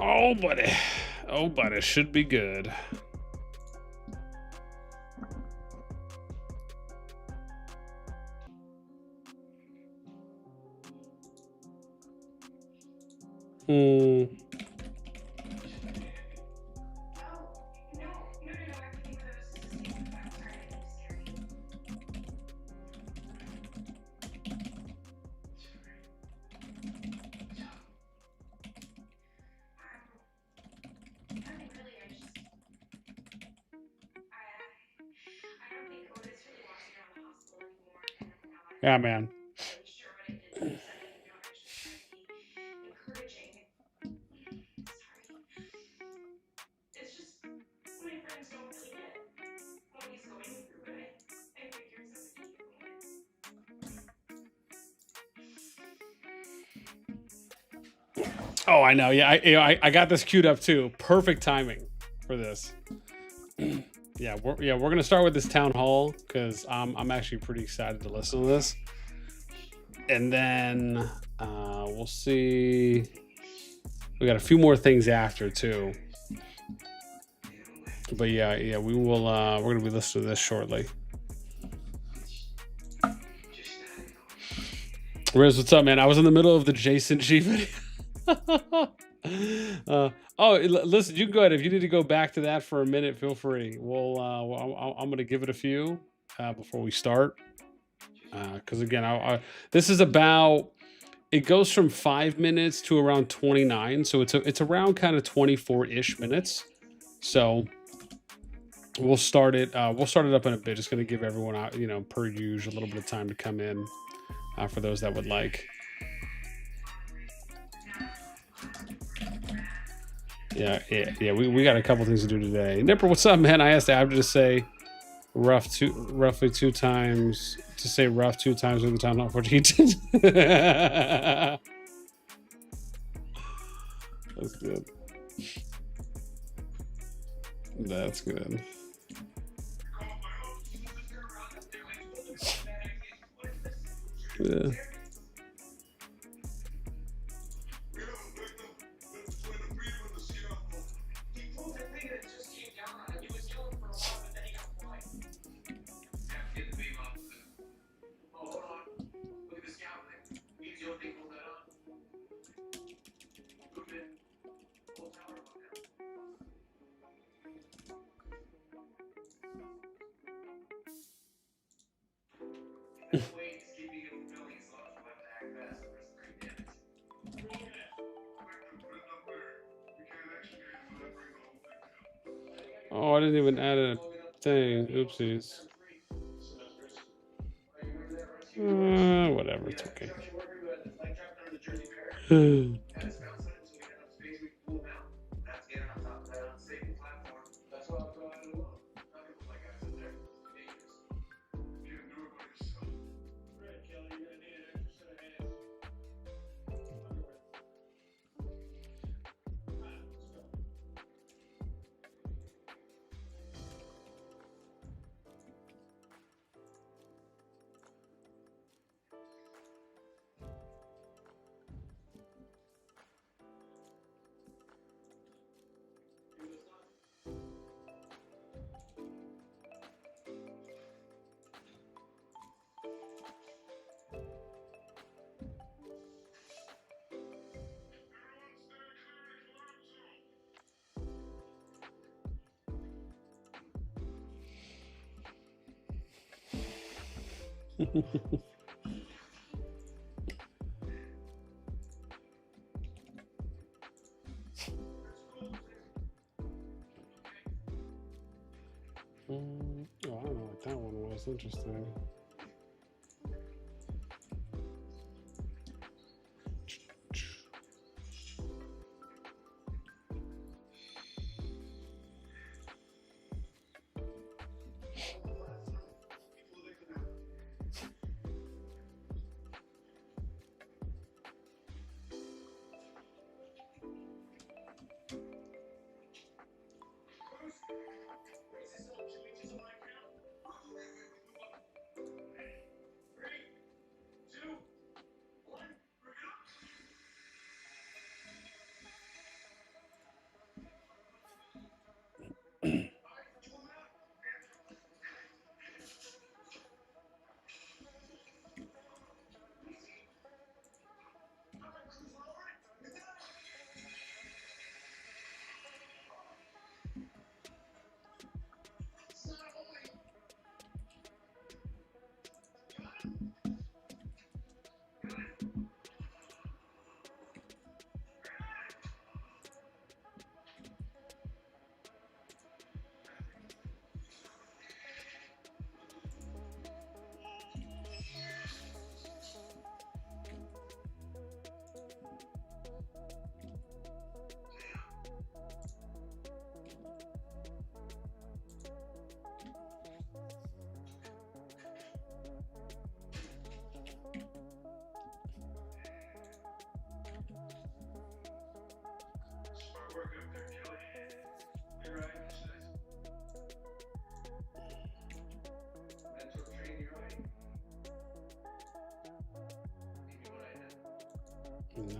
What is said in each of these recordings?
Oh, buddy. Oh, buddy. Should be good. Yeah, man. Oh, I know. Yeah, I got this queued up too. Perfect timing for this. Yeah, we're gonna start with this town hall because I'm actually pretty excited to listen to this, and then we'll see. We got a few more things after too, but yeah, we will. We're gonna be listening to this shortly. Riz, what's up, man? I was in the middle of the JasonGee video. Listen, you can go ahead. If you need to go back to that for a minute, feel free. I'm going to give it a few before we start. Because again, this is about, it goes from 5 minutes to around 29. So it's around kind of 24-ish minutes. So we'll start it up in a bit. Just going to give everyone, per usual, a little bit of time to come in for those that would like. Yeah. We got a couple things to do today. Nipper, what's up, man? I asked Abner to say roughly two times with the time not 14. That's good. That's good. Yeah. Oh, I didn't even add a thing. Oopsies. Whatever, it's okay. That's interesting.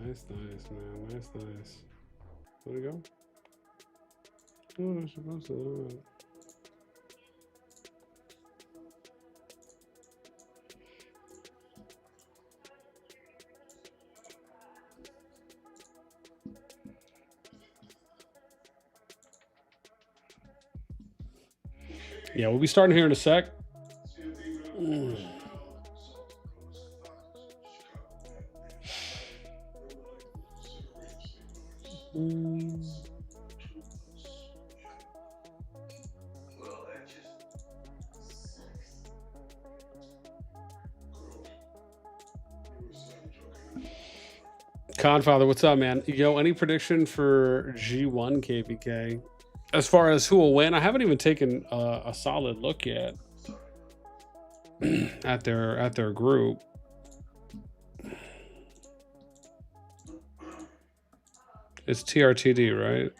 Nice, man. Nice. Where'd it go? Oh, they're supposed to do it. Yeah, we'll be starting here in a sec. Codfather, what's up, man? Yo, any prediction for G1 KVK? As far as who will win, I haven't even taken a solid look yet at their group. It's TRTD, right?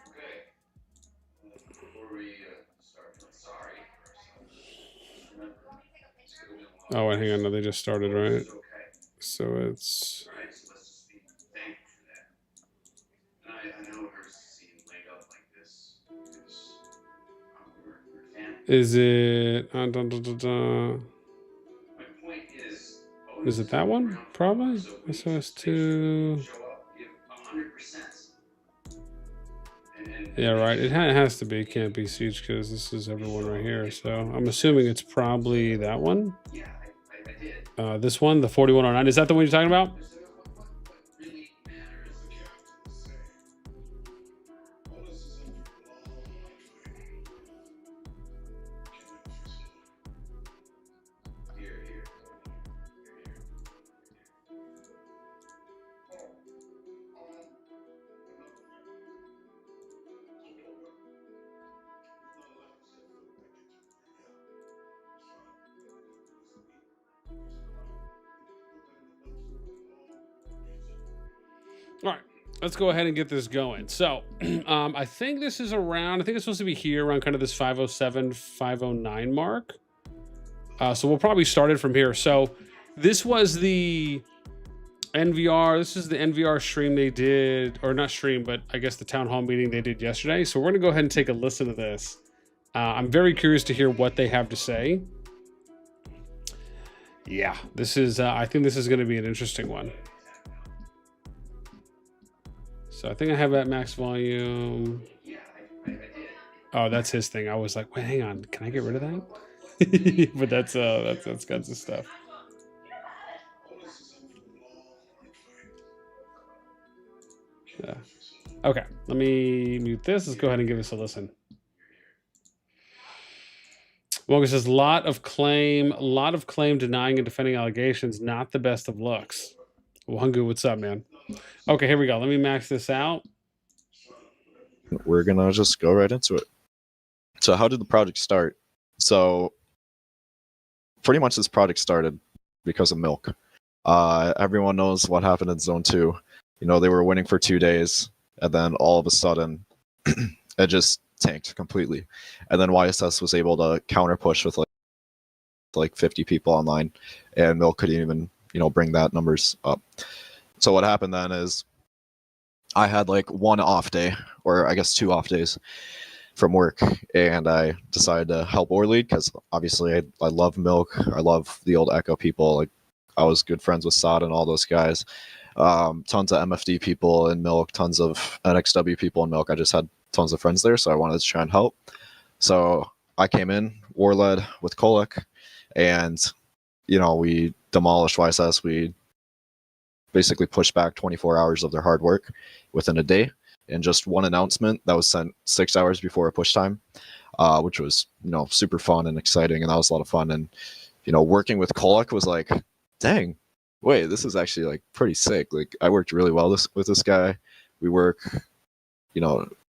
Oh, wait, hang on. No, they just started, right? So it's... Is it... Is it that one? Probably? SOS2... Yeah, right. It has to be. It can't be Siege because this is everyone right here. So I'm assuming it's probably that one. This one, the 4109. Is that the one you're talking about? All right, let's go ahead and get this going. So I think this is around, I think it's supposed to be here around kind of this 507, 509 mark. So we'll probably start it from here. So this was the NVR. This is the NVR stream they did, or not stream, but I guess the town hall meeting they did yesterday. So we're going to go ahead and take a listen to this. I'm very curious to hear what they have to say. Yeah, this is, I think this is going to be an interesting one. So I think I have that max volume. Oh, that's his thing. I was like, wait, hang on. Can I get rid of that? But that's kinds of stuff. Yeah. Okay, let me mute this. Let's go ahead and give this a listen. Woga says, lot of claim denying and defending allegations, not the best of looks. Wongu, what's up, man? Okay, here we go. Let me max this out. We're gonna just go right into it. So how did the project start? So pretty much this project started because of Milk. Everyone knows what happened in Zone 2. You know, they were winning for 2 days, and then all of a sudden, it just tanked completely. And then YSS was able to counter push with like 50 people online, and Milk couldn't even, bring that numbers up. So what happened then is I had like one off day, or I guess 2 off days from work, and I decided to help War League because obviously I love Milk. I love the old Echo people. Like, I was good friends with Sod and all those guys. Tons of MFD people in Milk, tons of NXW people in Milk. I just had tons of friends there, so I wanted to try and help. So I came in, war led with Kolek, and we demolished YSS. We basically pushed back 24 hours of their hard work within a day, and just one announcement that was sent 6 hours before a push time, which was super fun and exciting, and that was a lot of fun. And working with Kolek was like, dang, wait, this is actually like pretty sick. Like, I worked really well with this guy. We work, we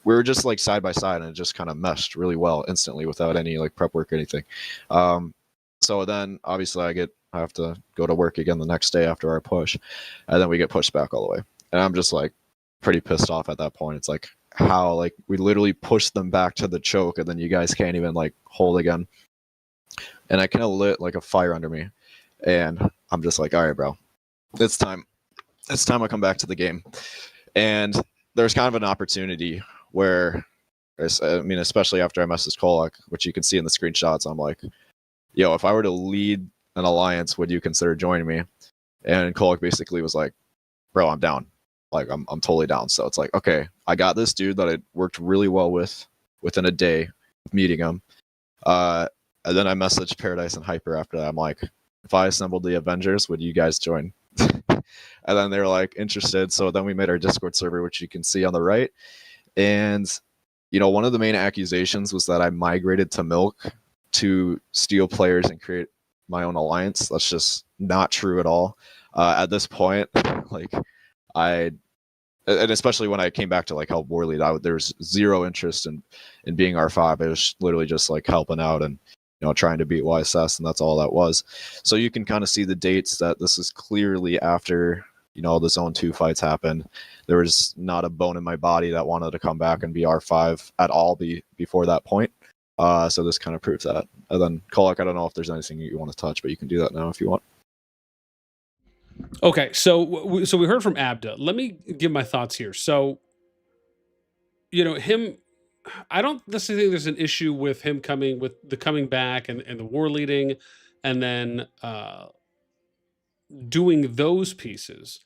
were just like side by side, and it just kind of meshed really well instantly without any like prep work or anything. So then obviously I have to go to work again the next day after our push, and then we get pushed back all the way. And I'm just like pretty pissed off at that point. It's like, how, like, we literally pushed them back to the choke, and then you guys can't even like hold again. And I kind of lit like a fire under me, and I'm just like, all right, bro, it's time I come back to the game. And there's kind of an opportunity where, I mean, especially after I messaged Kolek, which you can see in the screenshots, I'm like, yo, if I were to lead an alliance, would you consider joining me? And Kolek basically was like, bro, I'm down. Like, I'm totally down. So it's like, okay, I got this dude that I worked really well with within a day of meeting him. And then I messaged Paradise and Hyper after that. I'm like, if I assembled the Avengers, would you guys join? And then they were like, interested. So then we made our Discord server, which you can see on the right. And, one of the main accusations was that I migrated to Milk to steal players and create my own alliance. That's just not true at all. At this point, like, and especially when I came back to like help War Lead, there's zero interest in being R5. I was literally just like helping out and trying to beat YSS, and that's all that was. So you can kind of see the dates that this is clearly after the Zone 2 fights happened. There was not a bone in my body that wanted to come back and be R5 at all before that point. So this kind of proves that. And then Kolek, I don't know if there's anything you want to touch, but you can do that now if you want. Okay, so we heard from Abda. Let me give my thoughts here. So, him, I don't necessarily think there's an issue with him coming back and the war leading, and then doing those pieces.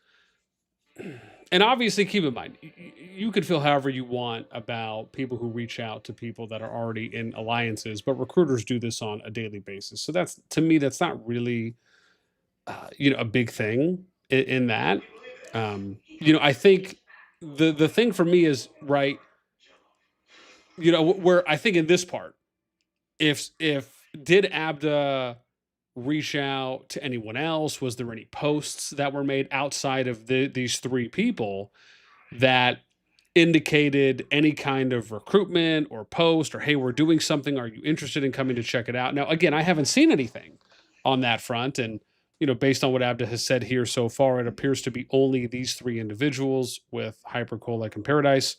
And obviously, keep in mind, you could feel however you want about people who reach out to people that are already in alliances, but recruiters do this on a daily basis. So that's, to me, that's not really, a big thing in that. I think the thing for me is, right, where I think in this part, if did Abda reach out to anyone else? Was there any posts that were made outside of these 3 people that indicated any kind of recruitment or post, or, hey, we're doing something, are you interested in coming to check it out? Now, again, I haven't seen anything on that front, and based on what Abda has said here so far, it appears to be only these 3 individuals with Hyper, Kolek, and Paradise.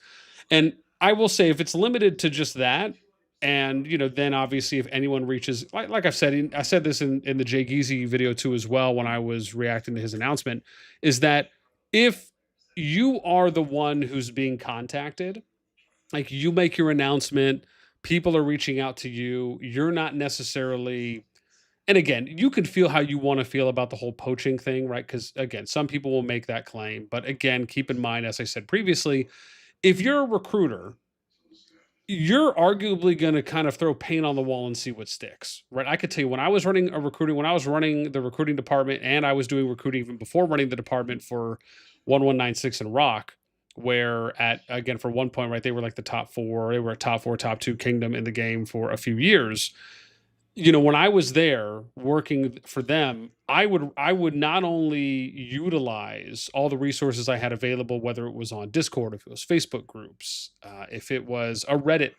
And I will say, if it's limited to just that, and then obviously if anyone reaches, like I've said, I said this in the Jay Geezy video too as well when I was reacting to his announcement, is that if you are the one who's being contacted, like, you make your announcement, people are reaching out to you, you're not necessarily, and again, you can feel how you want to feel about the whole poaching thing, right? Because again, some people will make that claim, but again, keep in mind, as I said previously, if you're a recruiter, you're arguably going to kind of throw paint on the wall and see what sticks, right? I could tell you, when I was running the recruiting department, and I was doing recruiting even before running the department for 1196 and Rock, where again, for one point, right, they were like the top 4, they were a top 4, top 2 kingdom in the game for a few years. when I was there working for them, I would not only utilize all the resources I had available, whether it was on Discord, if it was Facebook groups, if it was a Reddit,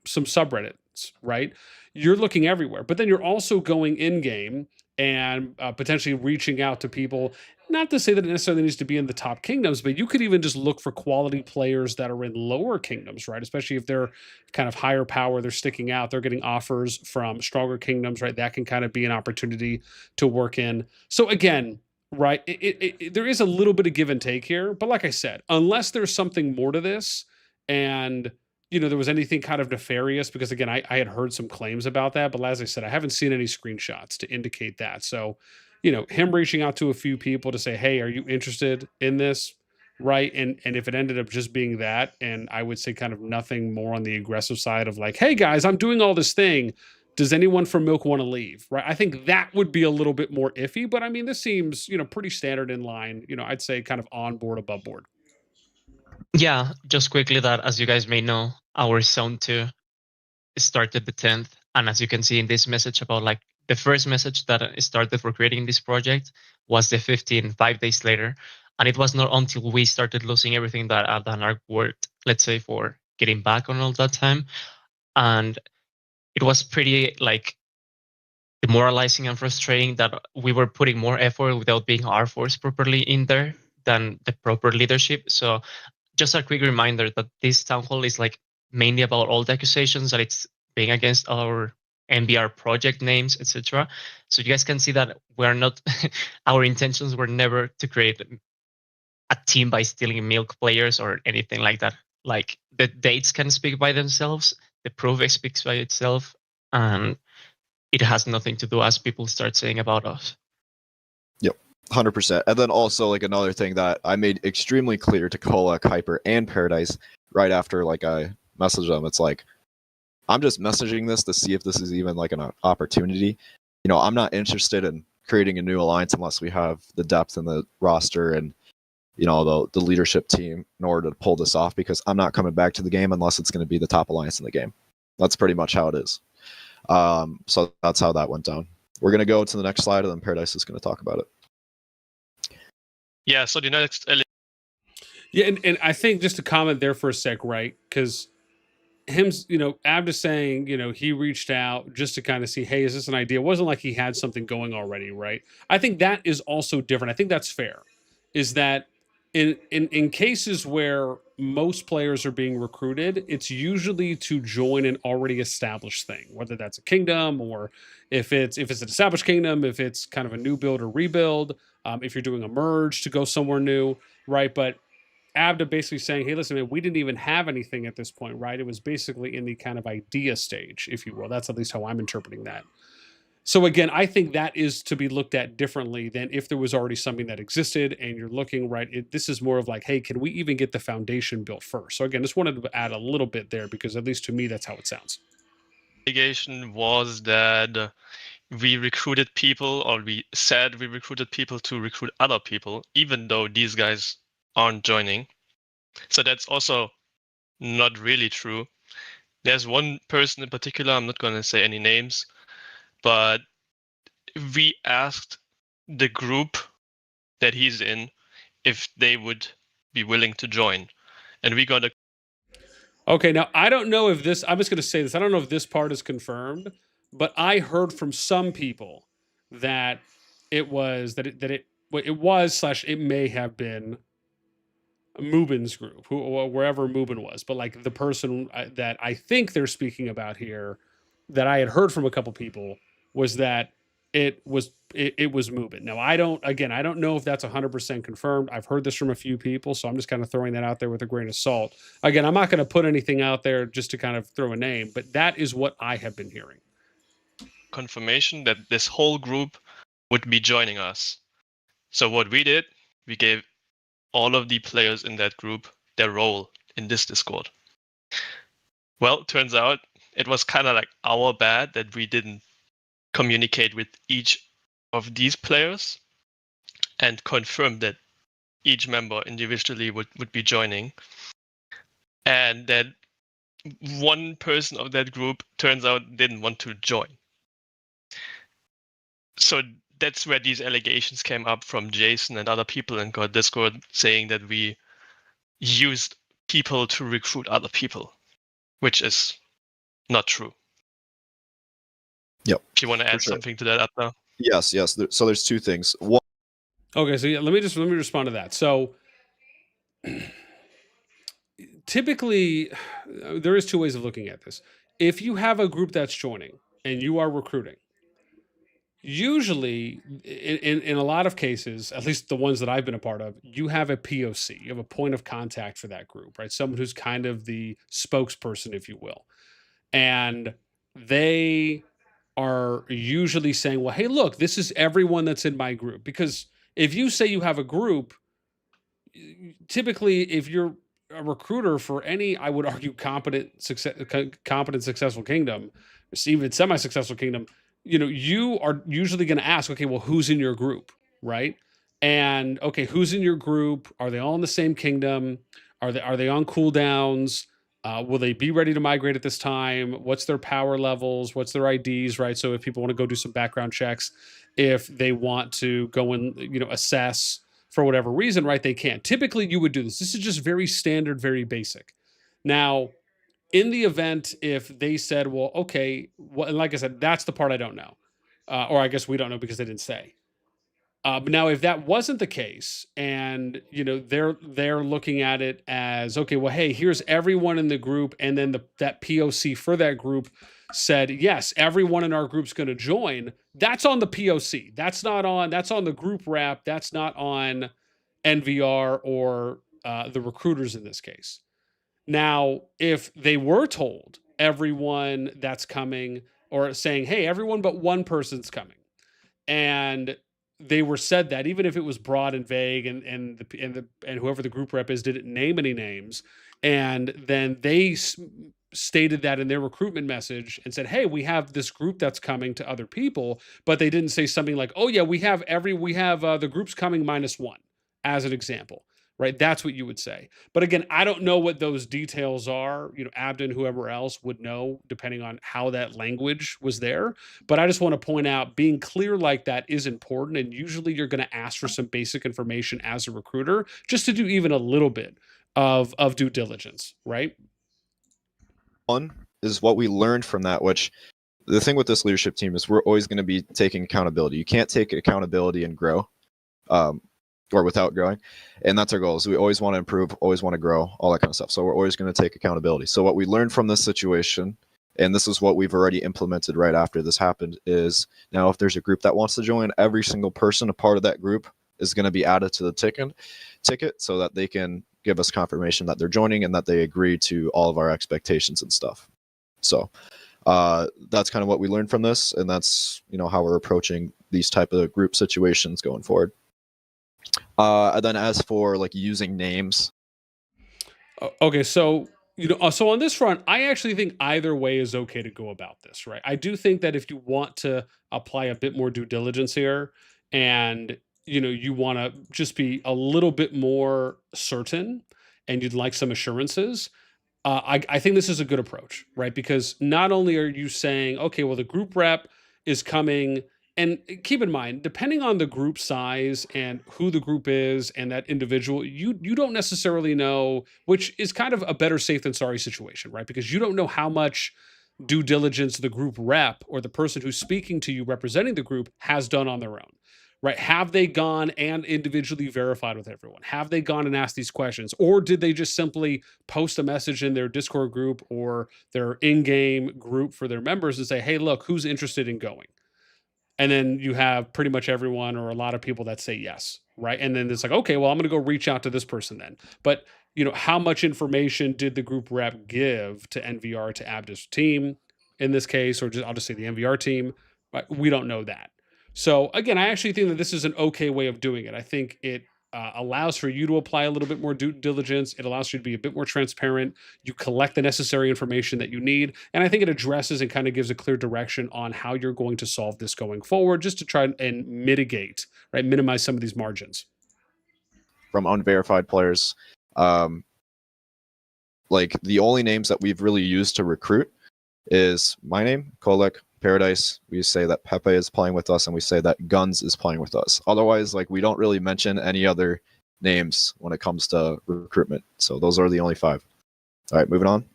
some subreddits, right? You're looking everywhere, but then you're also going in game and potentially reaching out to people. Not to say that it necessarily needs to be in the top kingdoms, but you could even just look for quality players that are in lower kingdoms, right? Especially if they're kind of higher power, they're sticking out, they're getting offers from stronger kingdoms, right? That can kind of be an opportunity to work in. So again, right, there is a little bit of give and take here, but like I said, unless there's something more to this, and there was anything kind of nefarious, because again, I had heard some claims about that, but as I said, I haven't seen any screenshots to indicate that. So, him reaching out to a few people to say, "Hey, are you interested in this?" Right. And if it ended up just being that, and I would say kind of nothing more on the aggressive side of like, "Hey guys, I'm doing all this thing. Does anyone from Milk want to leave?" Right. I think that would be a little bit more iffy, but I mean, this seems, pretty standard in line, I'd say kind of on board, above board. Yeah, just quickly that as you guys may know, our zone 2 started the 10th. And as you can see in this message about like the first message that started for creating this project was the 15th, 5 days later. And it was not until we started losing everything that Adhanar worked, let's say, for getting back on all that time. And it was pretty like demoralizing and frustrating that we were putting more effort without being our force properly in there than the proper leadership. So just a quick reminder that this town hall is like mainly about all the accusations that it's being against our NVR project names, etc. So you guys can see that we're not, our intentions were never to create a team by stealing milk players or anything like that. Like the dates can speak by themselves, the proof speaks by itself, and it has nothing to do as people start saying about us. Yep, 100%. And then also like another thing that I made extremely clear to Kolak, Hyper, and Paradise right after like I messaged them. It's like, I'm just messaging this to see if this is even like an opportunity. I'm not interested in creating a new alliance unless we have the depth in the roster and the leadership team in order to pull this off, because I'm not coming back to the game unless it's going to be the top alliance in the game. That's pretty much how it is. So that's how that went down. We're going to go to the next slide, and then Paradise is going to talk about it. Yeah, so the next Yeah, and I think just to comment there for a sec, right? Because Abda saying, he reached out just to kind of see, hey, is this an idea? It wasn't like he had something going already, right? I think that is also different. I think that's fair. Is that in cases where most players are being recruited, it's usually to join an already established thing, whether that's a kingdom, or if it's an established kingdom, if it's kind of a new build or rebuild, if you're doing a merge to go somewhere new, right? But Abda basically saying, hey, listen, man, we didn't even have anything at this point, right? It was basically in the kind of idea stage, if you will. That's at least how I'm interpreting that. So again, I think that is to be looked at differently than if there was already something that existed and you're looking, right? This is more of like, hey, can we even get the foundation built first? So again, just wanted to add a little bit there, because at least to me, that's how it sounds. allegation was that we recruited people, or we said we recruited people to recruit other people, even though these guys aren't joining. So that's also not really true. There's one person in particular, I'm not going to say any names, but we asked the group that he's in if they would be willing to join. And we got a Okay, now I don't know if this, I'm just going to say this, I don't know if this part is confirmed, but I heard from some people that it was, it was slash it may have been Mubin's group, or wherever Mubin was, but like the person that I think they're speaking about here, that I had heard from a couple people, was that it was Mubin. Now I don't know if that's 100% confirmed. I've heard this from a few people, so I'm just kind of throwing that out there with a grain of salt. Again, I'm not going to put anything out there just to kind of throw a name, but that is what I have been hearing. confirmation that this whole group would be joining us. So what we did, we gave all of the players in that group their role in this Discord. Well, turns out it was kind of like our bad that we didn't communicate with each of these players and confirm that each member individually would be joining. And that one person of that group turns out didn't want to join. So that's where these allegations came up from Jason and other people in CoD Discord saying that we used people to recruit other people, which is not true. Yep. If you want to add sure. something to that, Abner. Yes. So there's two things. One, Okay, so yeah, let me respond to that. So typically, there is two ways of looking at this. If you have a group that's joining and you are recruiting, usually in a lot of cases, at least the ones that I've been a part of, you have a POC, you have a point of contact for that group, right? Someone who's kind of the spokesperson, if you will. And they are usually saying, well, hey, look, this is everyone that's in my group. Because if you say you have a group, typically if you're a recruiter for any, I would argue, competent, successful kingdom, even semi-successful kingdom, you are usually going to ask, okay, well, who's in your group, right? And okay, who's in your group? Are they all in the same kingdom? Are they on cooldowns? Will they be ready to migrate at this time? What's their power levels? What's their IDs, right? So if people want to go do some background checks, if they want to go and assess for whatever reason, right, they can. Typically, you would do this. This is just very standard, very basic. Now, in the event if they said, well, okay, and like I said, that's the part I don't know. Or I guess we don't know because they didn't say. But now, if that wasn't the case, and they're looking at it as, okay, well, hey, here's everyone in the group, and then that POC for that group said, yes, everyone in our group's going to join. That's on the POC. That's on the group rep. That's not on NVR or the recruiters in this case. Now, if they were told everyone that's coming, or saying, hey, everyone but one person's coming, and they were said that, even if it was broad and vague, and whoever the group rep is didn't name any names, and then they stated that in their recruitment message and said, hey, we have this group that's coming to other people, but they didn't say something like, oh yeah, we have the group's coming -1, as an example, right? That's what you would say. But again, I don't know what those details are. Abden, whoever else would know, depending on how that language was there. But I just want to point out, being clear like that is important. And usually you're going to ask for some basic information as a recruiter, just to do even a little bit of due diligence, right? one is what we learned from that, which the thing with this leadership team is we're always going to be taking accountability. You can't take accountability and grow. Or without growing. And that's our goal. Is we always want to improve, always want to grow, all that kind of stuff. So we're always going to take accountability. So what we learned from this situation, and this is what we've already implemented right after this happened, is now if there's a group that wants to join, every single person a part of that group is going to be added to the ticket so that they can give us confirmation that they're joining and that they agree to all of our expectations and stuff. So that's kind of what we learned from this, and that's how we're approaching these type of group situations going forward. And then as for using names. Okay, so so on this front, I actually think either way is okay to go about this, right? I do think that if you want to apply a bit more due diligence here, and you want to just be a little bit more certain, and you'd like some assurances, I think this is a good approach, right? Because not only are you saying, okay, well, the group rep is coming, and keep in mind, depending on the group size and who the group is and that individual, you don't necessarily know, which is kind of a better safe than sorry situation, right? Because you don't know how much due diligence the group rep or the person who's speaking to you representing the group has done on their own. Right? Have they gone and individually verified with everyone? Have they gone and asked these questions? Or did they just simply post a message in their Discord group or their in-game group for their members and say, hey, look, who's interested in going? And then you have pretty much everyone or a lot of people that say yes, right? And then it's like, okay, well, I'm going to go reach out to this person then. But how much information did the group rep give to NVR, to Abdus team in this case, or I'll just say the NVR team? Right? We don't know that. So again, I actually think that this is an okay way of doing it. I think it allows for you to apply a little bit more due diligence. It allows you to be a bit more transparent. You collect the necessary information that you need. And I think it addresses and kind of gives a clear direction on how you're going to solve this going forward, just to try and mitigate, right? Minimize some of these margins. From unverified players. The only names that we've really used to recruit is my name, Kolek, Paradise, we say that Pepe is playing with us, and we say that Guns is playing with us. Otherwise, like, we don't really mention any other names when it comes to recruitment. So those are the only 5. All right, moving on.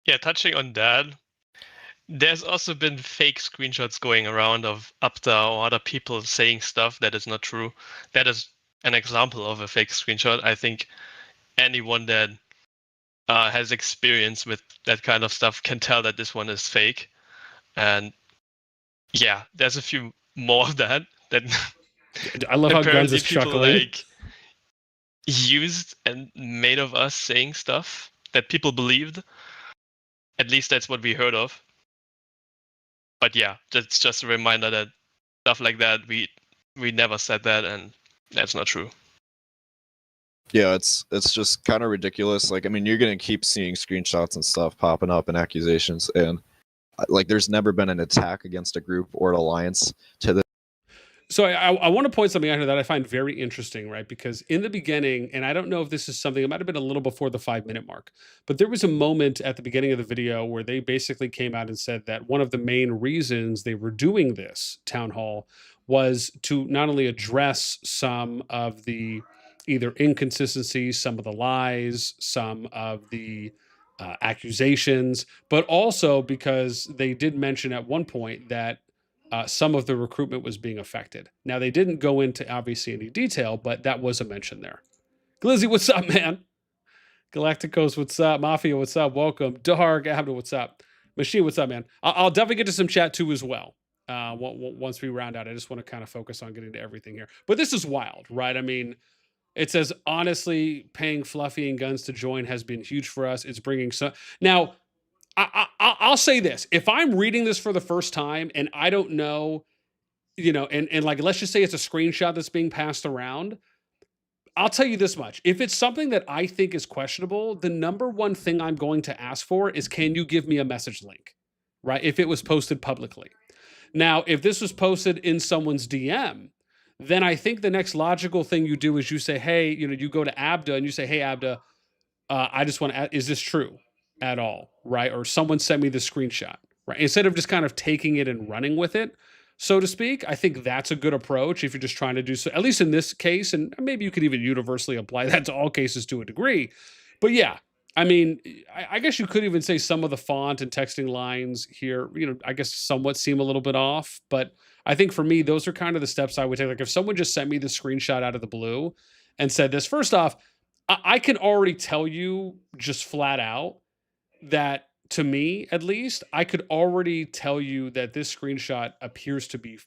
Yeah, touching on that, there's also been fake screenshots going around of Apta or other people saying stuff that is not true. That is an example of a fake screenshot. I think anyone that has experience with that kind of stuff can tell that this one is fake. And yeah, there's a few more of that I love how Guns apparently is people chuckling. like used and made of us saying stuff that people believed. At least that's what we heard of. But yeah, that's just a reminder that stuff like that, we never said that, and that's not true. Yeah, it's just kind of ridiculous. Like, I mean, you're gonna keep seeing screenshots and stuff popping up and accusations, and like, there's never been an attack against a group or an alliance to this. So I want to point something out here that I find very interesting, right? Because in the beginning, and I don't know if this is something, it might have been a little before the 5-minute mark, but there was a moment at the beginning of the video where they basically came out and said that one of the main reasons they were doing this town hall was to not only address some of the either inconsistencies, some of the lies, some of the accusations, but also because they did mention at one point that some of the recruitment was being affected. Now, they didn't go into obviously any detail, but that was a mention there. Glizzy, what's up, man? Galacticos, what's up? Mafia, what's up? Welcome. Dark Abdo, what's up? Machine, what's up, man? I'll definitely get to some chat too as well. Once we round out, I just want to kind of focus on getting to everything here. But this is wild, right? I mean, it says, honestly, paying Fluffy and Guns to join has been huge for us. It's bringing some. Now, I'll say this. If I'm reading this for the first time and I don't know, and like, let's just say it's a screenshot that's being passed around, I'll tell you this much. If it's something that I think is questionable, the number one thing I'm going to ask for is, can you give me a message link, right? If it was posted publicly. Now, if this was posted in someone's DM, then I think the next logical thing you do is you say, hey, you go to Abda and you say, hey, Abda, I just want to, is this true at all? Right. Or someone sent me the screenshot, right? Instead of just kind of taking it and running with it, so to speak. I think that's a good approach if you're just trying to do so, at least in this case. And maybe you could even universally apply that to all cases to a degree. But yeah, I mean, I guess you could even say some of the font and texting lines here, I guess somewhat seem a little bit off. But I think for me, those are kind of the steps I would take. Like if someone just sent me the screenshot out of the blue and said this, first off, I can already tell you just flat out that, to me at least, I could already tell you that this screenshot appears to be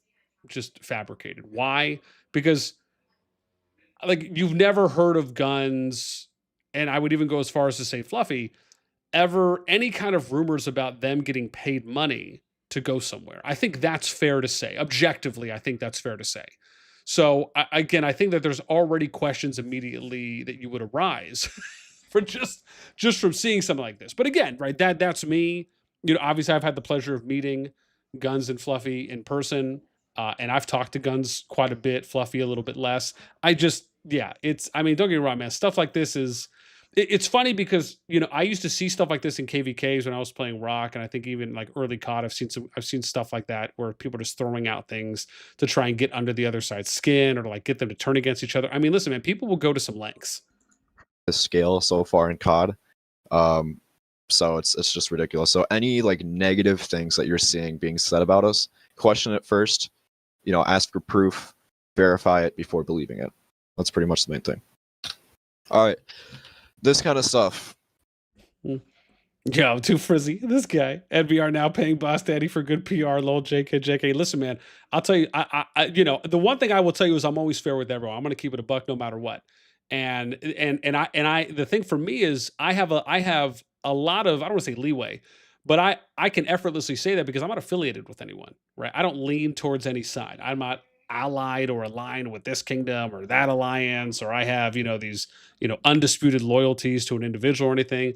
just fabricated. Why? Because like you've never heard of Guns, and I would even go as far as to say Fluffy, ever any kind of rumors about them getting paid money to go somewhere. I think that's fair to say. Objectively, I think that's fair to say. So again, I think that there's already questions immediately that you would arise for just from seeing something like this. But again, right, that's me. Obviously I've had the pleasure of meeting Guns and Fluffy in person. And I've talked to Guns quite a bit, Fluffy a little bit less. Don't get me wrong, man. Stuff like this it's funny because, I used to see stuff like this in KVKs when I was playing Rock. And I think even like early COD, I've seen stuff like that where people are just throwing out things to try and get under the other side's skin or to like get them to turn against each other. I mean, listen, man, people will go to some lengths. The scale so far in COD. So it's just ridiculous. So any like negative things that you're seeing being said about us, question it first, ask for proof, verify it before believing it. That's pretty much the main thing. All right. This kind of stuff. Yeah, I'm too frizzy. This guy. NVR now paying Boss Daddy for good PR. Lol, JK. Listen, man, I'll tell you, the one thing I will tell you is I'm always fair with everyone. I'm going to keep it a buck no matter what. And I the thing for me is I have a lot of, I don't want to say leeway, but I can effortlessly say that because I'm not affiliated with anyone, right? I don't lean towards any side. I'm not allied or aligned with this kingdom or that alliance, or I have, these, undisputed loyalties to an individual or anything,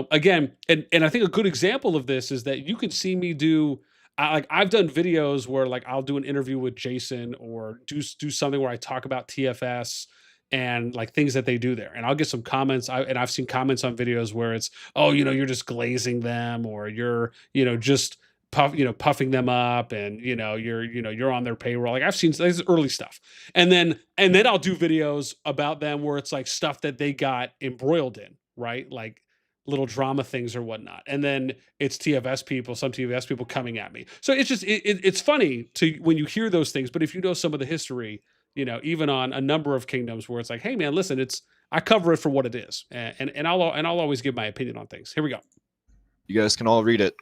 again. And I think a good example of this is that you can see me do, I've done videos where like I'll do an interview with Jason or do something where I talk about TFS and like things that they do there. And I'll get some comments. I've seen comments on videos where it's, oh, you're just glazing them, or you're, just puffing them up, and you're on their payroll. Like I've seen this early stuff, and then I'll do videos about them where it's like stuff that they got embroiled in, right? Like little drama things or whatnot. And then it's some TFS people coming at me. So it's just it's funny to when you hear those things. But if you know some of the history, even on a number of kingdoms where it's like, hey man, listen, I cover it for what it is, and I'll always give my opinion on things. Here we go. You guys can all read it.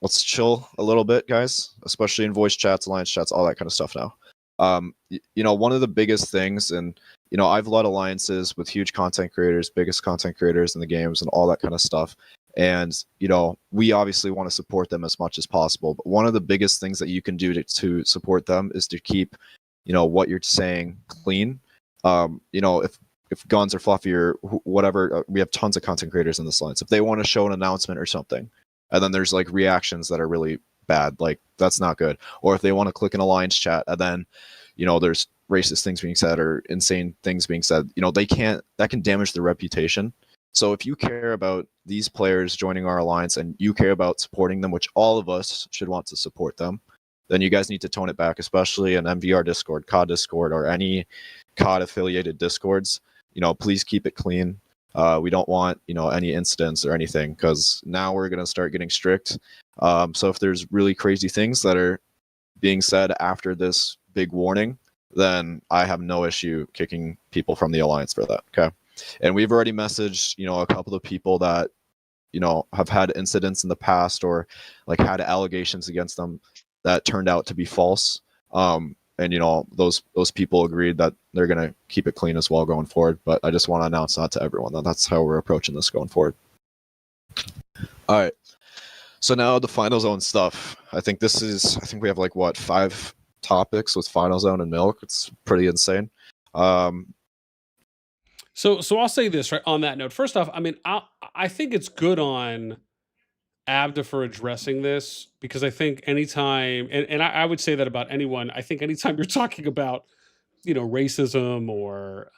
Let's chill a little bit, guys, especially in voice chats, alliance chats, all that kind of stuff now. One of the biggest things, and I've led alliances with huge content creators, biggest content creators in the games, and all that kind of stuff. And we obviously want to support them as much as possible. But one of the biggest things that you can do to support them is to keep, what you're saying clean. If guns are fluffy or whatever, we have tons of content creators in this alliance. If they want to show an announcement or something, and then there's like reactions that are really bad, like that's not good. Or if they want to click an alliance chat and then there's racist things being said or insane things being said, that can damage their reputation. So if you care about these players joining our alliance and you care about supporting them, which all of us should want to support them, then you guys need to tone it back, especially in NVR Discord, CoD Discord, or any CoD affiliated Discords. Please keep it clean. We don't want any incidents or anything, because now we're going to start getting strict. So if there's really crazy things that are being said after this big warning, then I have no issue kicking people from the alliance for that. Okay. And we've already messaged a couple of people that have had incidents in the past or like had allegations against them that turned out to be false. And those people agreed that they're going to keep it clean as well going forward. But I just want to announce that to everyone. That's how we're approaching this going forward. All right. So now the final zone stuff. I think we have like 5 topics with final zone and milk. It's pretty insane. So I'll say this right on that note. First off, I mean, I think it's good on Abda for addressing this, because I think anytime, and I would say that about anyone, I think anytime you're talking about, racism or,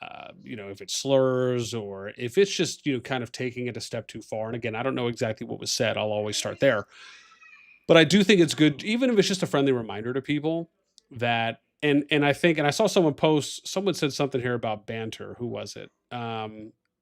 if it's slurs or if it's just, kind of taking it a step too far. And again, I don't know exactly what was said. I'll always start there. But I do think it's good, even if it's just a friendly reminder to people that, and I think, and I saw someone said something here about banter. Who was it?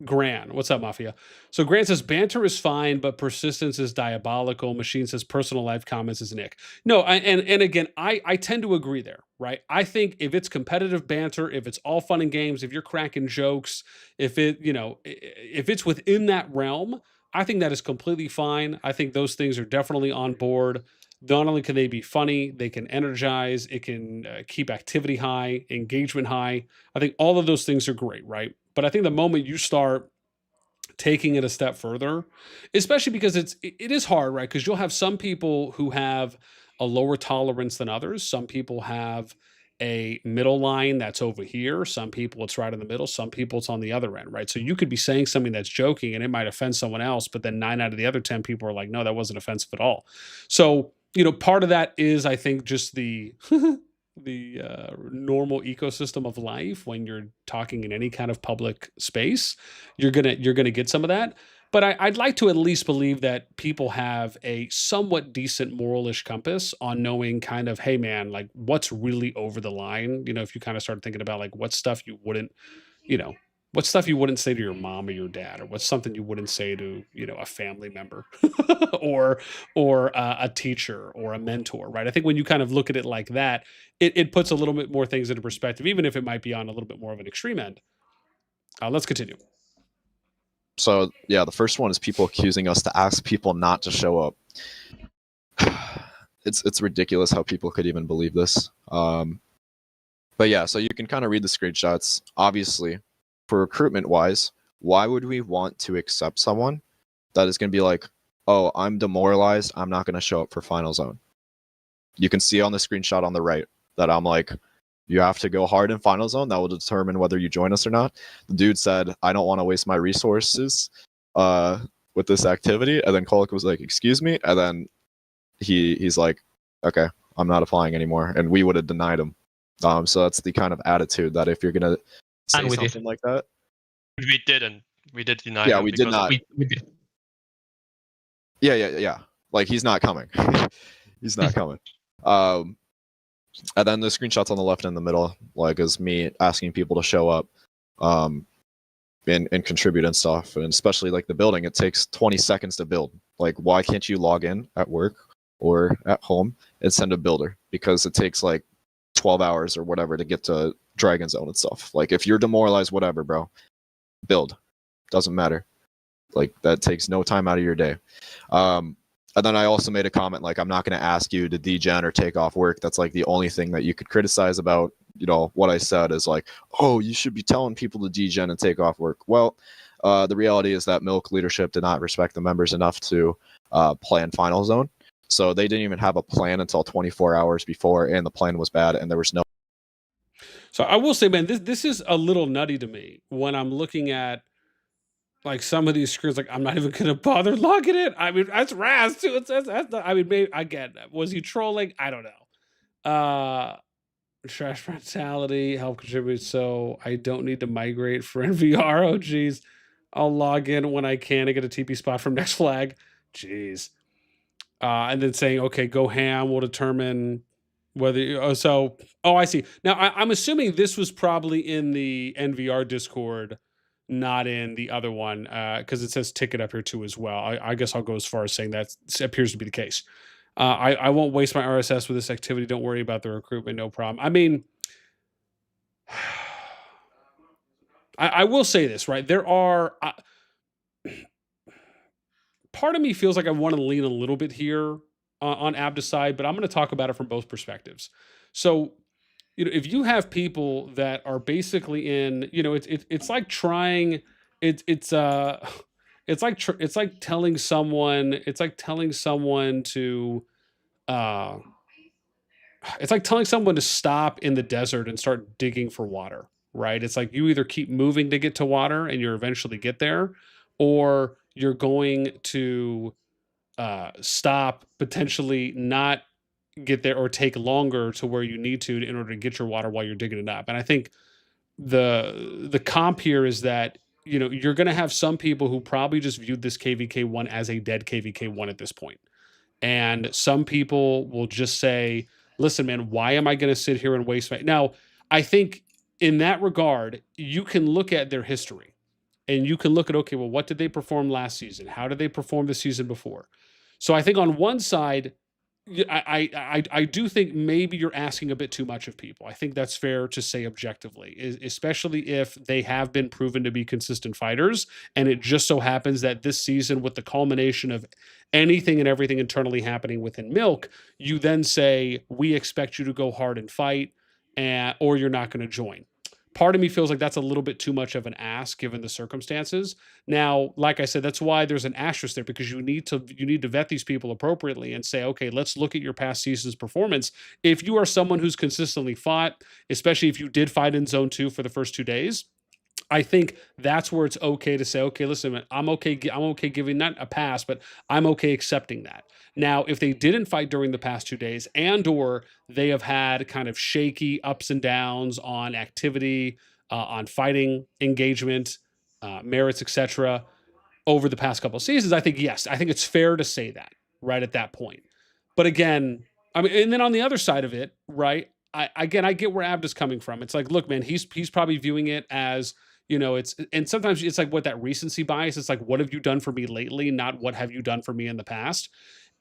Gran, what's up, Mafia? So Gran says banter is fine, but persistence is diabolical. Machine says personal life comments is Nick. No, and again, I tend to agree there, right? I think if it's competitive banter, if it's all fun and games, if you're cracking jokes, if it's within that realm, I think that is completely fine. I think those things are definitely on board. Not only can they be funny, they can energize, it can keep activity high, engagement high. I think all of those things are great, right? But I think the moment you start taking it a step further, especially because it is hard, right? Because you'll have some people who have a lower tolerance than others. Some people have a middle line that's over here. Some people it's right in the middle. Some people it's on the other end, right? So you could be saying something that's joking and it might offend someone else, but then 9 out of the other 10 people are like, no, that wasn't offensive at all. So, part of that is, I think, just the the normal ecosystem of life. When you're talking in any kind of public space, you're gonna get some of that. But I'd like to at least believe that people have a somewhat decent moralish compass on knowing kind of, hey man, like what's really over the line. If you kind of start thinking about like what stuff you wouldn't, what stuff you wouldn't say to your mom or your dad, or what's something you wouldn't say to, a family member or a teacher or a mentor, right? I think when you kind of look at it like that, it puts a little bit more things into perspective, even if it might be on a little bit more of an extreme end. Let's continue. So yeah, the first one is people accusing us to ask people not to show up. It's ridiculous how people could even believe this. But yeah, so you can kind of read the screenshots. Obviously, for recruitment wise, why would we want to accept someone that is going to be like, oh, I'm demoralized, I'm not going to show up for final zone? You can see on the screenshot on the right that I'm like, you have to go hard in final zone. That will determine whether you join us or not. The dude said, I don't want to waste my resources with this activity. And then Kolik was like, excuse me. And then he's like, okay, I'm not applying anymore. And we would have denied him. So that's the kind of attitude that if you're going to say And we did. something like that. We didn't. We did deny Yeah, him we did because not. We did. Yeah. Like he's not coming. He's not coming. And then the screenshots on the left and in the middle, like, is me asking people to show up, and contribute and stuff. And especially like the building, it takes 20 seconds to build. Like, why can't you log in at work or at home and send a builder? Because it takes like 12 hours or whatever to get to Dragon Zone and stuff. Like, if you're demoralized, whatever, bro, build. Doesn't matter. Like, that takes no time out of your day. And then I also made a comment like, I'm not going to ask you to degen or take off work. That's like the only thing that you could criticize about, what I said is like, oh, you should be telling people to degen and take off work. Well, the reality is that Milk leadership did not respect the members enough to plan Final Zone. So they didn't even have a plan until 24 hours before, and the plan was bad, and there was no. So I will say, man, this is a little nutty to me when I'm looking at like some of these screens. Like, I'm not even gonna bother logging it. I mean, that's Raz too. That's I mean, maybe I get that. Was he trolling? I don't know. Trash mentality, help contribute so I don't need to migrate for NVR. Oh geez. I'll log in when I can to get a TP spot from next flag. Jeez. And then saying, okay, go ham will determine whether I see. Now I'm assuming this was probably in the NVR Discord, not in the other one, because it says ticket up here too as well. I guess I'll go as far as saying that appears to be the case. I won't waste my RSS with this activity. Don't worry about the recruitment. No problem. I mean, I will say this, right? There are part of me feels like I want to lean a little bit here on Abda's side, but I'm going to talk about it from both perspectives. So, if you have people that are basically in, it's like trying, it's like telling someone, to, it's like telling someone to stop in the desert and start digging for water, right? It's like you either keep moving to get to water and you eventually get there, or you're going to stop, potentially not get there, or take longer to where you need to in order to get your water while you're digging it up. And I think the comp here is that you're going to have some people who probably just viewed this KVK1 as a dead KVK1 at this point. And some people will just say, listen, man, why am I going to sit here and waste my... Now, I think in that regard, you can look at their history and you can look at, okay, well, what did they perform last season? How did they perform the season before? So I think on one side, I do think maybe you're asking a bit too much of people. I think that's fair to say objectively, especially if they have been proven to be consistent fighters. And it just so happens that this season, with the culmination of anything and everything internally happening within Milk, you then say, we expect you to go hard and fight, or you're not going to join. Part of me feels like that's a little bit too much of an ask given the circumstances. Now, like I said, that's why there's an asterisk there, because you need to vet these people appropriately and say, okay, let's look at your past season's performance. If you are someone who's consistently fought, especially if you did fight in Zone 2 for the first 2 days, I think that's where it's okay to say, okay, listen, I'm okay giving not a pass, but I'm okay accepting that. Now, if they didn't fight during the past 2 days, and or they have had kind of shaky ups and downs on activity, on fighting engagement, merits, etc., over the past couple of seasons, I think, yes, I think it's fair to say that right at that point. But again, I mean, and then on the other side of it, right? I get where Abda's coming from. It's like, look, man, he's probably viewing it as, and sometimes it's like what that recency bias. It's like, what have you done for me lately? Not what have you done for me in the past.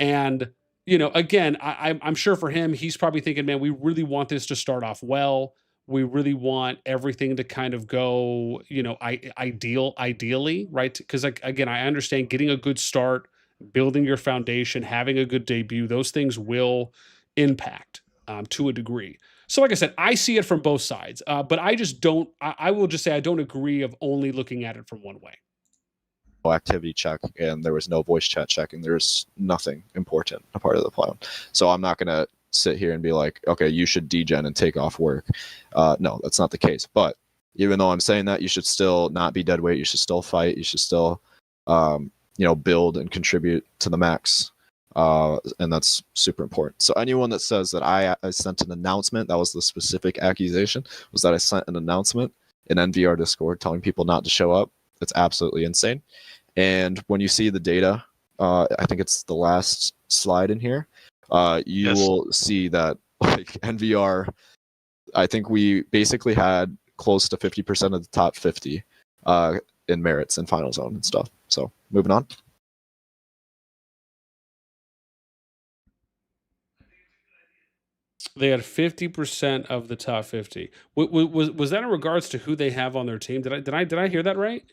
And, again, I'm sure for him, he's probably thinking, man, we really want this to start off well. We really want everything to kind of go, ideally, right? Because again, I understand getting a good start, building your foundation, having a good debut, those things will impact to a degree. So like I said, I see it from both sides, but I just don't, I will just say I don't agree of only looking at it from one way. Activity check, and there was no voice chat check, and there's nothing important a part of the plan. So I'm not going to sit here and be like, okay, you should degen and take off work. No, that's not the case. But even though I'm saying that, you should still not be dead weight. You should still fight. You should still, build and contribute to the max. And that's super important. So anyone that says that I sent an announcement, that was the specific accusation, was that I sent an announcement. in NVR Discord telling people not to show up. It's absolutely insane. And when you see the data, I think it's the last slide in here, you Yes. will see that like NVR, I think we basically had close to 50% of the top 50 in merits and final zone and stuff. So moving on. They had 50% of the top 50. Was that in regards to who they have on their team? Did I hear that right?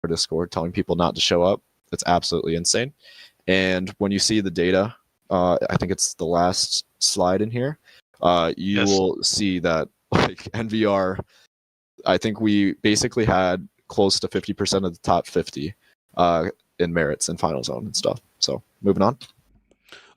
Discord telling people not to show up. It's absolutely insane. And when you see the data, I think it's the last slide in here, you Yes. will see that like NVR, I think we basically had close to 50% of the top 50 in merits and final zone and stuff. So moving on.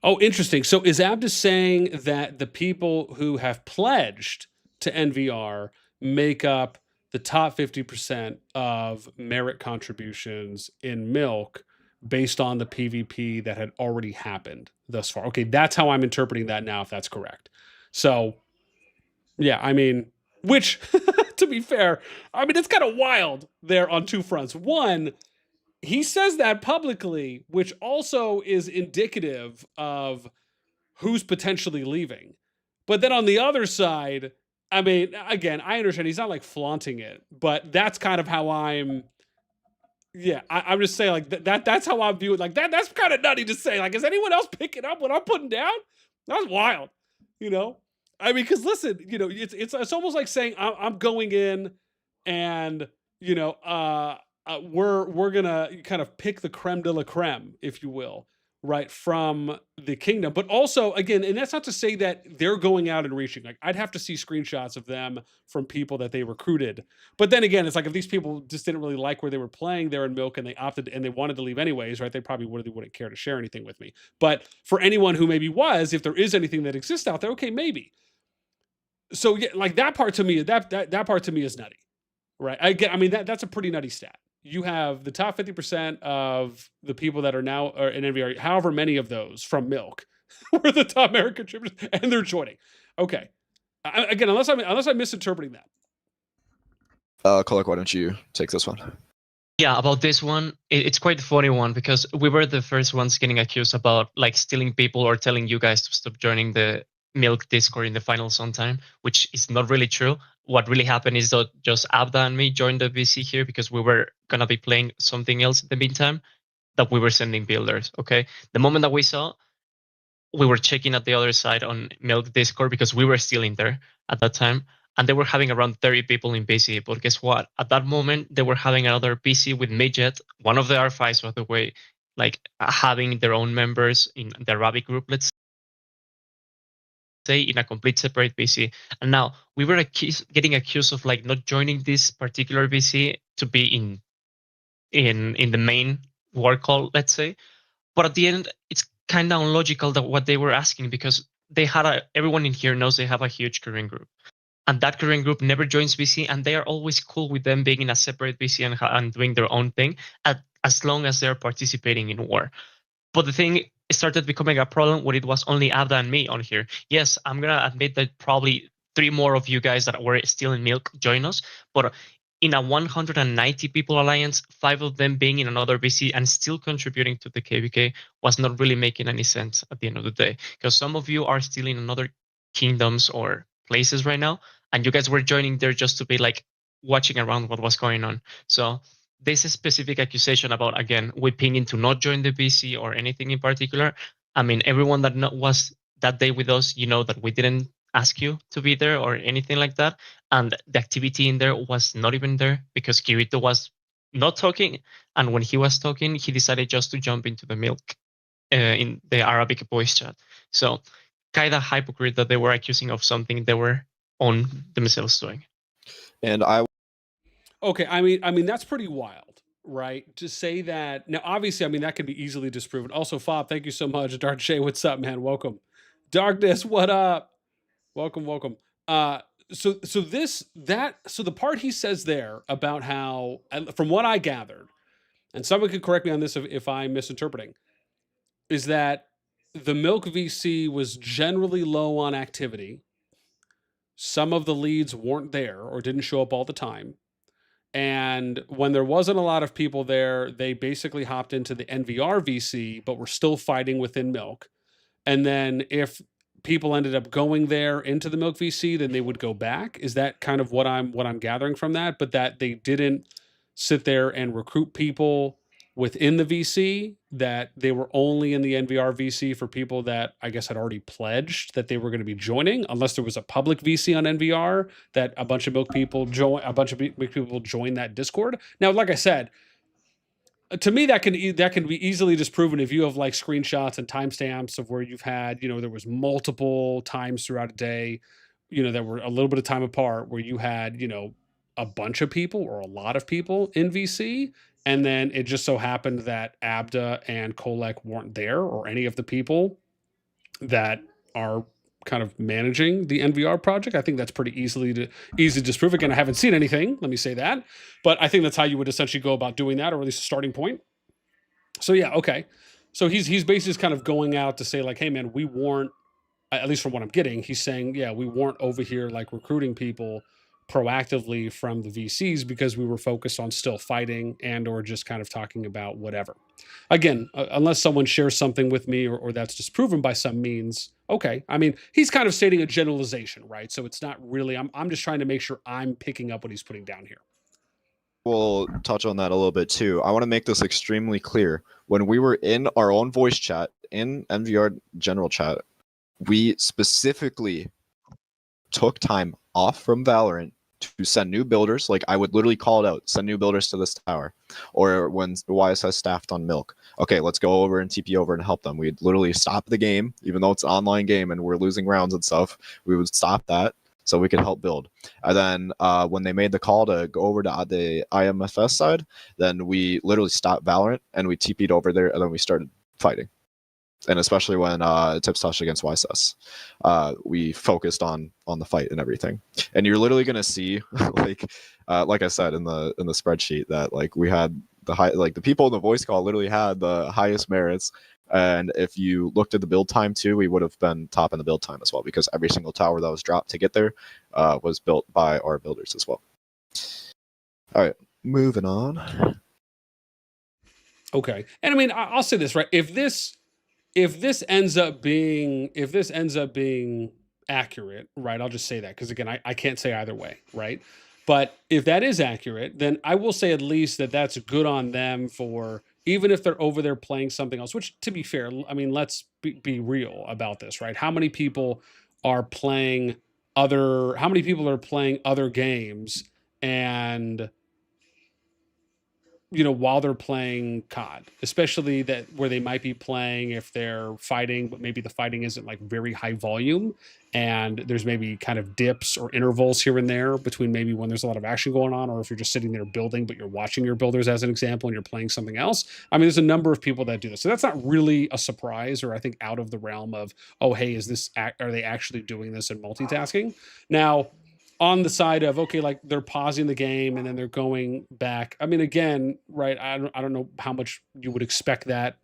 Oh, interesting. So is Abdus saying that the people who have pledged to NVR make up the top 50% of merit contributions in Milk based on the PvP that had already happened thus far? Okay, that's how I'm interpreting that now, if that's correct. So, yeah, I mean, which, to be fair, I mean, it's kind of wild there on two fronts. One, he says that publicly, which also is indicative of who's potentially leaving. But then on the other side, I mean, again, I understand he's not like flaunting it, but that's kind of how I'm. Yeah, I'm just saying like that's how I view it. Like that's kind of nutty to say. Like, is anyone else picking up what I'm putting down? That's wild, you know. I mean, because listen, you know, it's almost like saying I'm going in, and you know, we're gonna kind of pick the creme de la creme, if you will, right, from the kingdom. But also, again, and that's not to say that they're going out and reaching. Like, I'd have to see screenshots of them from people that they recruited. But then again, it's like if these people just didn't really like where they were playing there in Milk and they opted and they wanted to leave anyways, right? They probably wouldn't care to share anything with me. But for anyone who maybe was, if there is anything that exists out there, okay, maybe. So yeah, like that part to me, that part to me is nutty, right? I mean that's a pretty nutty stat. You have the top 50% of the people that are now in NVR, however many of those from Milk were the top merit contributors, and they're joining. Okay, again, unless I'm misinterpreting that. Kolek, why don't you take this one? Yeah, about this one, it's quite a funny one because we were the first ones getting accused about like stealing people or telling you guys to stop joining the Milk Discord in the final zone time, which is not really true. What really happened is that just Abda and me joined the VC here because we were gonna be playing something else in the meantime, that we were sending builders. Okay, the moment that we saw, we were checking at the other side on Milk Discord because we were still in there at that time, and they were having around 30 people in PC. But guess what? At that moment, they were having another PC with Midget, one of the R5s, by the way, like having their own members in the Arabic group, let's say, in a complete separate PC. And now we were getting accused of like not joining this particular PC to be in the main war call, let's say. But at the end, it's kind of unlogical that what they were asking, because they had everyone in here knows they have a huge Korean group, and that Korean group never joins VC, and they are always cool with them being in a separate VC and doing their own thing as long as they're participating in war. But the thing started becoming a problem when it was only Abda and me on here. Yes, I'm gonna admit that probably 3 more of you guys that were still in Milk join us, but in a 190 people alliance, 5 of them being in another VC and still contributing to the KVK was not really making any sense at the end of the day. Because some of you are still in another kingdoms or places right now, and you guys were joining there just to be like watching around what was going on. So this is specific accusation about, again, whipping to not join the VC or anything in particular. I mean, everyone that was that day with us, you know that we didn't ask you to be there or anything like that. And the activity in there was not even there because Kirito was not talking. And when he was talking, he decided just to jump into the Milk in the Arabic voice chat. So kind of hypocrite that they were accusing of something they were on themselves doing. And I Okay, I mean that's pretty wild, right? To say that now, obviously, I mean that can be easily disproven. Also, Fob, thank you so much. Dark Shay, what's up, man? Welcome. Darkness, what up? Welcome. So the part he says there about how, from what I gathered, and someone could correct me on this if I'm misinterpreting, is that the Milk VC was generally low on activity. some of the leads weren't there or didn't show up all the time. And when there wasn't a lot of people there, they basically hopped into the NVR VC, but were still fighting within Milk. And then if people ended up going there into the Milk VC, then they would go back. Is that kind of what I'm gathering from that? But that they didn't sit there and recruit people within the VC, that they were only in the NVR VC for people that I guess had already pledged that they were going to be joining, unless there was a public VC on NVR that a bunch of Milk people join, join that Discord. Now, like I said, to me that can be easily disproven if you have like screenshots and timestamps of where you've had, there was multiple times throughout a day, that were a little bit of time apart, where you had, a bunch of people or a lot of people in VC, and then it just so happened that Abda and Kolek weren't there, or any of the people that are kind of managing the NVR project. I think that's pretty easy to disprove. Again, I haven't seen anything, let me say that, but I think that's how you would essentially go about doing that, or at least a starting point. So yeah, okay. So he's basically just kind of going out to say like, hey man, we weren't, at least from what I'm getting, he's saying, yeah, we weren't over here like recruiting people proactively from the VCs because we were focused on still fighting and or just kind of talking about whatever. Again, unless someone shares something with me or that's disproven by some means, okay. I mean, he's kind of stating a generalization, right? So it's not really, I'm just trying to make sure I'm picking up what he's putting down here. We'll touch on that a little bit too. I want to make this extremely clear. When we were in our own voice chat, in NVR general chat, we specifically took time off from Valorant to send new builders. Like, I would literally call it out, send new builders to this tower. Or when YSS staffed on Milk, okay, let's go over and TP over and help them. We'd literally stop the game, even though it's an online game and we're losing rounds and stuff. We would stop that so we could help build. And then when they made the call to go over to the IMFS side, then we literally stopped Valorant and we TP'd over there, and then we started fighting. And especially when Tips touched against YSS, we focused on the fight and everything. And you're literally gonna see, like I said in the spreadsheet, that like we had the people in the voice call literally had the highest merits. And if you looked at the build time too, we would have been top in the build time as well, because every single tower that was dropped to get there was built by our builders as well. All right, moving on. Okay, and I mean, I'll say this, right? If this ends up being accurate, right? I'll just say that, because again, I can't say either way, right? But if that is accurate, then I will say at least that's good on them for, even if they're over there playing something else, which, to be fair, I mean, let's be real about this, right? How many people are playing other games and, while they're playing COD, especially that where they might be playing if they're fighting, but maybe the fighting isn't like very high volume, and there's maybe kind of dips or intervals here and there between maybe when there's a lot of action going on, or if you're just sitting there building, but you're watching your builders as an example and you're playing something else. I mean, there's a number of people that do this. So that's not really a surprise, or I think out of the realm of, oh, hey, are they actually doing this and multitasking? Now, on the side of, okay, like they're pausing the game and then they're going back. I mean, again, right, I don't know how much you would expect that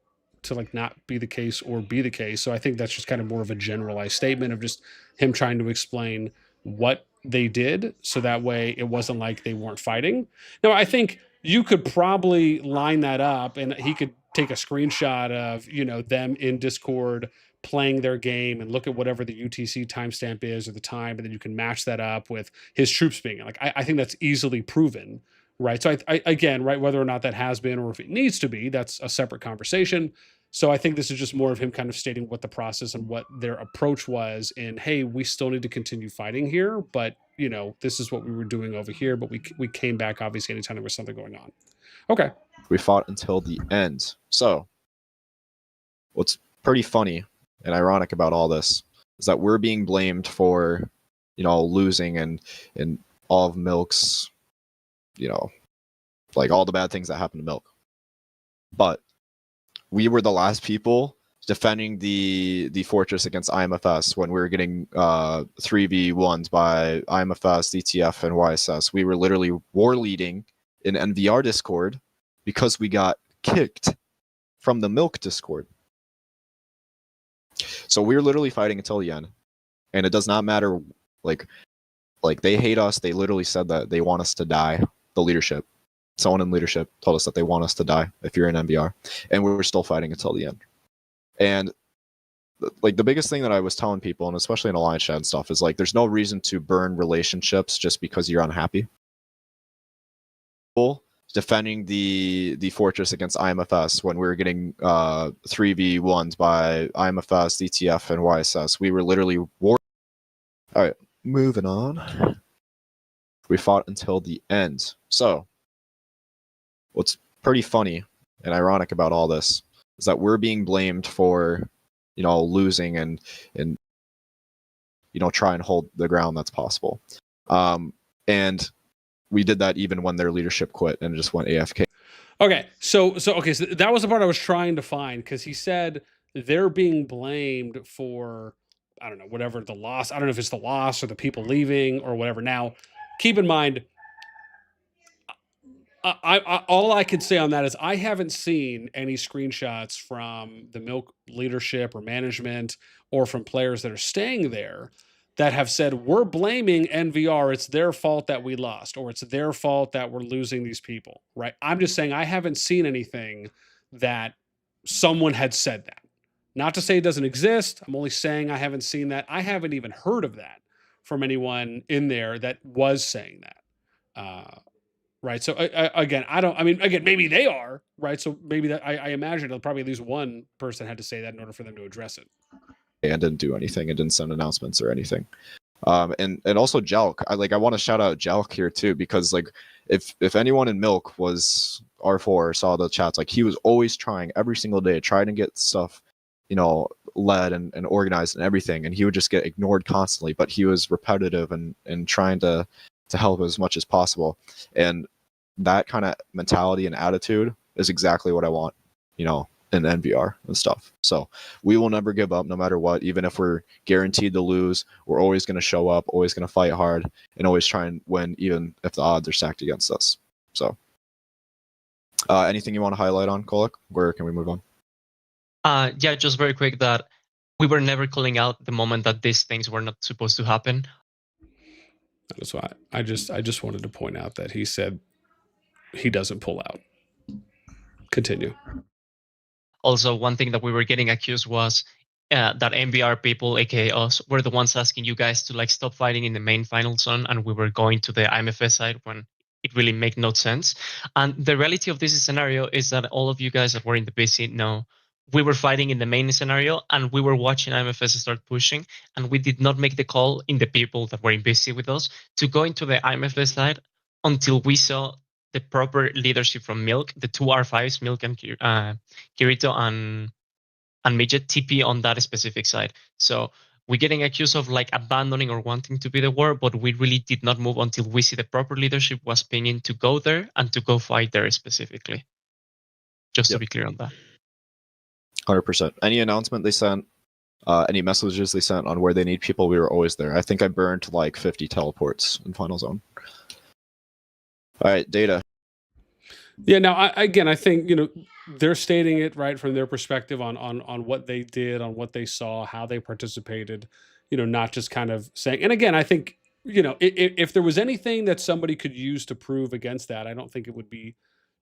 to like not be the case or be the case. So I think that's just kind of more of a generalized statement of just him trying to explain what they did, so that way it wasn't like they weren't fighting. Now, I think you could probably line that up and he could take a screenshot of, them in Discord playing their game and look at whatever the UTC timestamp is or the time, and then you can match that up with his troops being like, I think that's easily proven, right? So I again, right, whether or not that has been or if it needs to be, that's a separate conversation. So I think this is just more of him kind of stating what the process and what their approach was in, hey, we still need to continue fighting here, but this is what we were doing over here, but we came back obviously anytime there was something going on. Okay. We fought until the end. So what's pretty funny and ironic about all this is that we're being blamed for, losing and all of Milk's, like all the bad things that happened to Milk. But we were the last people defending the fortress against IMFS when we were getting 3v1s by IMFS, DTF, and YSS. We were literally war leading in NVR Discord because we got kicked from the Milk Discord. So we were literally fighting until the end, and it does not matter. Like, Like, they hate us. They literally said that they want us to die. The leadership, someone in leadership told us that they want us to die if you're in NVR, and we're still fighting until the end. And like, the biggest thing that I was telling people, and especially in Alliance chat and stuff, is like, there's no reason to burn relationships just because you're unhappy. Defending the fortress against IMFS when we were getting 3v1s by IMFS, DTF, and YSS. We were literally war. All right, moving on. We fought until the end. So, what's pretty funny and ironic about all this is that we're being blamed for, losing and try and hold the ground that's possible. And we did that even when their leadership quit and just went AFK. Okay, so that was the part I was trying to find, because he said they're being blamed for, I don't know, whatever the loss. I don't know if it's the loss or the people leaving or whatever. Now, keep in mind, I all I can say on that is I haven't seen any screenshots from the Milk leadership or management or from players that are staying there that have said, we're blaming NVR. It's their fault that we lost, or it's their fault that we're losing these people, right? I'm just saying I haven't seen anything that someone had said that. Not to say it doesn't exist. I'm only saying I haven't seen that. I haven't even heard of that from anyone in there that was saying that. Right. So again, maybe they are, right? So maybe that I imagine probably at least one person had to say that in order for them to address it. And didn't do anything and didn't send announcements or anything. And also Jelk. I want to shout out Jelk here too, because like if anyone in Milk was R4 or saw the chats, like, he was always trying every single day, trying to get stuff, led and organized and everything, and he would just get ignored constantly. But he was repetitive and trying to help as much as possible. And that kind of mentality and attitude is exactly what I want, in NVR and stuff. So we will never give up no matter what. Even if we're guaranteed to lose, we're always going to show up, always going to fight hard, and always try and win, even if the odds are stacked against us. So anything you want to highlight on, Kolek? Where can we move on? Yeah, just very quick, that we were never calling out the moment that these things were not supposed to happen. That's why I just wanted to point out that he said he doesn't pull out. Continue. Also, one thing that we were getting accused was that NVR people, aka us, were the ones asking you guys to like stop fighting in the main final zone, and we were going to the IMFS side when it really made no sense. And the reality of this scenario is that all of you guys that were in the BC know we were fighting in the main scenario, and we were watching IMFS start pushing, and we did not make the call in the people that were in BC with us to go into the IMFS side until we saw the proper leadership from Milk, the two R5s, Milk and Kirito and Midget, TP on that specific side. So we're getting accused of like abandoning or wanting to be the war, but we really did not move until we see the proper leadership was pinging to go there and to go fight there specifically. Just to be clear on that. 100%. Any announcement they sent, any messages they sent on where they need people, we were always there. I think I burned like 50 teleports in Final Zone. All right, Data. Yeah. Now, I think they're stating it right from their perspective on what they did, on what they saw, how they participated. Not just kind of saying. And again, I think if there was anything that somebody could use to prove against that, I don't think it would be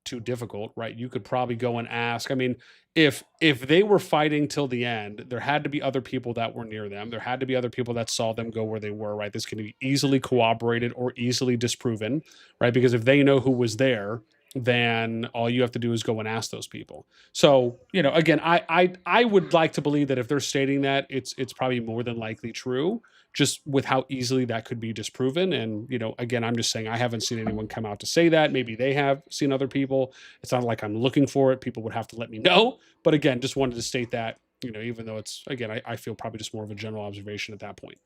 too difficult, right? You could probably go and ask. I mean, if they were fighting till the end, there had to be other people that were near them. There had to be other people that saw them go where they were, right? This can be easily corroborated or easily disproven, right? Because if they know who was there, then all you have to do is go and ask those people. So, again, I would like to believe that if they're stating that, it's probably more than likely true, just with how easily that could be disproven. And, again, I'm just saying I haven't seen anyone come out to say that. Maybe they have seen other people. It's not like I'm looking for it. People would have to let me know. But again, just wanted to state that, even though it's, again, I feel probably just more of a general observation at that point.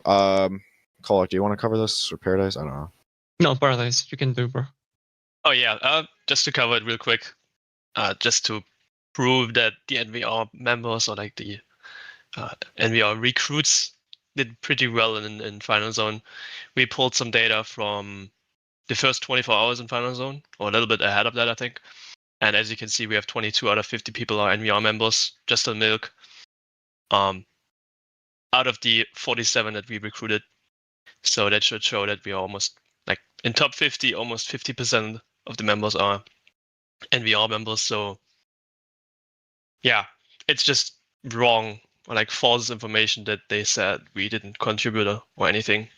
Kolek, do you want to cover this, or Paradise? I don't know. No, Paradise, you can do, bro. Oh yeah, just to cover it real quick, just to prove that the NVR members or like the NVR recruits did pretty well in Final Zone. We pulled some data from the first 24 hours in Final Zone, or a little bit ahead of that, I think. And as you can see, we have 22 out of 50 people are NVR members, just on Milk. Out of the 47 that we recruited. So that should show that we are almost like in top 50, almost 50% of the members are NVR members. So yeah, it's just wrong or like false information that they said we didn't contribute or anything.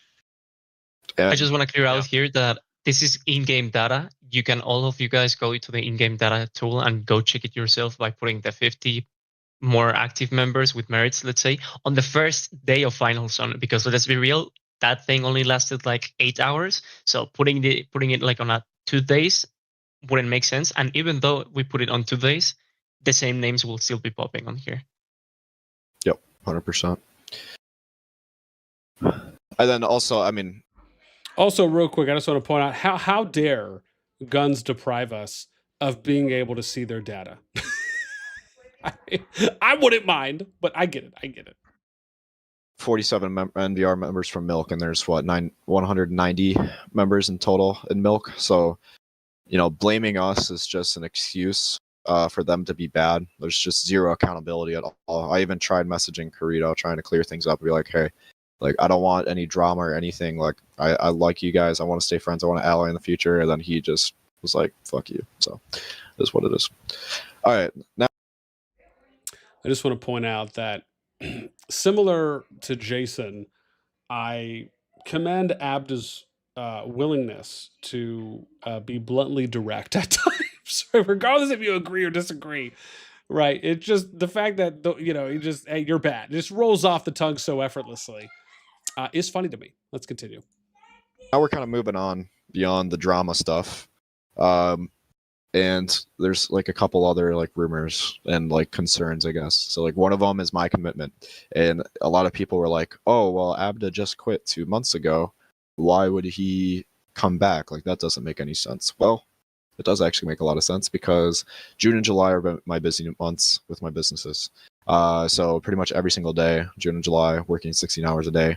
I just want to clear out here that this is in-game data. You can, all of you guys, go to the in-game data tool and go check it yourself by putting the 50 more active members with merits, let's say, on the first day of finals on it. Because let's be real, that thing only lasted like 8 hours. So putting it like on a 2 days wouldn't make sense. And even though we put it on 2 days, the same names will still be popping on here. Yep, 100%. And then also, I mean, also real quick, I just want to point out how dare Guns deprive us of being able to see their data. I wouldn't mind, but I get it. 47 NVR members from Milk, and there's 190 members in total in Milk. So, blaming us is just an excuse for them to be bad. There's just zero accountability at all. I even tried messaging Corito, trying to clear things up, and be like, hey, like, I don't want any drama or anything. Like, I like you guys. I want to stay friends. I want to ally in the future. And then he just was like, fuck you. So that's what it is. All right. Now, I just want to point out that similar to Jason, I commend Abda's willingness to be bluntly direct at times, regardless if you agree or disagree. Right? It's just the fact that he just, hey, you're bad. It just rolls off the tongue so effortlessly. Is funny to me. Let's continue. now we're kind of moving on beyond the drama stuff. And there's like a couple other like rumors and like concerns, I guess. So like one of them is my commitment. And a lot of people were like, oh, well, Abda just quit 2 months ago. Why would he come back? Like, that doesn't make any sense. Well, it does actually make a lot of sense because June and July are my busy months with my businesses. So pretty much every single day, June and July, working 16 hours a day.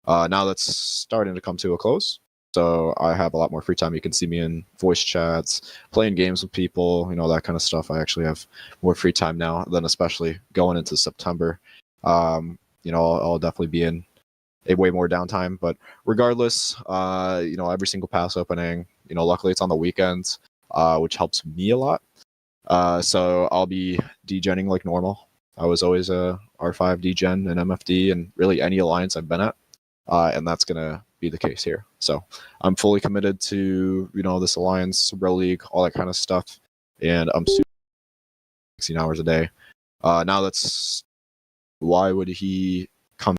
Now that's starting to come to a close. So I have a lot more free time. You can see me in voice chats, playing games with people, that kind of stuff. I actually have more free time now than especially going into September. I'll definitely be in a way more downtime. But regardless, every single pass opening, luckily it's on the weekends, which helps me a lot. So I'll be degenning like normal. I was always a R5 degen and MFD and really any alliance I've been at. And that's going to be the case here. So I'm fully committed to, this alliance, Bro League, all that kind of stuff. And I'm super 16 hours a day. Now that's why would he come?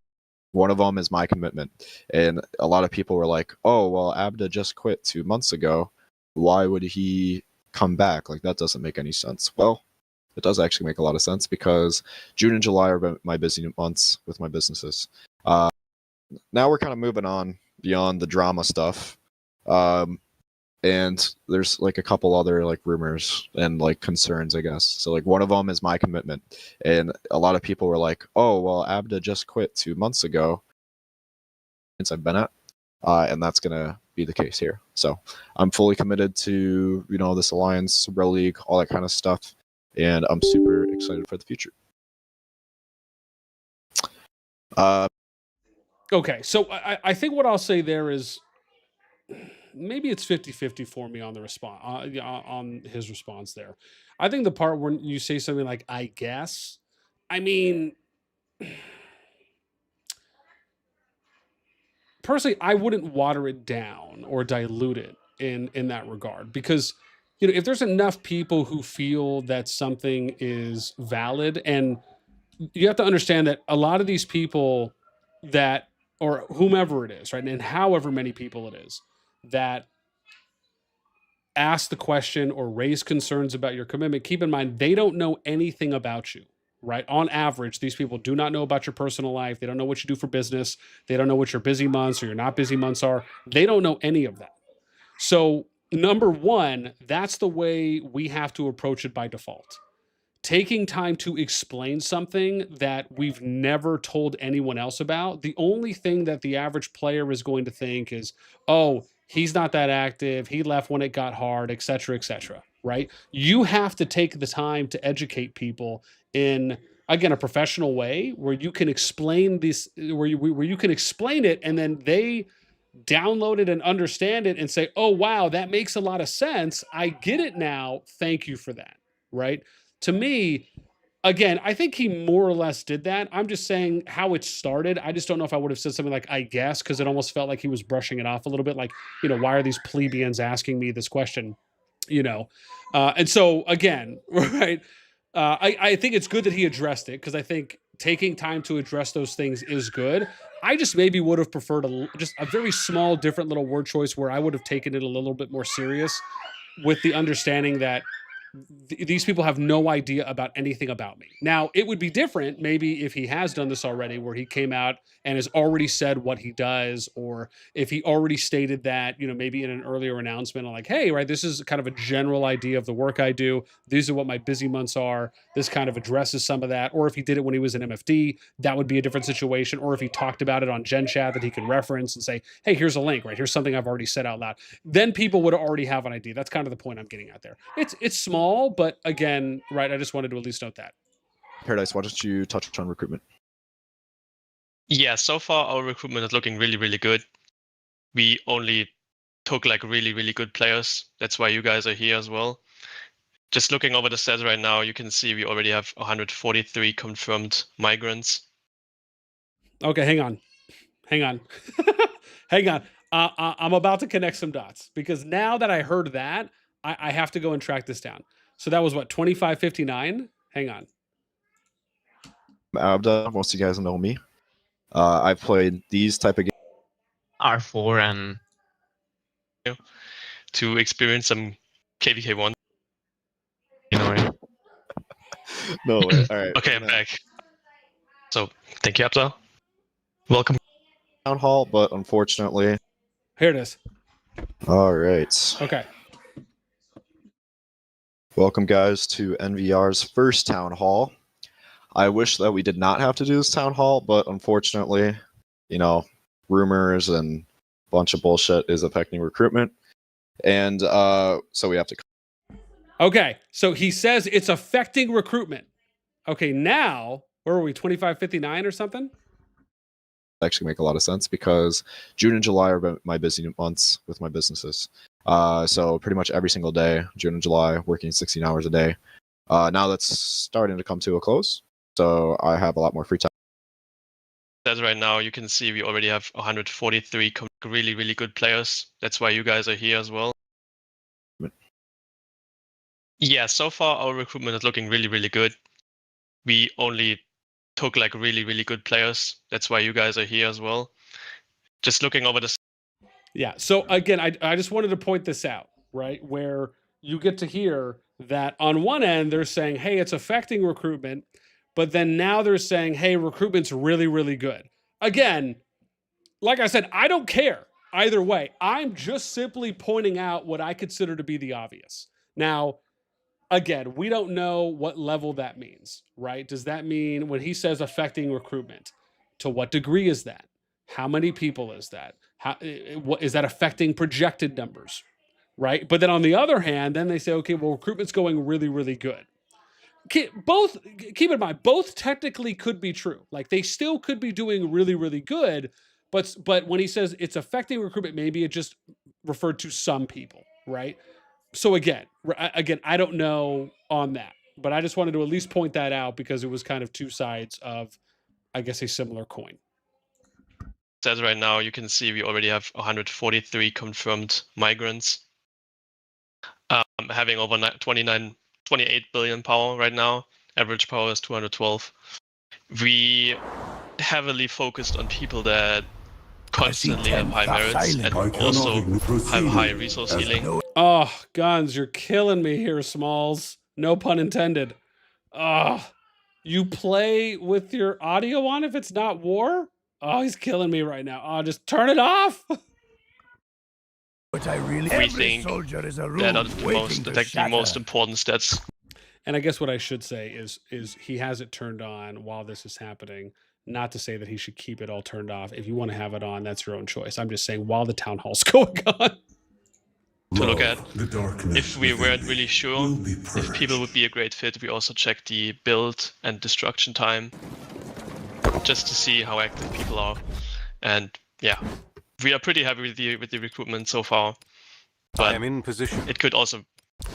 One of them is my commitment. And a lot of people were like, oh, well, Abda just quit 2 months ago. Why would he come back? Like, that doesn't make any sense. Well, it does actually make a lot of sense because June and July are my busy months with my businesses. Now we're kind of moving on beyond the drama stuff. And there's like a couple other like rumors and like concerns, I guess. So like one of them is my commitment. And a lot of people were like, oh, well, Abda just quit 2 months ago since I've been at. And that's going to be the case here. So I'm fully committed to, this alliance, Bro League, all that kind of stuff. And I'm super excited for the future. Okay, so I think what I'll say there is maybe it's 50-50 for me on the response on his response there. I think the part when you say something like I guess, I mean, personally, I wouldn't water it down or dilute it in that regard because if there's enough people who feel that something is valid, and you have to understand that a lot of these people that, or whomever it is, right, and however many people it is that ask the question or raise concerns about your commitment, keep in mind they don't know anything about you, right? On average, these people do not know about your personal life. They don't know what you do for business. They don't know what your busy months or your not busy months are. They don't know any of that. So number one, that's the way we have to approach it by default. Taking time to explain something that we've never told anyone else about. The only thing that the average player is going to think is, oh, he's not that active. He left when it got hard, et cetera, right? You have to take the time to educate people in again, a professional way where you can explain this, where you can explain it, and then they download it and understand it and say, oh, wow, that makes a lot of sense. I get it now. Thank you for that. Right. To me, again, I think he more or less did that. I'm just saying how it started. I just don't know if I would have said something like, I guess, because it almost felt like he was brushing it off a little bit. Like, why are these plebeians asking me this question? And so again, right. I think it's good that he addressed it, because I think taking time to address those things is good. I just maybe would have preferred just a very small, different little word choice where I would have taken it a little bit more serious, with the understanding that these people have no idea about anything about me. Now, it would be different maybe if he has done this already, where he came out and has already said what he does, or if he already stated that, maybe in an earlier announcement, like, hey, right, this is kind of a general idea of the work I do. These are what my busy months are. This kind of addresses some of that. Or if he did it when he was in MFD, that would be a different situation. Or if he talked about it on Gen Chat that he can reference and say, hey, here's a link, right? Here's something I've already said out loud. Then people would already have an idea. That's kind of the point I'm getting at there. It's small, but again, right, I just wanted to at least note that. Paradise, why don't you touch on recruitment? Yeah, so far our recruitment is looking really, really good. We only took like really, really good players. That's why you guys are here as well. Just looking over the stats right now, you can see we already have 143 confirmed migrants. Okay, hang on. Hang on. I'm about to connect some dots, because now that I heard that, I have to go and track this down. So that was what, 2559? Hang on. Abda, most of you guys know me. I've played these type of games. R4 and to experience some KVK1. No way. All right. Okay, I'm back. So thank you, Abda. Welcome. Town hall, but unfortunately. Here it is. All right. Okay. Welcome, guys, to NVR's first town hall. I wish that we did not have to do this town hall, but unfortunately, rumors and a bunch of bullshit is affecting recruitment. And so we have to. Okay. So he says it's affecting recruitment. Okay. Now, where are we? 2559 or something? Actually make a lot of sense, because June and July are my busy months with my businesses. So pretty much every single day, June and July, working 16 hours a day. Now that's starting to come to a close, so I have a lot more free time. As right now, you can see we already have 143 really, really good players. That's why you guys are here as well. Yeah, so far our recruitment is looking really, really good. We only took like really, really good players. That's why you guys are here as well. Just looking over the. Yeah. So again, I just wanted to point this out, right? Where you get to hear that on one end, they're saying, hey, it's affecting recruitment. But then now they're saying, hey, recruitment's really, really good. Again, like I said, I don't care either way. I'm just simply pointing out what I consider to be the obvious. Now, again, we don't know what level that means, right? Does that mean when he says affecting recruitment, to what degree is that? How many people is that? What is that affecting projected numbers, right? But then on the other hand, then they say, okay, well, recruitment's going really, really good. Both, keep in mind, both technically could be true. Like they still could be doing really, really good. But when he says it's affecting recruitment, maybe it just referred to some people, right? So again, I don't know on that, but I just wanted to at least point that out, because it was kind of two sides of, I guess, a similar coin. As right now, you can see we already have 143 confirmed migrants. Having over 28 billion power right now. Average power is 212. We heavily focused on people that constantly have high merits and also have high resource healing. Oh, Guns, you're killing me here, Smalls. No pun intended. Oh, you play with your audio on if it's not war? Oh, he's killing me right now. Oh, just turn it off. We think that are the most important stats. And I guess what I should say is he has it turned on while this is happening. Not to say that he should keep it all turned off. If you want to have it on, that's your own choice. I'm just saying while the town hall's going on. to look at. The darkness If we within weren't me really sure will be if people purged. would be a great fit, we also checked the build and destruction time just to see how active people are. And yeah, we are pretty happy with the recruitment so far. I But am in position. it could also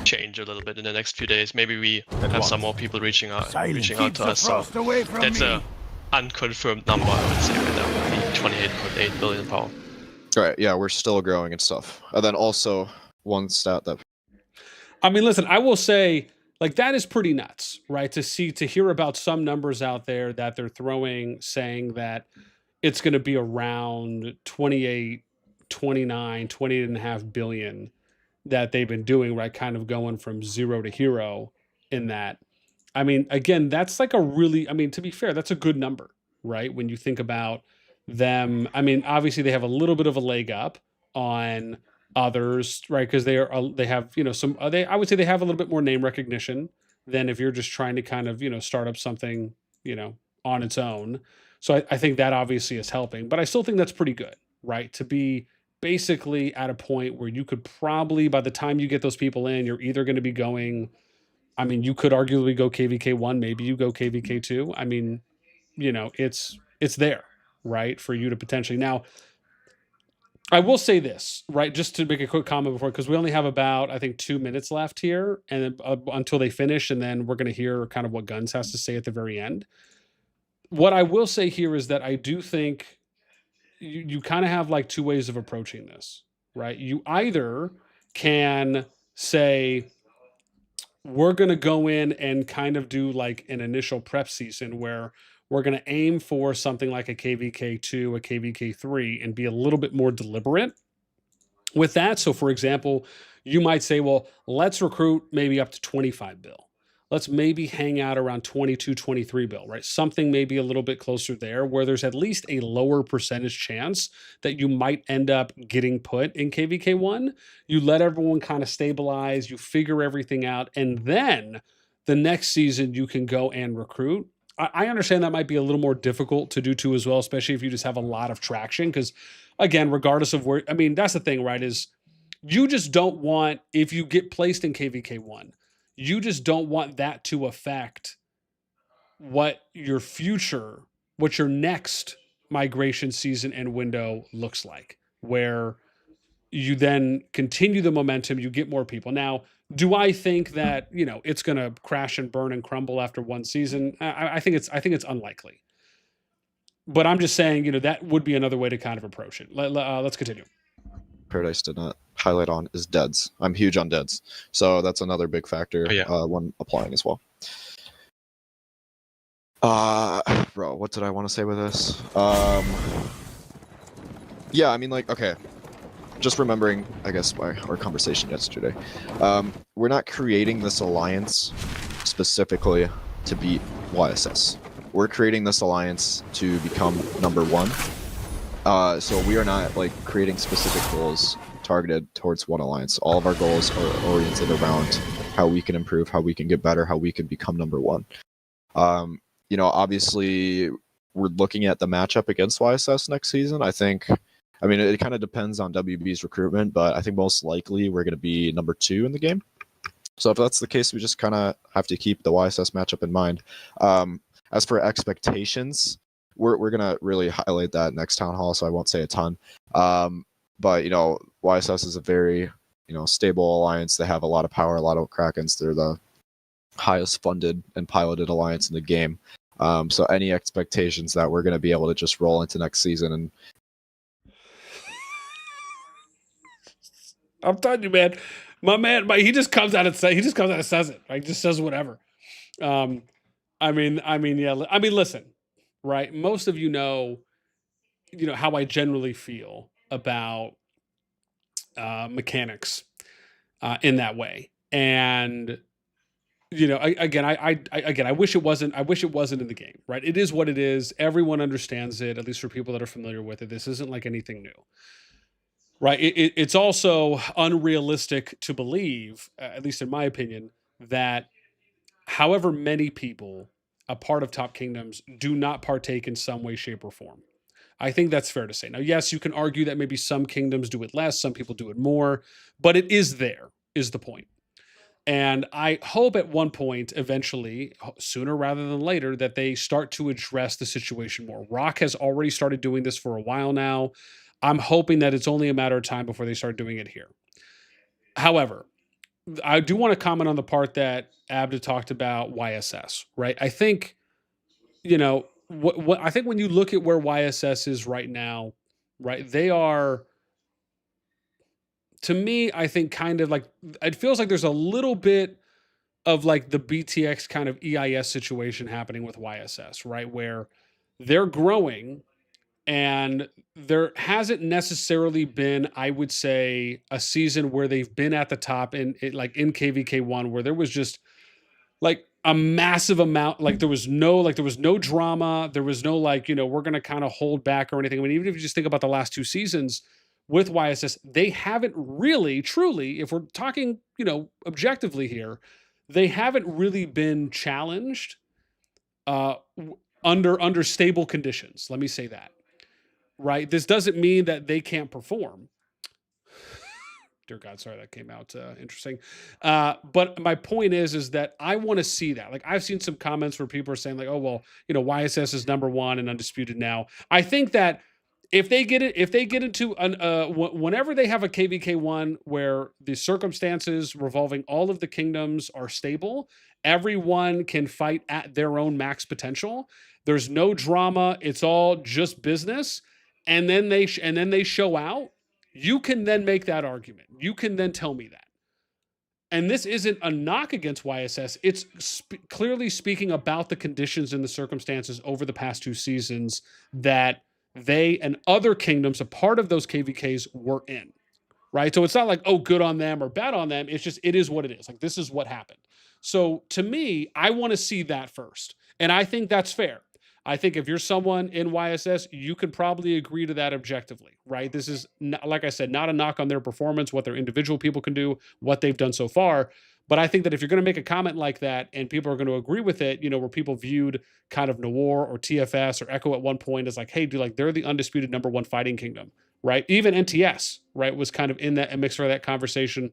change a little bit in the next few days. Maybe we At have some once. more people reaching out Keep to the us. So frost away from that's me. a unconfirmed number, I would say, right now, the 28.8 billion power. Right, yeah, we're still growing and stuff. And then also one stat that I mean, listen, I will say, like, that is pretty nuts, right? To hear about some numbers out there that they're throwing saying that it's going to be around 28, 29, 28 and a half billion that they've been doing, right? Kind of going from zero to hero in that. I mean, again, that's like a really, I mean, to be fair, that's a good number, right? When you think about them, I mean, obviously they have a little bit of a leg up on others, right? Because they have, you know, some, I would say they have a little bit more name recognition than if you're just trying to kind of, you know, start up something, you know, on its own. So I think that obviously is helping, but I still think that's pretty good, right? To be basically at a point where you could probably, by the time you get those people in, you're either going to be going, I mean, you could arguably go KVK1, maybe you go KVK2. I mean, you know, it's there, right? For you to potentially. Now, I will say this, right? Just to make a quick comment before, because we only have about, I think, 2 minutes left here, and until they finish, and then we're going to hear kind of what Guns has to say at the very end. What I will say here is that I do think you kind of have like two ways of approaching this, right? You either can say, we're going to go in and kind of do like an initial prep season where we're going to aim for something like a KVK2, a KVK3, and be a little bit more deliberate with that. So, for example, you might say, well, let's recruit maybe up to 25 bill. Let's maybe hang out around 22, 23 bill, right? Something maybe a little bit closer there where there's at least a lower percentage chance that you might end up getting put in KVK1. You let everyone kind of stabilize, you figure everything out, and then the next season you can go and recruit. I understand that might be a little more difficult to do too as well, especially if you just have a lot of traction. Because again, regardless of where, I mean, that's the thing, right? Is you just don't want, if you get placed in KVK1, you just don't want that to affect what your future, what your next migration season and window looks like, where you then continue the momentum, you get more people. Now, do I think that, you know, it's going to crash and burn and crumble after one season? I think it's unlikely. But I'm just saying, you know, that would be another way to kind of approach it. Let's continue. Paradise did not highlight on is deads. I'm huge on deads, so that's another big factor when applying as well. Bro, what did I want to say with this? Yeah, I mean, like, okay, just remembering, I guess, our conversation yesterday. We're not creating this alliance specifically to beat YSS. We're creating this alliance to become #1. So we are not like creating specific goals targeted towards one alliance. All of our goals are oriented around how we can improve, how we can get better, how we can become #1. You know, obviously we're looking at the matchup against YSS next season. I mean, it kind of depends on WB's recruitment, but I think most likely we're going to be #2 in the game. So if that's the case, we just kind of have to keep the YSS matchup in mind. As for expectations, we're gonna really highlight that next town hall, so I won't say a ton. But you know, YSS is a very, you know, stable alliance. They have a lot of power, a lot of Krakens. They're the highest funded and piloted alliance in the game. So any expectations that we're gonna be able to just roll into next season and I'm telling you, man, he just comes out and says it. Like, just says whatever. I mean, yeah. I mean, listen, right? Most of you know how I generally feel about mechanics in that way, and you know, I wish it wasn't. I wish it wasn't in the game, right? It is what it is. Everyone understands it, at least for people that are familiar with it. This isn't like anything new. Right. It's also unrealistic to believe, at least in my opinion, that however many people a part of Top Kingdoms do not partake in some way, shape, or form. I think that's fair to say. Now, yes, you can argue that maybe some kingdoms do it less, some people do it more, but it is there, is the point. And I hope at one point, eventually, sooner rather than later, that they start to address the situation more. Rock has already started doing this for a while now. I'm hoping that it's only a matter of time before they start doing it here. However, I do want to comment on the part that Abda talked about YSS, right? I think, you know, what I think when you look at where YSS is right now, right, they are, to me, I think kind of like, it feels like there's a little bit of like the BTX kind of EIS situation happening with YSS, right? Where they're growing and there hasn't necessarily been, I would say, a season where they've been at the top in KVK1 where there was just like a massive amount, like there was no drama, there was no like, you know, we're going to kind of hold back or anything. I mean, even if you just think about the last 2 seasons with YSS, they haven't really, truly, if we're talking, you know, objectively here, they haven't really been challenged under stable conditions. Let me say that. Right? This doesn't mean that they can't perform. Dear God, sorry, that came out interesting. But my point is that I want to see that. Like, I've seen some comments where people are saying like, oh, well, you know, YSS is #1 and undisputed now. I think that if they get into whenever they have a KVK1 where the circumstances revolving all of the kingdoms are stable, everyone can fight at their own max potential. There's no drama. It's all just business. And then they show out. You can then make that argument. You can then tell me that. And this isn't a knock against YSS. It's clearly speaking about the conditions and the circumstances over the past 2 seasons that they and other kingdoms, a part of those KVKs, were in. Right? So it's not like, oh, good on them or bad on them. It's just, it is what it is. Like, this is what happened. So to me, I want to see that first. And I think that's fair. I think if you're someone in YSS, you could probably agree to that objectively, right? This is, not, like I said, not a knock on their performance, what their individual people can do, what they've done so far. But I think that if you're going to make a comment like that and people are going to agree with it, you know, where people viewed kind of Noir or TFS or Echo at one point as like, hey, dude, like they're the undisputed #1 fighting kingdom, right? Even NTS, right, was kind of in that mix for that conversation,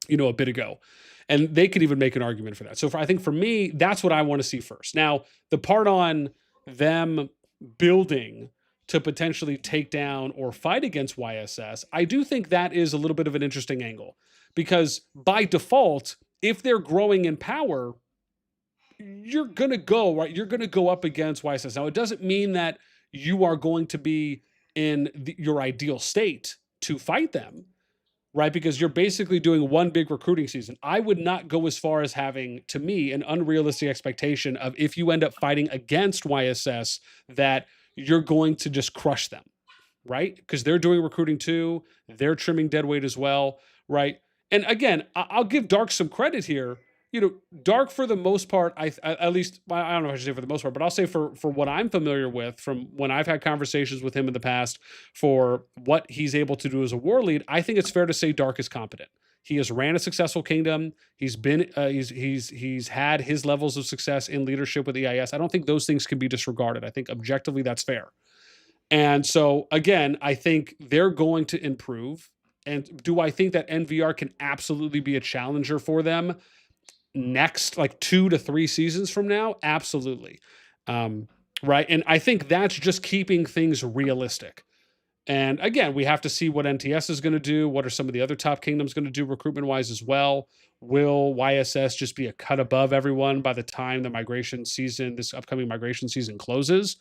you know, a bit ago. And they could even make an argument for that. So I think for me, that's what I want to see first. Now, the part on them building to potentially take down or fight against YSS, I do think that is a little bit of an interesting angle because by default, if they're growing in power, you're going to go, right? You're going to go up against YSS. Now, it doesn't mean that you are going to be in your ideal state to fight them, right? Because you're basically doing one big recruiting season. I would not go as far as having, to me, an unrealistic expectation of if you end up fighting against YSS, that you're going to just crush them, right? Because they're doing recruiting too. They're trimming deadweight as well, right? And again, I'll give Dark some credit here. You know, Dark for the most part, at least, I don't know if I should say for the most part, but I'll say for what I'm familiar with from when I've had conversations with him in the past for what he's able to do as a war lead, I think it's fair to say Dark is competent. He has ran a successful kingdom. He's been, he's had his levels of success in leadership with EIS. I don't think those things can be disregarded. I think objectively that's fair. And so again, I think they're going to improve. And do I think that NVR can absolutely be a challenger for them next, like 2 to 3 seasons from now? Absolutely. Right. And I think that's just keeping things realistic. And again, we have to see what NTS is going to do. What are some of the other top kingdoms going to do recruitment wise as well? Will YSS just be a cut above everyone by the time the migration season, this upcoming migration season closes?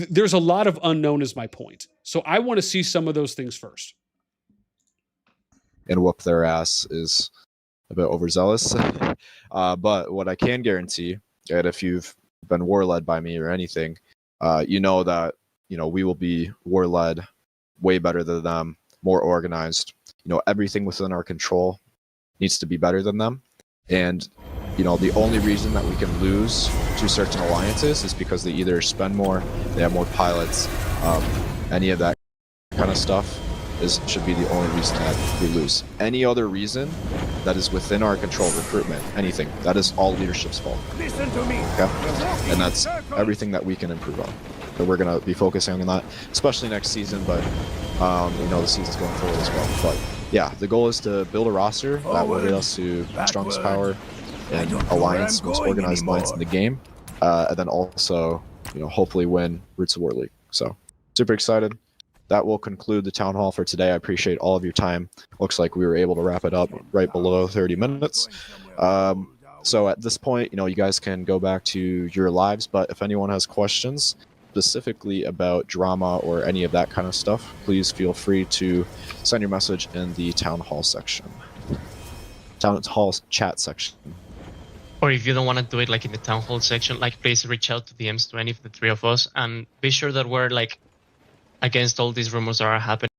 There's a lot of unknown is my point. So I want to see some of those things first. And whoop their ass is a bit overzealous. But what I can guarantee, that if you've been war led by me or anything, you know that, you know, we will be war led way better than them, more organized. You know, everything within our control needs to be better than them. And, you know, the only reason that we can lose to certain alliances is because they either spend more, they have more pilots, any of that kind of stuff should be the only reason that we lose. Any other reason that is within our control, recruitment, anything, that is all leadership's fault. Listen to me. Okay? And that's everything that we can improve on. we're gonna be focusing on that, especially next season. But we know the season's going forward as well. But yeah, the goal is to build a roster that will get us to strongest power and alliance, most organized alliance in the game, and then also, hopefully win Roots of War League. So super excited. That will conclude the town hall for today. I appreciate all of your time. Looks like we were able to wrap it up right below 30 minutes. So at this point, you guys can go back to your lives, but if anyone has questions specifically about drama or any of that kind of stuff, please feel free to send your message in the town hall section. Town hall chat section. Or if you don't want to do it like in the town hall section, like please reach out to DMs to any of the three of us and be sure that we're like against all these rumors that are happening.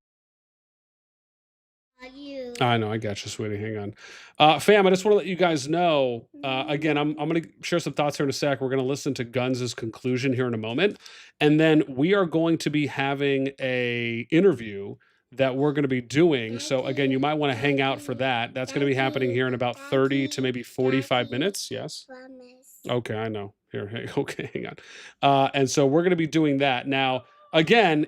I know, I got you, sweetie. Hang on. Fam, I just want to let you guys know, again, I'm going to share some thoughts here in a sec. We're going to listen to Guns' conclusion here in a moment. And then we are going to be having a interview that we're going to be doing. So again, you might want to hang out for that. That's going to be happening here in about 30 to maybe 45 minutes. Yes? Okay, I know. Here, hey, okay, hang on. And so we're going to be doing that. Now, again,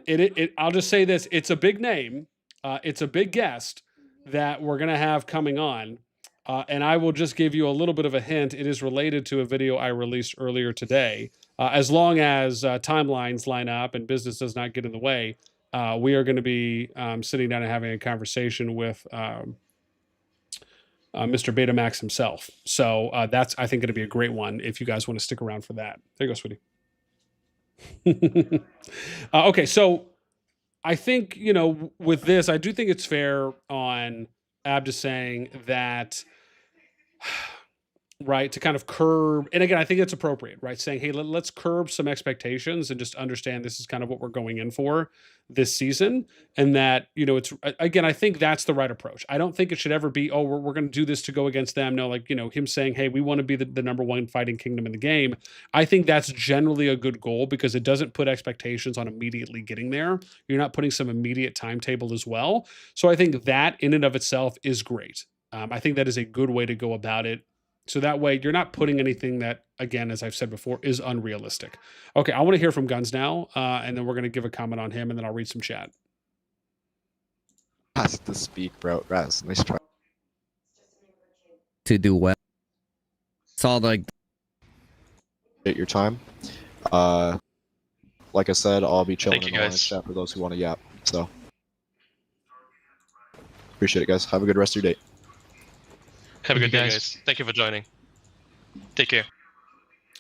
I'll just say this. It's a big name. It's a big guest that we're going to have coming on. And I will just give you a little bit of a hint. It is related to a video I released earlier today. As long as timelines line up and business does not get in the way, we are going to be sitting down and having a conversation with Mr. Betamax himself. So that's, I think, going to be a great one if you guys want to stick around for that. There you go, sweetie. Okay, so I think, with this, I do think it's fair on Abda saying that, right, to kind of curb, and again, I think it's appropriate, right? Saying, hey, let's curb some expectations and just understand this is kind of what we're going in for this season. And that, it's, again, I think that's the right approach. I don't think it should ever be, oh, we're going to do this to go against them. No, like, him saying, hey, we want to be the number one fighting kingdom in the game. I think that's generally a good goal because it doesn't put expectations on immediately getting there. You're not putting some immediate timetable as well. So I think that in and of itself is great. I think that is a good way to go about it. So that way you're not putting anything that, again, as I've said before, is unrealistic. Okay, I want to hear from Guns now, and then we're going to give a comment on him, and then I'll read some chat. Has to speak, bro. Raz, nice try. To do well. Saw like Your time. Like I said, I'll be chilling Thank in you, the guys. chat for those who want to yap. So appreciate it, guys. Have a good rest of your day. Have a good day, guys. guys. Thank you for joining. Take care.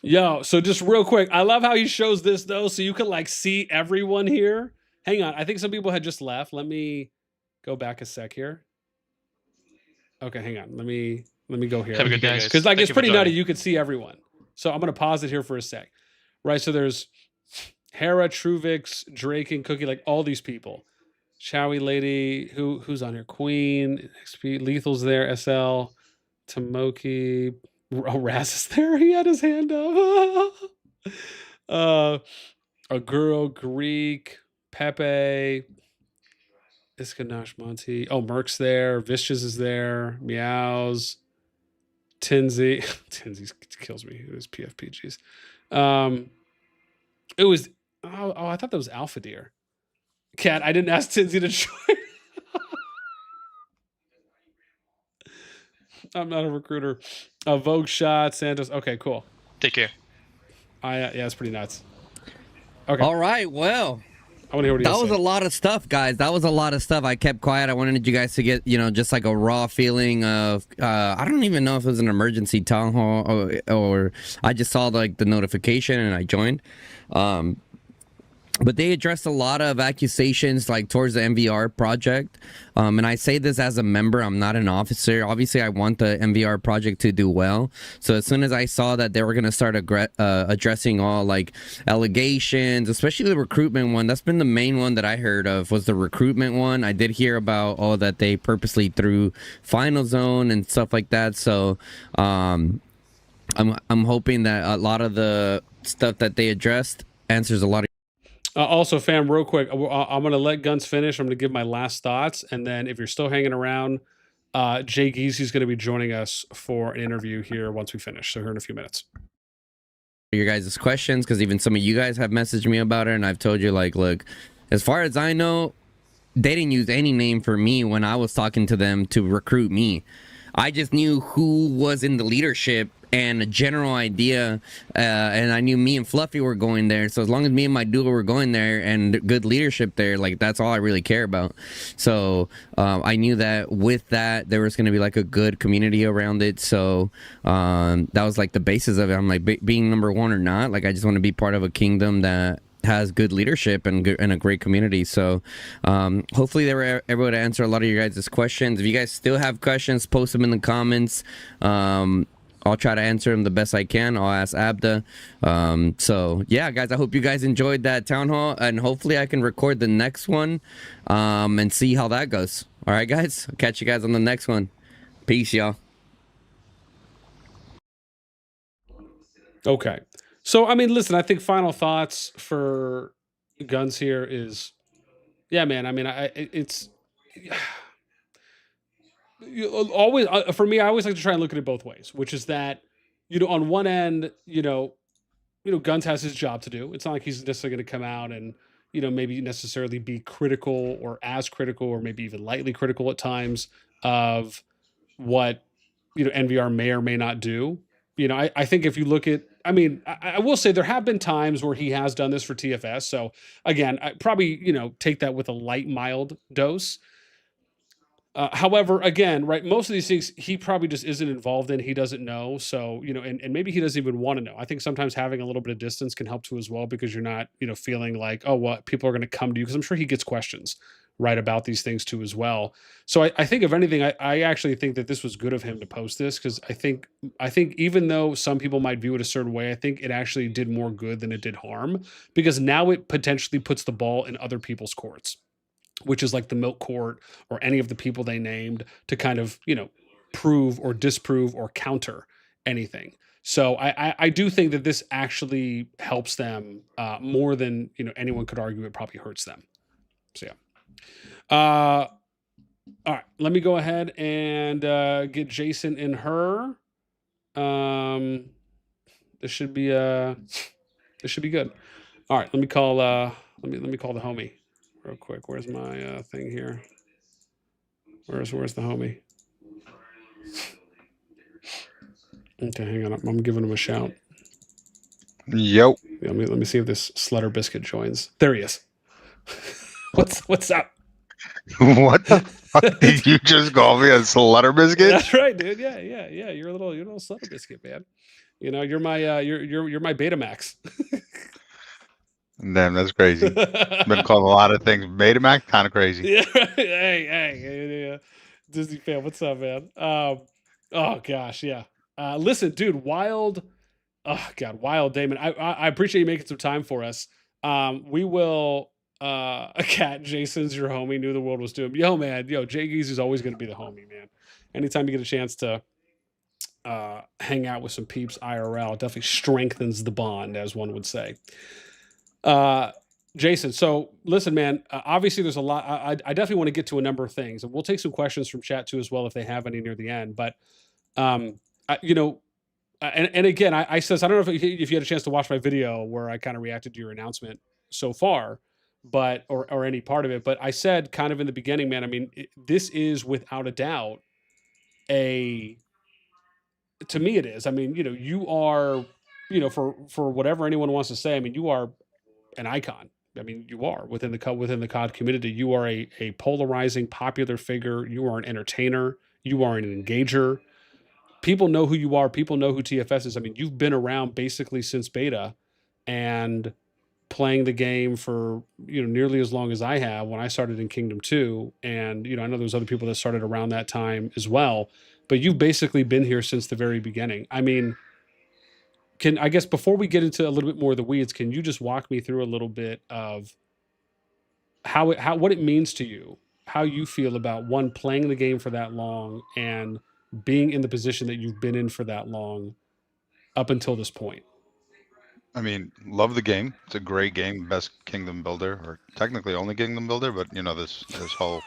Yo, so just real quick, I love how he shows this though, so you can like see everyone here. Hang on, I think some people had just left. Let me go back a sec here. Okay, hang on. Let me go here. Have a good day, guys. Because like Thank it's you for pretty nutty. joining. You could see everyone. So I'm gonna pause it here for a sec. Right. So there's Hera, Truvix, Drake, and Cookie, like all these people. Chowie Lady, who's on here? Queen, XP, Lethal's there, SL, Tomoki, Raz is there. He had his hand up. Aguro, Greek, Pepe, Iskanash Monty. Oh, Merc's there. Vicious is there. Meows. Tinsy. Tinsy kills me. It was PFPGs. It was. Oh, I thought that was Alpha Deer. Cat, I didn't ask Tinsy to join. I'm not a recruiter. Vogue Shot, Santos. Okay, cool. Take care. Yeah, it's pretty nuts. Okay. all right, well. I want to hear what he That has to was say. a lot of stuff, guys. That was a lot of stuff. I kept quiet. I wanted you guys to get, just like a raw feeling of, I don't even know if it was an emergency town hall or I just saw like the notification and I joined. But they addressed a lot of accusations like towards the NVR project. And I say this as a member, I'm not an officer. Obviously, I want the NVR project to do well. So as soon as I saw that they were going to start addressing all like allegations, especially the recruitment one, that's been the main one that I heard of was the recruitment one. I did hear about that they purposely threw Final Zone and stuff like that. So I'm hoping that a lot of the stuff that they addressed answers a lot of Also, fam, real quick, I'm going to let Guns finish. I'm going to give my last thoughts. And then if you're still hanging around, Jay Geezy's going to be joining us for an interview here once we finish. So here in a few minutes. your guys' questions, because even some of you guys have messaged me about it, and I've told you, like, look, as far as I know, they didn't use any name for me when I was talking to them to recruit me. I just knew who was in the leadership and a general idea, and I knew me and Fluffy were going there. So as long as me and my duo were going there and good leadership there, like, that's all I really care about. So I knew that with that there was going to be like a good community around it. So that was like the basis of it. I'm like, being number one or not, like, I just want to be part of a kingdom that has good leadership and a great community. So hopefully they were able to answer a lot of your guys' questions. If you guys still have questions, post them in the comments. I'll try to answer them the best I can. I'll ask Abda. So yeah, guys, I hope you guys enjoyed that town hall, and hopefully I can record the next one and see how that goes. All right, guys, I'll catch you guys on the next one. Peace, y'all. Okay. So, I mean, listen, I think final thoughts for Guns here is, yeah, man. I mean, it's always, for me, I always like to try and look at it both ways, which is that, on one end, Guns has his job to do. It's not like he's necessarily going to come out and, maybe necessarily be critical or as critical or maybe even lightly critical at times of what, NVR may or may not do. I think if you look at, I mean, I will say there have been times where he has done this for TFS. So again, I probably, take that with a light, mild dose. However, again, right, most of these things he probably just isn't involved in. He doesn't know. So, and maybe he doesn't even want to know. I think sometimes having a little bit of distance can help too as well, because you're not, feeling like, oh, what people are going to come to you. Because I'm sure he gets questions, right, about these things too as well. So I think if anything, I actually think that this was good of him to post this, because I think even though some people might view it a certain way, I think it actually did more good than it did harm, because now it potentially puts the ball in other people's courts, which is like the milk court or any of the people they named, to kind of, prove or disprove or counter anything. So I do think that this actually helps them more than, anyone could argue it probably hurts them. So yeah. All right, let me go ahead and get Jason in her. This should be good. All right, let me call let me call the homie real quick. Where's my thing here? Where's the homie? Okay, hang on. I'm giving him a shout. Yo. Yeah, let me see if this Slutter Biscuit joins. There he is. What's up? What the fuck did you just call me, a slutter biscuit? That's right, dude. Yeah. You're a little Slutter Biscuit, man. You're my you're my Betamax. Damn, that's crazy. Been called a lot of things. Betamax, kind of crazy. Yeah. Hey, Disney fan, what's up, man? Oh gosh, yeah. Listen, dude, wild. Oh god, wild Damon. I appreciate you making some time for us. We will. Cat Jason's your homie. Knew the world was doomed. Yo, man. Yo, JasonGee is always going to be the homie, man. Anytime you get a chance to hang out with some peeps IRL, definitely strengthens the bond, as one would say. Jason, so listen, man, obviously there's a lot. I definitely want to get to a number of things, and we'll take some questions from chat too as well if they have any near the end. But and again, I says, I don't know if you had a chance to watch my video where I kind of reacted to your announcement so far, but or any part of it. But I said kind of in the beginning, man, I mean, this is without a doubt to me it is. I mean, you are, for whatever anyone wants to say, I mean, you are an icon. I mean, you are within the COD community. You are a polarizing, popular figure. You are an entertainer. You are an engager. People know who you are. People know who TFS is. I mean, you've been around basically since beta, and playing the game for nearly as long as I have when I started in Kingdom 2. And I know there's other people that started around that time as well, but you've basically been here since the very beginning. I mean, I guess before we get into a little bit more of the weeds, can you just walk me through a little bit of what it means to you, how you feel about playing the game for that long and being in the position that you've been in for that long up until this point? I mean, love the game. It's a great game. Best kingdom builder, or technically only kingdom builder, but this whole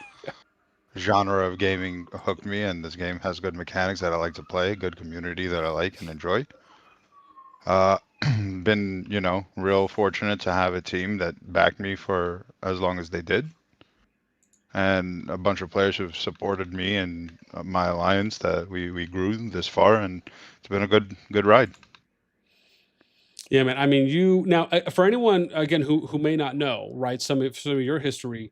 genre of gaming hooked me, and this game has good mechanics that I like to play, good community that I like and enjoy. Been, real fortunate to have a team that backed me for as long as they did, and a bunch of players who've supported me and my alliance that we grew this far, and it's been a good ride. Yeah, man. I mean, you now for anyone again who may not know, right? Some of your history,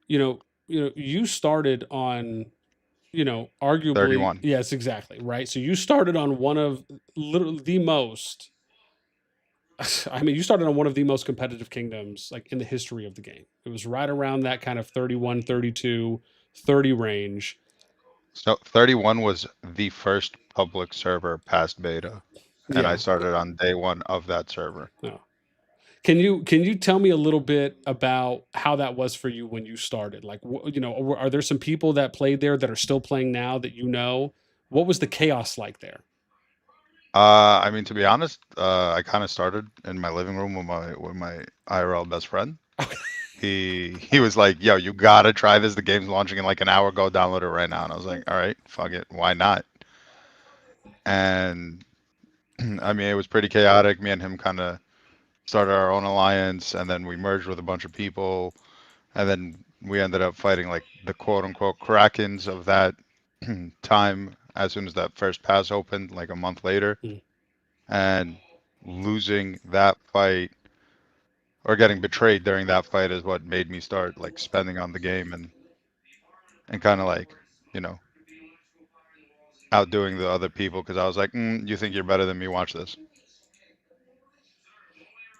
you started on, arguably, 31. yes, exactly, right. So you started on one of literally the most. I mean, you started on one of the most competitive kingdoms like in the history of the game. It was right around that kind of 31, 32, 30 range. So 31 was the first public server past beta, and I Yeah. started on day one of that server. No. Can you tell me a little bit about how that was for you when you started? Like, are there some people that played there that are still playing now that you know? What was the chaos like there? I mean, to be honest, I kind of started in my living room with my IRL best friend. He was like, "Yo, you gotta try this. The game's launching in like an hour. Go download it right now." And I was like, "All right, fuck it, why not?" And I mean, it was pretty chaotic. Me and him kind of started our own alliance, and then we merged with a bunch of people, and then we ended up fighting like the quote unquote Krakens of that time as soon as that first pass opened, like a month later. Mm. And losing that fight or getting betrayed during that fight is what made me start like spending on the game and kind of like, you know, outdoing the other people because I was like, you think you're better than me? Watch this.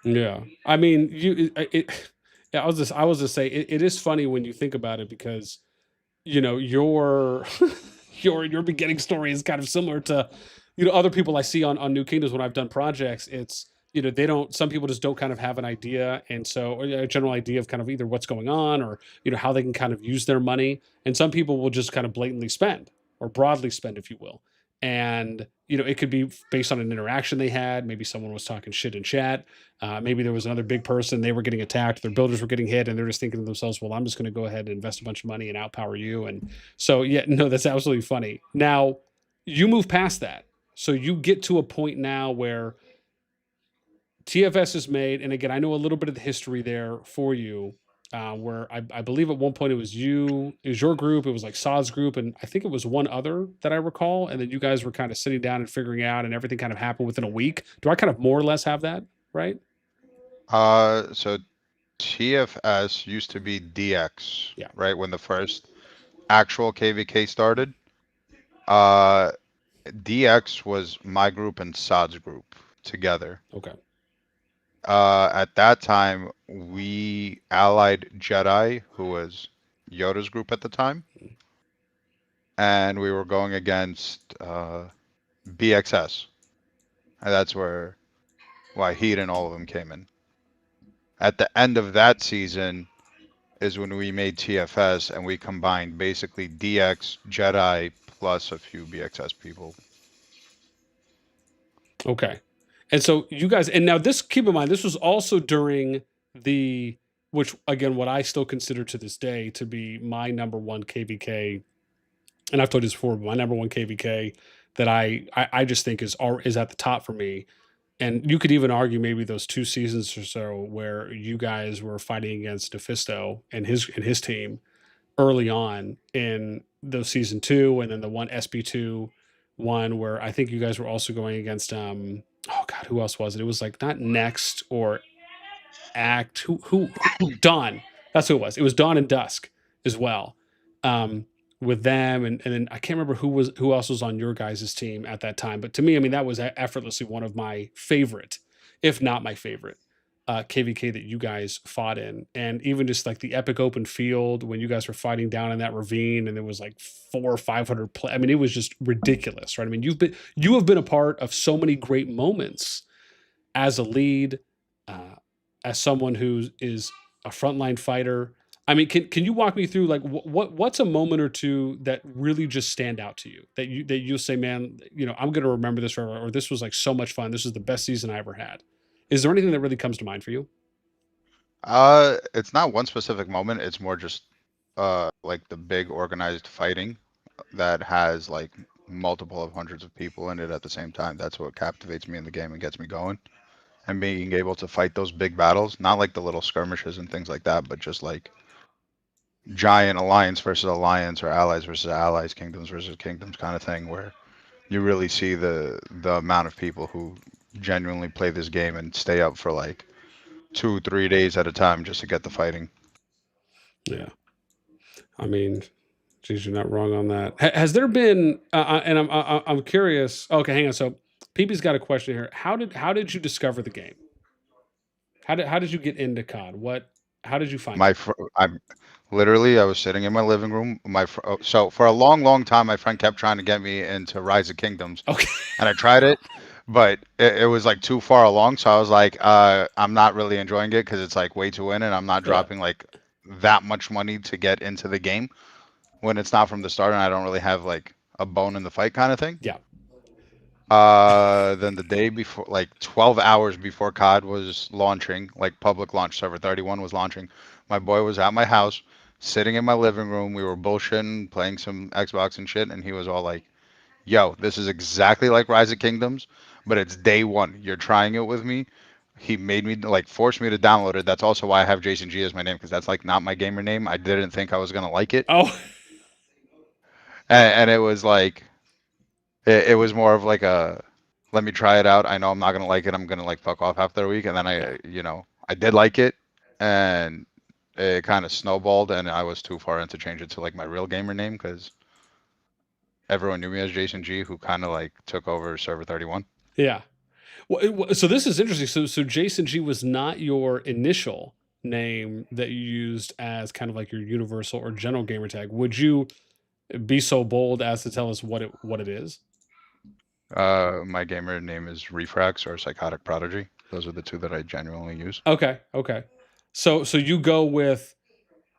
Yeah, I mean, yeah, I was just say it is funny when you think about it because your your beginning story is kind of similar to other people I see on New Kingdoms when I've done projects. It's they don't, some people just don't kind of have an idea, and so, or a general idea of kind of either what's going on or how they can kind of use their money, and some people will just kind of blatantly spend or broadly spend, if you will. And it could be based on an interaction they had. Maybe someone was talking shit in chat. Maybe there was another big person, they were getting attacked, their builders were getting hit, and they're just thinking to themselves, well, I'm just going to go ahead and invest a bunch of money and outpower you. And so, yeah, no, that's absolutely funny. Now, you move past that. So you get to a point now where TFS is made. And again, I know a little bit of the history there for you, where I believe at one point it was your group, it was like Sod's group, and I think it was one other that I recall. And then you guys were kind of sitting down and figuring out, and everything kind of happened within a week. Do I kind of more or less have that right? So TFS used to be DX, Yeah. right? When the first actual KVK started. Uh, DX was my group and Sod's group together. Okay. At that time, we allied Jedi, who was Yoda's group at the time, and we were going against BXS. And that's why Heat and all of them came in. At the end of that season is when we made TFS and we combined basically DX, Jedi, plus a few BXS people. Okay. And so you guys, and now this, keep in mind, this was also during which again, what I still consider to this day to be my number one KVK. And I've told you this before, but my number one KVK that I just think is at the top for me. And you could even argue maybe those 2 seasons or so where you guys were fighting against Mephisto and his team early on in those season 2, and then the one SB2 one where I think you guys were also going against oh god, who else was it? It was like not Next or Act, who Dawn. That's who it was. It was Dawn and Dusk as well. With them, and then I can't remember who else was on your guys' team at that time. But to me, I mean, that was effortlessly one of my favorite, if not my favorite, KVK that you guys fought in. And even just like the epic open field when you guys were fighting down in that ravine, and there was like 400 or 500 play. I mean, it was just ridiculous, right? I mean, you have been a part of so many great moments as a lead, as someone who is a frontline fighter. I mean, can you walk me through like what's a moment or two that really just stand out to you that you'll say, man, I'm going to remember this, or this was like so much fun. This is the best season I ever had. Is there anything that really comes to mind for you? It's not one specific moment. It's more just like the big organized fighting that has like multiple of hundreds of people in it at the same time. That's what captivates me in the game and gets me going. And being able to fight those big battles, not like the little skirmishes and things like that, but just like giant alliance versus alliance or allies versus allies, kingdoms versus kingdoms kind of thing, where you really see the amount of people who genuinely play this game and stay up for like 2-3 days at a time just to get the fighting. Yeah. I mean, geez, you're not wrong on that. Has there been? And I'm curious. Okay, hang on. So, PB's got a question here. How did you discover the game? How did you get into COD? How did you find My it? I'm literally I was sitting in my living room. So for a long time, my friend kept trying to get me into Rise of Kingdoms, Okay. and I tried it, but it was like too far along. So I was like, I'm not really enjoying it because it's like way too in, and I'm not Yeah. dropping like that much money to get into the game when it's not from the start, and I don't really have like a bone in the fight kind of thing. Yeah. Then the day before, like 12 hours before COD was launching, like public launch, server 31 was launching, my boy was at my house, sitting in my living room. We were bullshitting, playing some Xbox and shit, and he was all like, "Yo, this is exactly like Rise of Kingdoms, but it's day one. You're trying it with me." He made me like force me to download it. That's also why I have JasonGee as my name because that's like not my gamer name. I didn't think I was gonna like it, Oh. and it was like it was more of like a let me try it out. I know I'm not gonna like it. I'm gonna like fuck off after a week, and then Yeah. I did like it, and it kind of snowballed, and I was too far in to change it to like my real gamer name because everyone knew me as JasonGee, who kind of like took over server 31. Yeah. So this is interesting. So JasonGee was not your initial name that you used as kind of like your universal or general gamer tag. Would you be so bold as to tell us what it is? My gamer name is Refrax or Psychotic Prodigy. Those are the two that I genuinely use. Okay. Okay. So you go with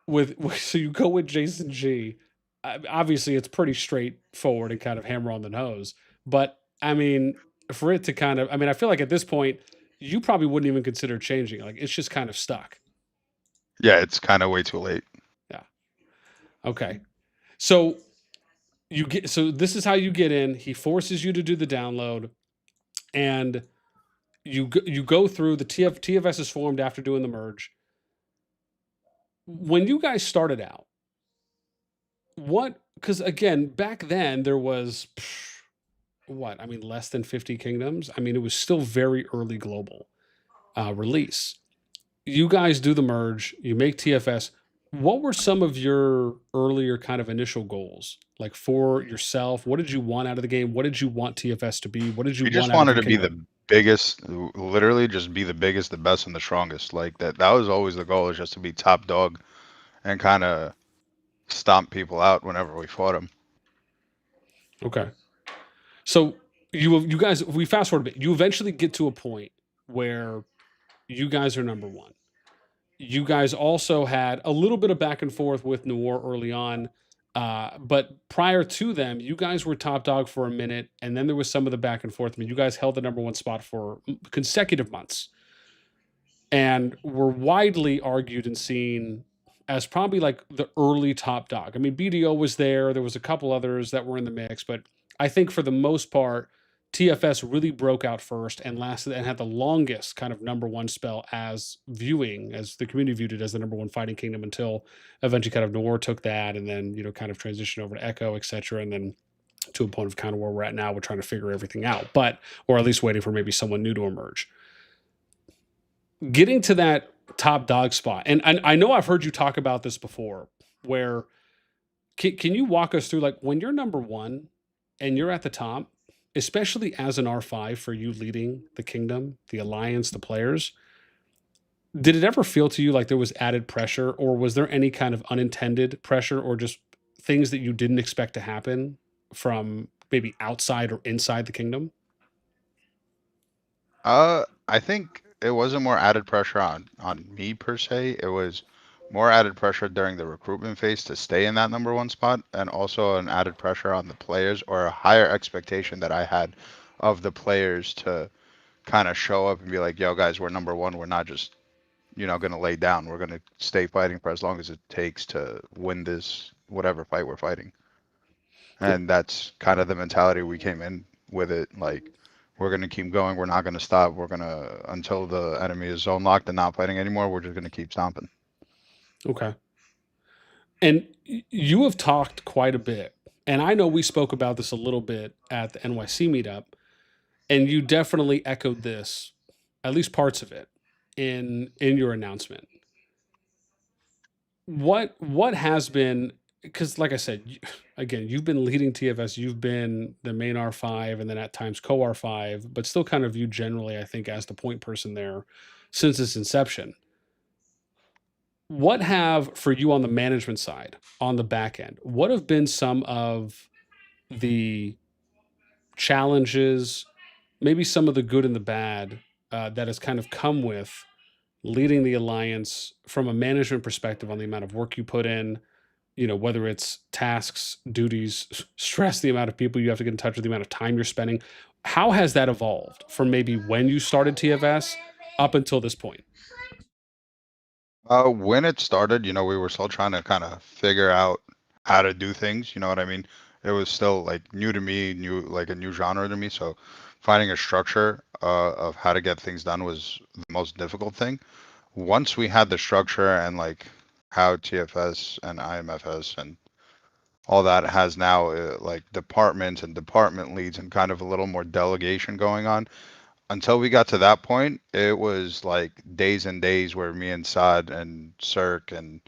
so you go with JasonGee. Obviously, it's pretty straightforward and kind of hammer on the nose. But I mean, for it to kind of, I mean, I feel like at this point, you probably wouldn't even consider changing. Like it's just kind of stuck. Yeah, it's kind of way too late. Yeah. Okay. So so this is how you get in. He forces you to do the download, and you go through the TFS is formed after doing the merge. When you guys started out, because again, back then there was what? I mean, less than 50 kingdoms. I mean, it was still very early global release. You guys do the merge, you make TFS. What were some of your earlier kind of initial goals? Like for yourself, what did you want out of the game? What did you want TFS to be? What did you We want just out of wanted your to be kingdom? the biggest, literally just be the biggest, the best, and the strongest. Like that. That was always the goal, is just to be top dog and kind of stomp people out whenever we fought them. Okay. So you guys, we fast forward a bit. You eventually get to a point where you guys are number one. You guys also had a little bit of back and forth with Noir early on. But prior to them, you guys were top dog for a minute, and then there was some of the back and forth. I mean, you guys held the number one spot for consecutive months and were widely argued and seen as probably like the early top dog. I mean, BDO was there. There was a couple others that were in the mix, but I think for the most part, TFS really broke out first and lasted and had the longest kind of number one spell as the community viewed it as the number one fighting kingdom until eventually kind of Noir took that and then, kind of transitioned over to Echo, et cetera. And then to a point of kind of where we're at now, we're trying to figure everything out, or at least waiting for maybe someone new to emerge. Getting to that top dog spot, and I know I've heard you talk about this before, where can you walk us through like when you're number one and you're at the top, especially as an R5 for you leading the kingdom, the alliance, the players, did it ever feel to you like there was added pressure, or was there any kind of unintended pressure, or just things that you didn't expect to happen from maybe outside or inside the kingdom? I think it wasn't more added pressure on me per se. It was more added pressure during the recruitment phase to stay in that number one spot, and also an added pressure on the players, or a higher expectation that I had of the players to kind of show up and be like, "Yo, guys, we're number one. We're not just gonna lay down. We're gonna stay fighting for as long as it takes to win this whatever fight we're fighting." And that's kind of the mentality we came in with it. Like, we're going to keep going. We're not going to stop. We're going to, until the enemy is zone locked and not fighting anymore, we're just going to keep stomping. Okay. And you have talked quite a bit. And I know we spoke about this a little bit at the NYC meetup, and you definitely echoed this, at least parts of it, in your announcement. What has been, because like I said, again, you've been leading TFS, you've been the main R5 and then at times co R5, but still kind of viewed generally, I think, as the point person there since its inception. What have, for you on the management side, on the back end, what have been some of the challenges, maybe some of the good and the bad that has kind of come with leading the alliance from a management perspective on the amount of work you put in, you know, whether it's tasks, duties, stress, the amount of people you have to get in touch with, the amount of time you're spending. How has that evolved from maybe when you started TFS up until this point? When it started, we were still trying to kind of figure out how to do things. You know what I mean? It was still like new to me, like a new genre to me. So finding a structure of how to get things done was the most difficult thing. Once we had the structure and like how TFS and IMFS and all that has now like departments and department leads and kind of a little more delegation going on. Until we got to that point, it was like days and days where me and Saad and Cirque and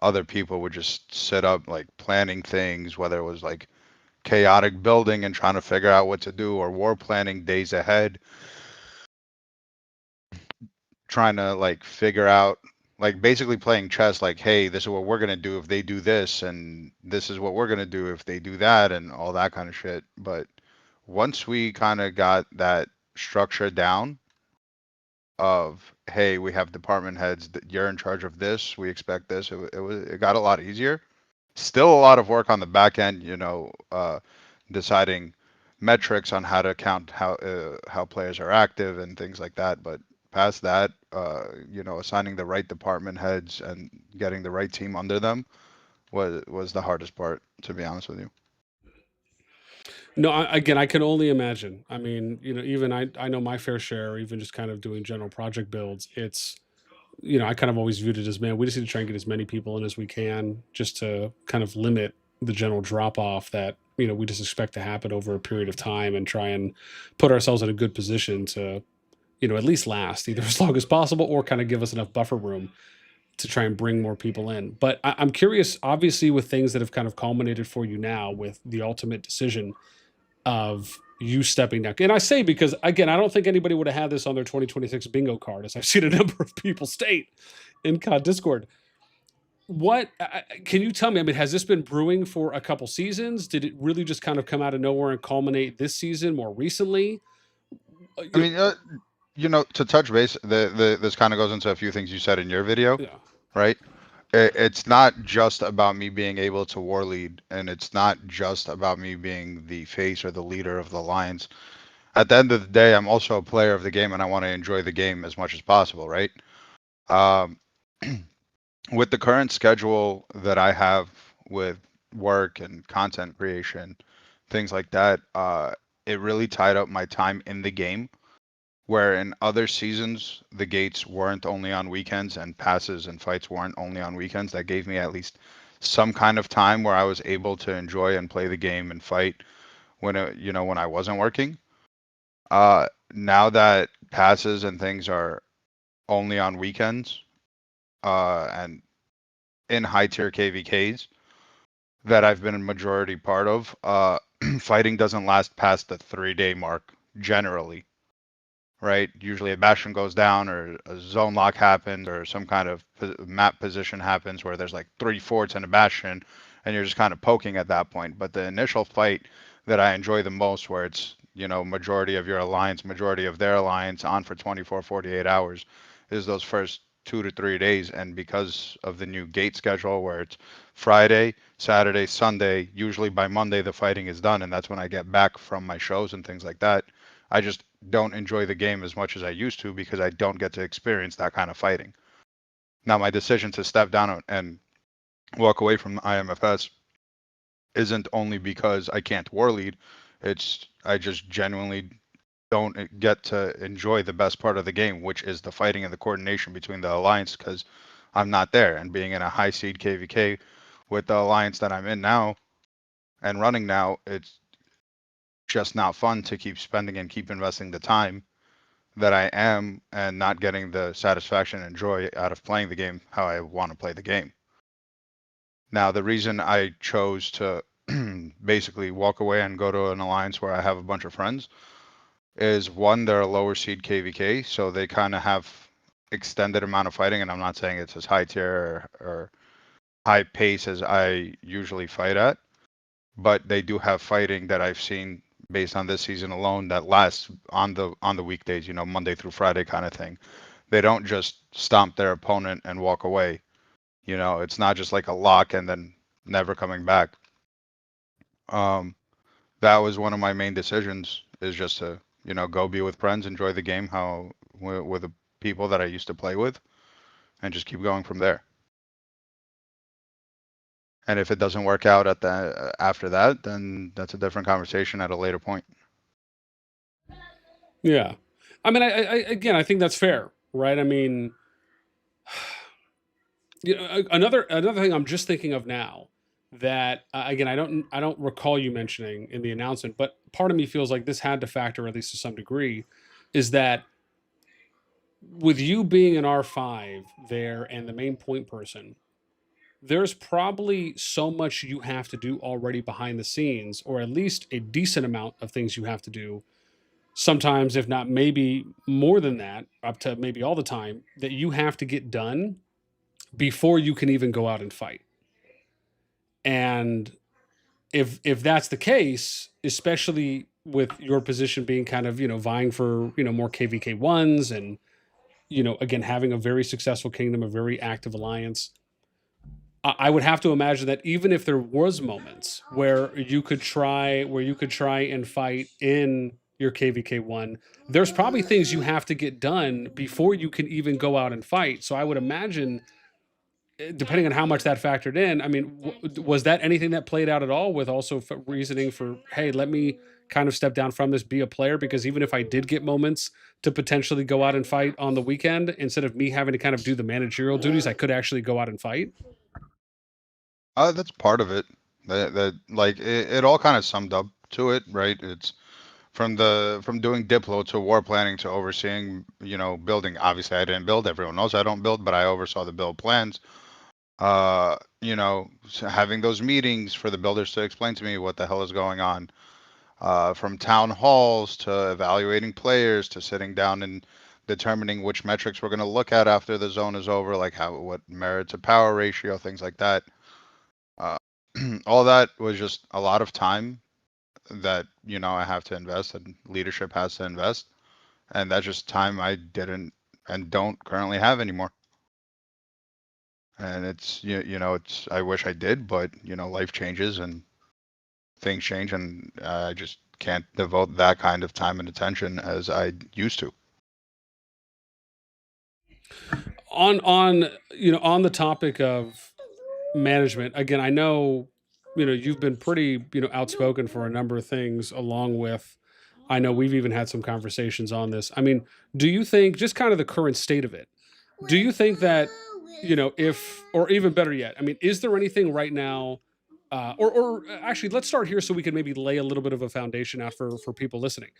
other people would just sit up like planning things, whether it was like chaotic building and trying to figure out what to do, or war planning days ahead, trying to like figure out, like basically playing chess, like, hey, this is what we're gonna do if they do this, and this is what we're gonna do if they do that, and all that kind of shit. But once we kind of got that structure down of, hey, we have department heads that you're in charge of this, we expect this, it got a lot easier. Still a lot of work on the back end, deciding metrics on how to count how players are active and things like that. But past that, assigning the right department heads and getting the right team under them was the hardest part, to be honest with you. No, again, I can only imagine. I mean, you know, even I know my fair share, even just kind of doing general project builds. It's, you know, I kind of always viewed it as, man, we just need to try and get as many people in as we can just to kind of limit the general drop off that, you know, we just expect to happen over a period of time and try and put ourselves in a good position to, you know, at least last either as long as possible or kind of give us enough buffer room to try and bring more people in. But I'm curious, obviously, with things that have kind of culminated for you now with the ultimate decision of you stepping down. And I say because, again, I don't think anybody would have had this on their 2026 bingo card, as I've seen a number of people state in COD Discord. What can you tell me? I mean, has this been brewing for a couple seasons? Did it really just kind of come out of nowhere and culminate this season more recently? I mean, to touch base, this kind of goes into a few things you said in your video, Yeah. right? It's not just about me being able to war lead, and it's not just about me being the face or the leader of the Lions. At the end of the day, I'm also a player of the game, and I want to enjoy the game as much as possible, right? Um, with the current schedule that I have with work and content creation, things like that, it really tied up my time in the game. Where in other seasons, the gates weren't only on weekends and passes and fights weren't only on weekends. That gave me at least some kind of time where I was able to enjoy and play the game and fight when when I wasn't working. Now that passes and things are only on weekends, and in high tier KVKs that I've been a majority part of, fighting doesn't last past the 3-day mark generally. Right? Usually a bastion goes down or a zone lock happens or some kind of map position happens where there's like 3 forts and a bastion and you're just kind of poking at that point. But the initial fight that I enjoy the most, where it's, majority of your alliance, majority of their alliance on for 24, 48 hours, is those first 2 to 3 days. And because of the new gate schedule where it's Friday, Saturday, Sunday, usually by Monday the fighting is done, and that's when I get back from my shows and things like that. I just don't enjoy the game as much as I used to because I don't get to experience that kind of fighting. Now, my decision to step down and walk away from IMFS isn't only because I can't war lead. It's I just genuinely don't get to enjoy the best part of the game, which is the fighting and the coordination between the alliance, because I'm not there. And being in a high seed KVK with the alliance that I'm in now and running now, it's just not fun to keep spending and keep investing the time that I am and not getting the satisfaction and joy out of playing the game how I want to play the game. Now, the reason I chose to basically walk away and go to an alliance where I have a bunch of friends is one, they're a lower seed KVK, so they kind of have extended amount of fighting, and I'm not saying it's as high tier or high pace as I usually fight at, but they do have fighting that I've seen based on this season alone that lasts on the weekdays, you know, Monday through Friday kind of thing. They don't just stomp their opponent and walk away. You know, it's not just like a lock and then never coming back. That was one of my main decisions, is just to, you know, go be with friends, enjoy the game how with the people that I used to play with, and just keep going from there. And if it doesn't work out at the after that, then that's a different conversation at a later point. Yeah. I mean, I again, I think that's fair, right? I mean, you know, another thing I'm just thinking of now that again, I don't recall you mentioning in the announcement, but part of me feels like this had to factor at least to some degree, is that with you being an R5 there and the main point person, there's probably so much you have to do already behind the scenes, or at least a decent amount of things you have to do. Sometimes, if not maybe more than that, up to maybe all the time, that you have to get done before you can even go out and fight. And if that's the case, especially with your position being kind of, you know, vying for, you know, more KVK ones and, you know, again, having a very successful kingdom, a very active alliance, I would have to imagine that even if there was moments where you could try and fight in your KVK one, there's probably things you have to get done before you can even go out and fight. So I would imagine, depending on how much that factored in, I mean, was that anything that played out at all with also reasoning for, hey, let me kind of step down from this, be a player, because even if I did get moments to potentially go out and fight on the weekend, instead of me having to kind of do the managerial duties, I could actually go out and fight. That's part of it. That like it all kind of summed up to it, right? It's from doing Diplo to war planning to overseeing, you know, building. Obviously, I didn't build. Everyone knows I don't build, but I oversaw the build plans. You know, having those meetings for the builders to explain to me what the hell is going on. From town halls to evaluating players to sitting down and determining which metrics we're going to look at after the zone is over, like what merit to power ratio, things like that. Uh, all that was just a lot of time that, you know, I have to invest and leadership has to invest, and that's just time I didn't and don't currently have anymore. And it's you know, it's I wish I did, but you know, life changes and things change, and I just can't devote that kind of time and attention as I used to. On you know, on the topic of management, again, I know, you know, you've been pretty, you know, outspoken for a number of things, along with, I know we've even had some conversations on this. I mean, do you think, just kind of the current state of it, do you think that, you know, if, or even better yet, I mean, is there anything right now, or actually, let's start here so we can maybe lay a little bit of a foundation out for people listening.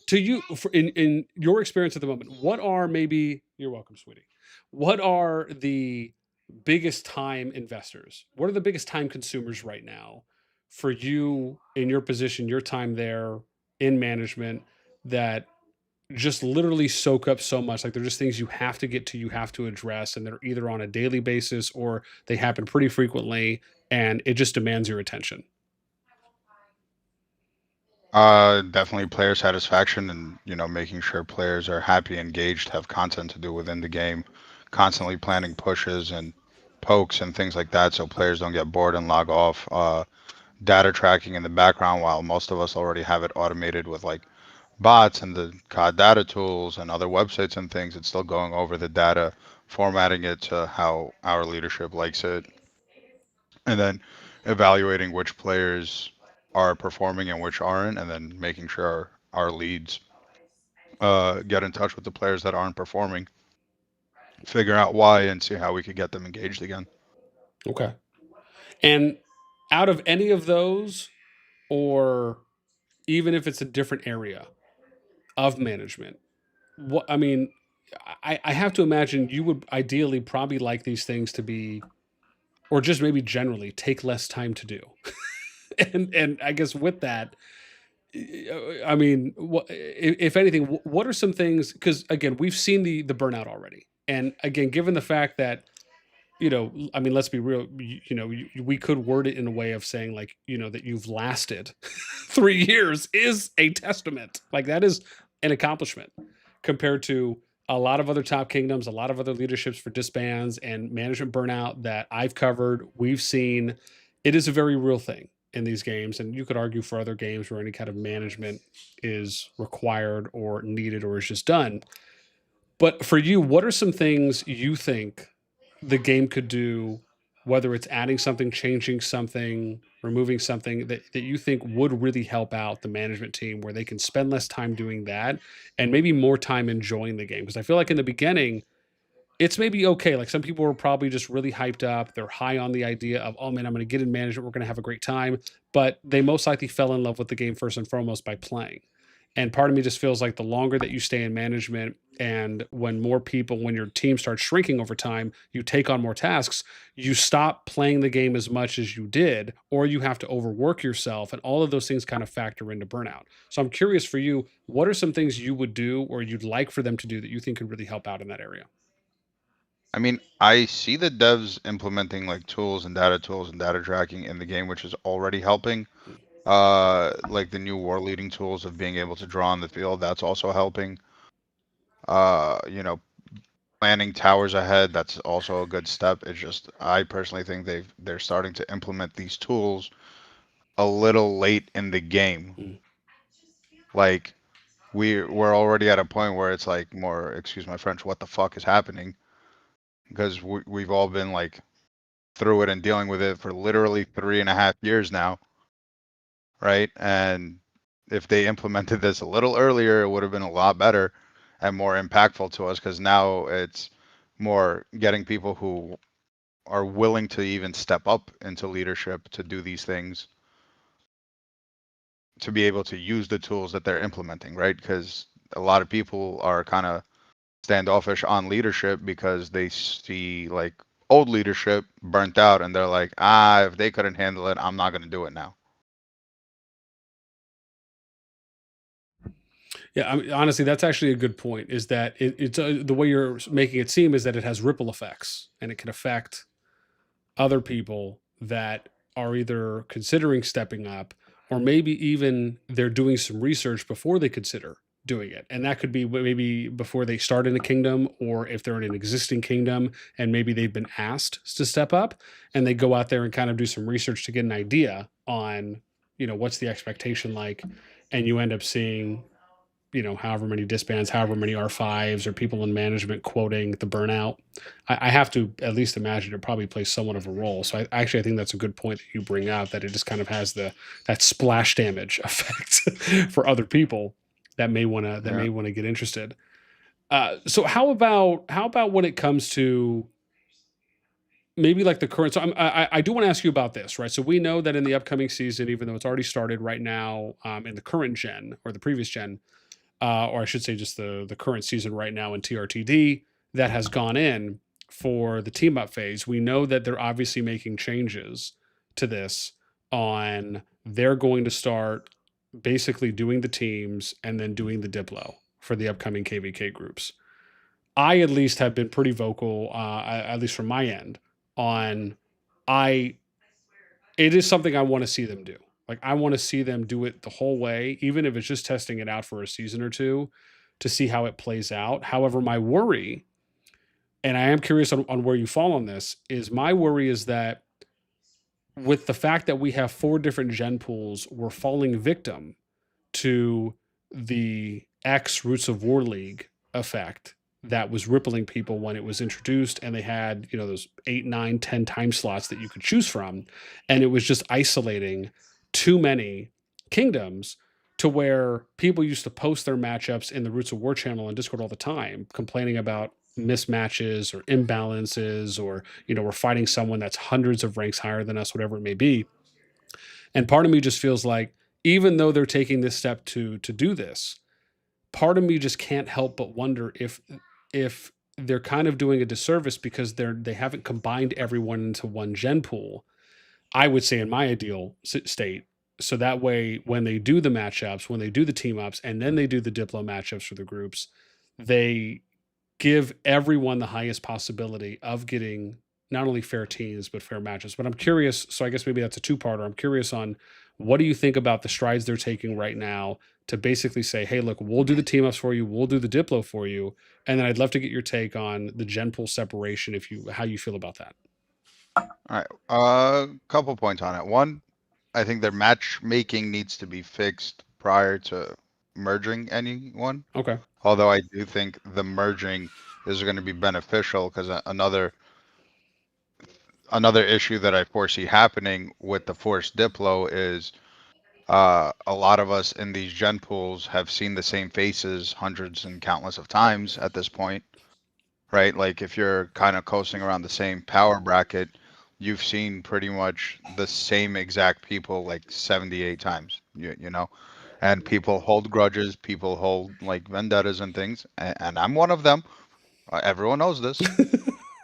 To you, in your experience at the moment, what are maybe, you're welcome, sweetie. What are the biggest time investors? What are the biggest time consumers right now for you in your position, your time there in management, that just literally soak up so much? Like, they're just things you have to get to, you have to address, and they're either on a daily basis or they happen pretty frequently, and it just demands your attention. Definitely player satisfaction and, you know, making sure players are happy, engaged, have content to do within the game, constantly planning pushes and pokes and things like that so players don't get bored and log off. Data tracking in the background, while most of us already have it automated with like bots and the COD data tools and other websites and things, it's still going over the data, formatting it to how our leadership likes it. And then evaluating which players are performing and which aren't, and then making sure our leads get in touch with the players that aren't performing, figure out why, and see how we could get them engaged again. Okay. And out of any of those, or even if it's a different area of management, what I mean, I have to imagine you would ideally probably like these things to be, or just maybe generally take less time to do. And I guess with that, I mean, if anything, what are some things? Because again, we've seen the burnout already, and again, given the fact that I mean, let's be real. We could word it in a way of saying like, that you've lasted 3 years is a testament. Like that is an accomplishment compared to a lot of other top kingdoms, a lot of other leaderships for disbands and management burnout that I've covered. We've seen it is a very real thing in these games. And you could argue for other games where any kind of management is required or needed or is just done. But for you, what are some things you think the game could do, whether it's adding something, changing something, removing something that you think would really help out the management team where they can spend less time doing that and maybe more time enjoying the game? Because I feel like in the beginning, it's maybe okay. Like some people were probably just really hyped up. They're high on the idea of, oh man, I'm going to get in management. We're going to have a great time. But they most likely fell in love with the game first and foremost by playing. And part of me just feels like the longer that you stay in management and when your team starts shrinking over time, you take on more tasks, you stop playing the game as much as you did, or you have to overwork yourself. And all of those things kind of factor into burnout. So I'm curious for you, what are some things you would do or you'd like for them to do that you think could really help out in that area? I mean, I see the devs implementing like tools and data tracking in the game, which is already helping. Like the new war leading tools of being able to draw on the field, that's also helping. You know, planning towers ahead, that's also a good step. It's just I personally think they're starting to implement these tools a little late in the game. Mm. Like we're already at a point where it's like more, excuse my French, what the fuck is happening? Because we've all been like through it and dealing with it for literally 3.5 years now, right? And if they implemented this a little earlier, it would have been a lot better and more impactful to us, because now it's more getting people who are willing to even step up into leadership to do these things, to be able to use the tools that they're implementing, right? Because a lot of people are kind of standoffish on leadership because they see like old leadership burnt out and they're like, if they couldn't handle it, I'm not going to do it now. Yeah, I mean, honestly, that's actually a good point. Is that it's the way you're making it seem is that it has ripple effects and it can affect other people that are either considering stepping up or maybe even they're doing some research before they consider doing it. And that could be maybe before they start in a kingdom or if they're in an existing kingdom and maybe they've been asked to step up and they go out there and kind of do some research to get an idea on, what's the expectation like. And you end up seeing however many disbands, however many R5s or people in management quoting the burnout. I have to at least imagine it probably plays somewhat of a role. So I think that's a good point that you bring out, that it just kind of has that splash damage effect for other people that may want to get interested. So how about when it comes to maybe like the current? So I do want to ask you about this, right? So we know that in the upcoming season, even though it's already started right now, in the current gen or the previous gen, or I should say just the current season right now in TRTD that has gone in for the team up phase. We know that they're obviously making changes to this on they're going to start basically doing the teams and then doing the Diplo for the upcoming KVK groups. I at least have been pretty vocal, at least from my end, on it is something I want to see them do. Like I want to see them do it the whole way, even if it's just testing it out for a season or two to see how it plays out. However, my worry, and I am curious on where you fall on this, is my worry is that with the fact that we have 4 different gen pools, we're falling victim to the X Roots of War League effect that was rippling people when it was introduced, and they had, you know, those 8, 9, 10 time slots that you could choose from, and it was just isolating too many kingdoms to where people used to post their matchups in the Roots of War channel on Discord all the time, complaining about mismatches or imbalances, or, you know, we're fighting someone that's hundreds of ranks higher than us, whatever it may be. And part of me just feels like, even though they're taking this step to do this, part of me just can't help but wonder if they're kind of doing a disservice, because they haven't combined everyone into one gen pool, I would say, in my ideal state. So that way, when they do the matchups, when they do the team ups, and then they do the Diplo matchups for the groups, they give everyone the highest possibility of getting not only fair teams, but fair matches. But I'm curious, so I guess maybe that's a two-parter. I'm curious on, what do you think about the strides they're taking right now to basically say, hey, look, we'll do the team ups for you, we'll do the Diplo for you. And then I'd love to get your take on the gen pool separation, how you feel about that. All right. Couple points on it. One, I think their matchmaking needs to be fixed prior to merging anyone. Okay. Although I do think the merging is going to be beneficial, because another issue that I foresee happening with the forced Diplo is a lot of us in these gen pools have seen the same faces hundreds and countless of times at this point, right? Like, if you're kind of coasting around the same power bracket, you've seen pretty much the same exact people like 78 times, you know? And people hold grudges, people hold like vendettas and things, and I'm one of them. Everyone knows this.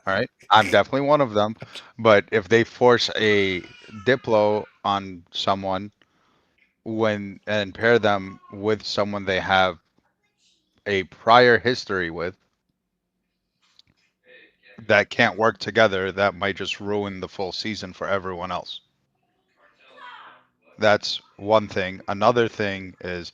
All right, I'm definitely one of them. But if they force a Diplo on someone and pair them with someone they have a prior history with that can't work together, that might just ruin the full season for everyone else. That's one thing. Another thing is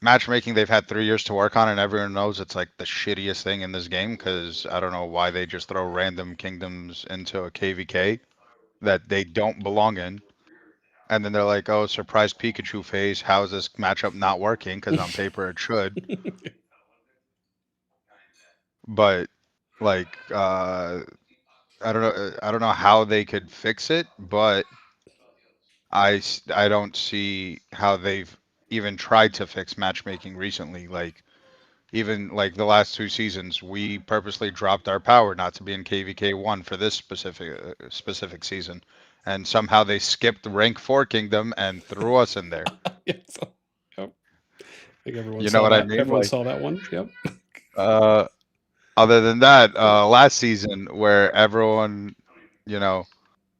matchmaking. They've had 3 years to work on, and everyone knows it's like the shittiest thing in this game, because I don't know why they just throw random kingdoms into a KVK that they don't belong in. And then they're like, oh, surprise Pikachu phase. How is this matchup not working? Because on paper it should. But like, I don't know how they could fix it, but I don't see how they've even tried to fix matchmaking recently. Like, even like the last 2 seasons, we purposely dropped our power not to be in KVK 1 for this specific season, and somehow they skipped rank 4 kingdom and threw us in there. Yeah, so, yep. I think everyone You saw know what that. I mean? Everyone Like, saw that one. Yep. Other than that, last season where everyone, you know,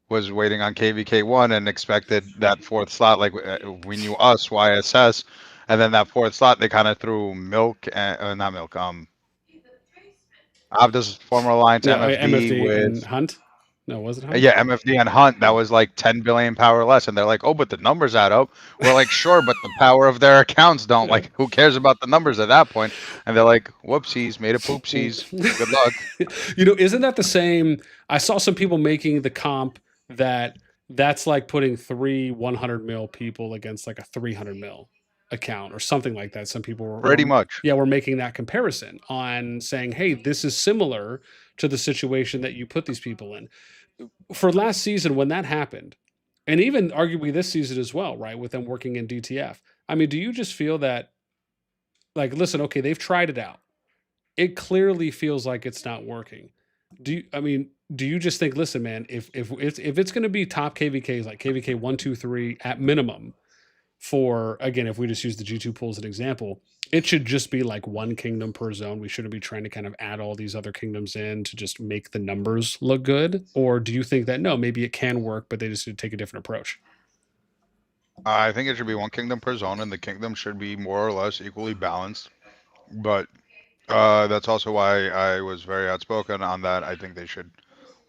was waiting on KVK 1 and expected that 4th slot, like we knew us, YSS, and then that 4th slot they kind of threw Milk and not Milk, Abda's former alliance No, MFD MFD with and Hunt. No, was it Hunt? yeah, MFD and Hunt. That was like 10 billion power less, and they're like, oh, but the numbers add up. We're like, sure, but the power of their accounts don't. Yeah. Like, who cares about the numbers at that point? And they're like, whoopsies, made a poopsies. Good luck. You know, isn't that the same? I saw some people making the comp that's like putting 3 100 mil people against like a 300 mil account or something like that. Some people Pretty much. yeah, we're making that comparison on saying, hey, this is similar to the situation that you put these people in. For last season, when that happened, and even arguably this season as well, right, with them working in DTF, I mean, do you just feel that, like, listen, okay, they've tried it out, it clearly feels like it's not working. Do you just think, listen, man, if it's going to be top KVKs like KVK 1, 2, 3 at minimum, for, again, if we just use the G2 pool as an example, it should just be like 1 kingdom per zone. We shouldn't be trying to kind of add all these other kingdoms in to just make the numbers look good. Or do you think that no, maybe it can work, but they just need to take a different approach? I think it should be 1 kingdom per zone, and the kingdom should be more or less equally balanced. But that's also why I was very outspoken on that. I think they should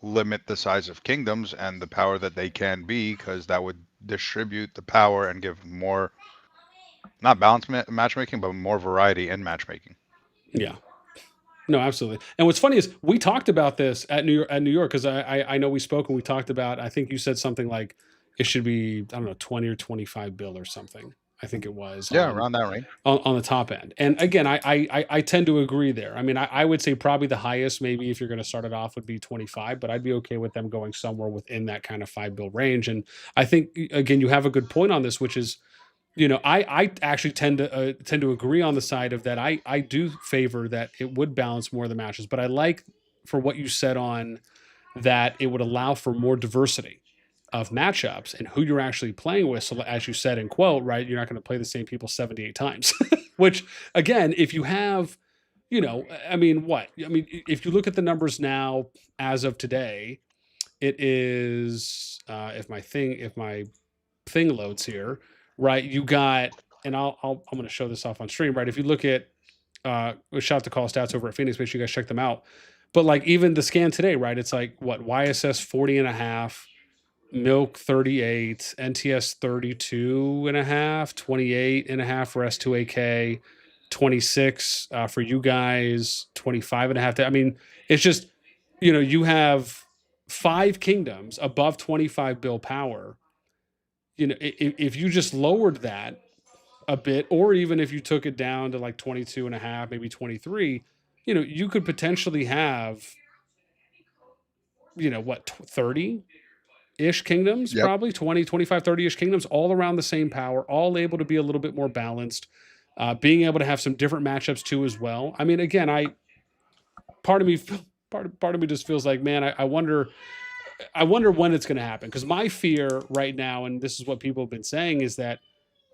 limit the size of kingdoms and the power that they can be, because that would distribute the power and give more, not balanced matchmaking, but more variety in matchmaking. Yeah. No, absolutely. And what's funny is we talked about this at New York, because I know we spoke and we talked about, I think you said something like it should be, I don't know, 20 or 25 bill or something. I think it was. Yeah, around that range. On the top end. And again, I tend to agree there. I mean, I would say probably the highest, maybe if you're going to start it off, would be 25, but I'd be okay with them going somewhere within that kind of 5 build range. And I think again, you have a good point on this, which is, I actually tend to agree on the side of that. I do favor that it would balance more of the matches, but I like for what you said on that it would allow for more diversity of matchups and who you're actually playing with. So as you said in quote, right, you're not going to play the same people 78 times, which again, if you have, I mean, if you look at the numbers now, as of today, it is, if my thing loads here, right, you got, and I'm going to show this off on stream, right? If you look at, shout out to Call Stats over at Phoenix, make sure you guys check them out. But like even the scan today, right? It's like what, YSS 40.5, Milk 38, NTS 32.5, 28.5 for S2AK, 26 for you guys, 25.5. I mean, it's just, you have 5 kingdoms above 25 bill power. If you just lowered that a bit, or even if you took it down to like 22.5, maybe 23, you could potentially have, what, 30 ish kingdoms, Yep. probably 20, 25, 30 ish kingdoms, all around the same power, all able to be a little bit more balanced, being able to have some different matchups too as well. I mean, again, part of me just feels like, man, I wonder when it's going to happen. Because my fear right now, and this is what people have been saying, is that,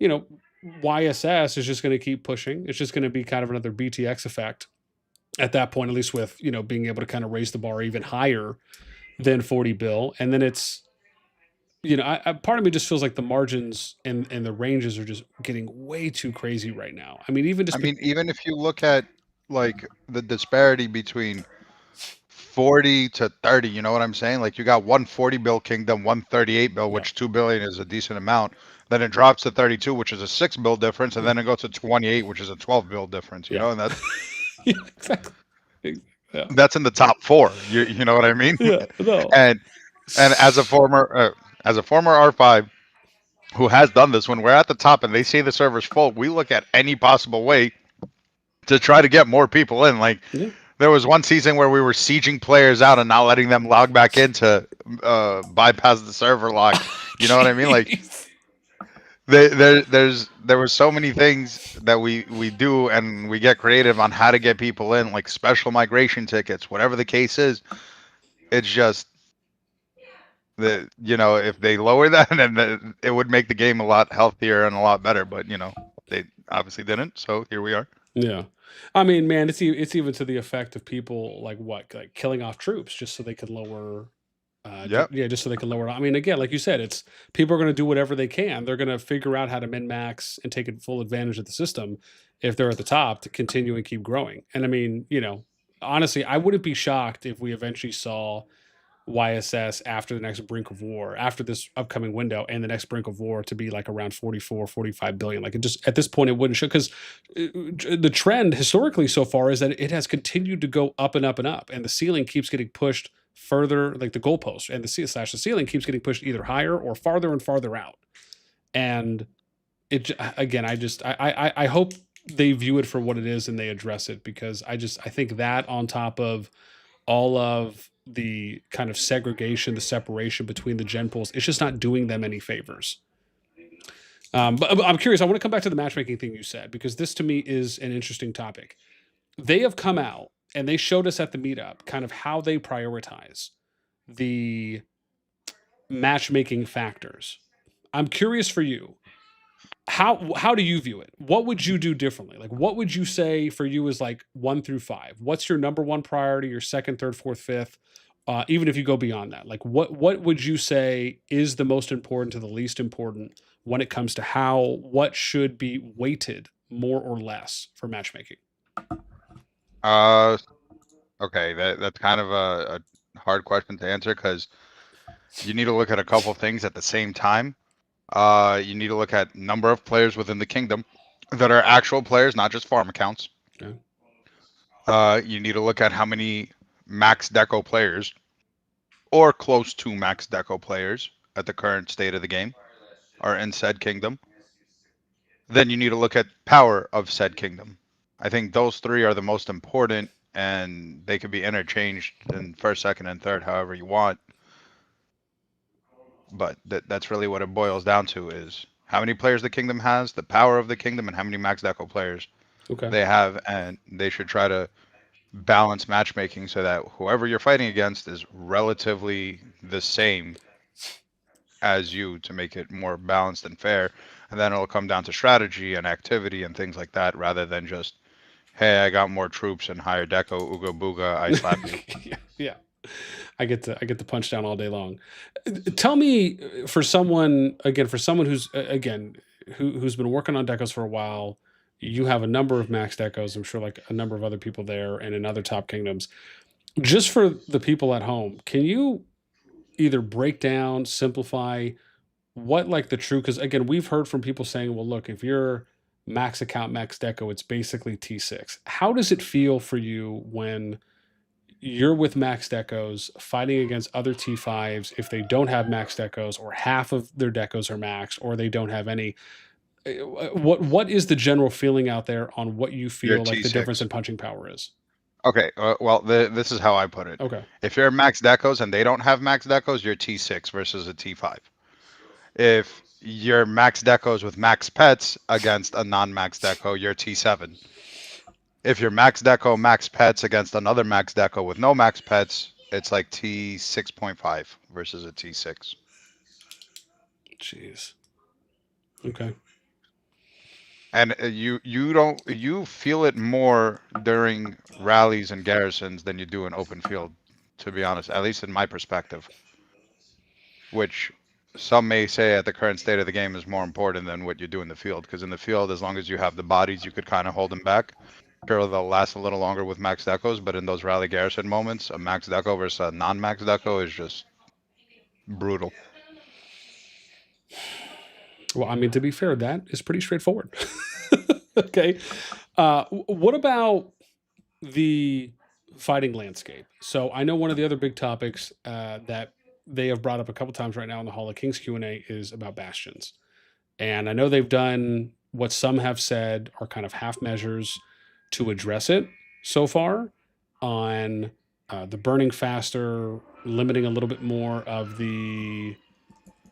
YSS is just going to keep pushing. It's just going to be kind of another BTX effect at that point, at least with, being able to kind of raise the bar even higher than 40 bill. And then it's, part of me just feels like the margins and the ranges are just getting way too crazy right now. I mean, even if you look at like the disparity between 40 to 30, you know what I'm saying? Like you got 140 bill kingdom, 138 bill, which 2 billion is a decent amount. Then it drops to 32, which is a 6 bill difference, and then it goes to 28, which is a 12 bill difference. You know, and that's yeah, exactly. Yeah. That's in the top 4. You know what I mean? Yeah, no. And as a former R5 who has done this, when we're at the top and they say the server's full, we look at any possible way to try to get more people in. Like there was one season where we were sieging players out and not letting them log back in to bypass the server lock. You know what I mean? Like there were so many things that we do, and we get creative on how to get people in, like special migration tickets, whatever the case is. It's just that, if they lower that, then it would make the game a lot healthier and a lot better. But they obviously didn't, so here we are. Yeah, I mean, man, it's even to the effect of people like killing off troops just so they can lower. Just so they can lower it. I mean, again, like you said, it's people are going to do whatever they can. They're going to figure out how to min max and take full advantage of the system if they're at the top to continue and keep growing. And I mean, honestly, I wouldn't be shocked if we eventually saw YSS after the next brink of war, after this upcoming window and the next brink of war, to be like around 44, 45 billion. Like it just, at this point, it wouldn't show, because the trend historically so far is that it has continued to go up and up and up, and the ceiling keeps getting pushed further, like the goalpost and the ceiling keeps getting pushed either higher or farther and farther out. And it, again, I hope they view it for what it is and they address it, because I think that on top of all of the kind of segregation, the separation between the gen pools, it's just not doing them any favors. But I'm curious. I want to come back to the matchmaking thing you said, because this to me is an interesting topic. They have come out and they showed us at the meetup kind of how they prioritize the matchmaking factors. I'm curious for you. How do you view it? What would you do differently? Like, what would you say for you is like 1 through 5? What's your number 1 priority, your second, third, fourth, fifth? Even if you go beyond that, like what would you say is the most important to the least important when it comes to what should be weighted more or less for matchmaking? Okay, that's kind of a hard question to answer, because you need to look at a couple things at the same time. You need to look at number of players within the kingdom that are actual players, not just farm accounts. Okay. You need to look at how many max deco players or close to max deco players at the current state of the game are in said kingdom. then you need to look at power of said kingdom. I think those three are the most important, and they could be interchanged in first, second, and third, however you want. But that's really what it boils down to: is how many players the kingdom has, the power of the kingdom, and how many max deco players Okay. they have, and they should try to balance matchmaking so that whoever you're fighting against is relatively the same as you to make it more balanced and fair. And then it'll come down to strategy and activity and things like that rather than just, hey, I got more troops and higher deco, ooga booga, I slap you. Yeah. I get to punch down all day long. Tell me, for someone who's who's been working on decos for a while, you have a number of max decos. I'm sure like a number of other people there and in other top kingdoms. Just for the people at home, can you either break down, simplify what like the true? Because again, we've heard from people saying, well, look, if you're max account max deco, it's basically T6. How does it feel for you when you're with max decos fighting against other T5s if they don't have max decos or half of their decos are max or they don't have any? What is the general feeling out there on what you You're feel like the T6. difference in punching power is? Okay, well, this is how I put it. Okay. If you're max decos and they don't have max decos, you're T6 versus a T5. If you're max decos with max pets against a non-max deco, you're T7. If you're max deco, max pets against another max deco with no max pets, it's like T6.5 versus a T6. Jeez. Okay. And you feel it more during rallies and garrisons than you do in open field, to be honest, at least in my perspective. Which some may say at the current state of the game is more important than what you do in the field, because in the field, as long as you have the bodies, you could kind of hold them back. Sure, they'll last a little longer with max decos, but in those rally garrison moments, a max deco versus a non-max deco is just brutal. Well, I mean, to be fair, that is pretty straightforward. Okay. What about the fighting landscape? So I know one of the other big topics that they have brought up a couple times right now in the Hall of Kings Q&A is about bastions. And I know they've done what some have said are kind of half measures to address it so far on the burning faster, limiting a little bit more of the,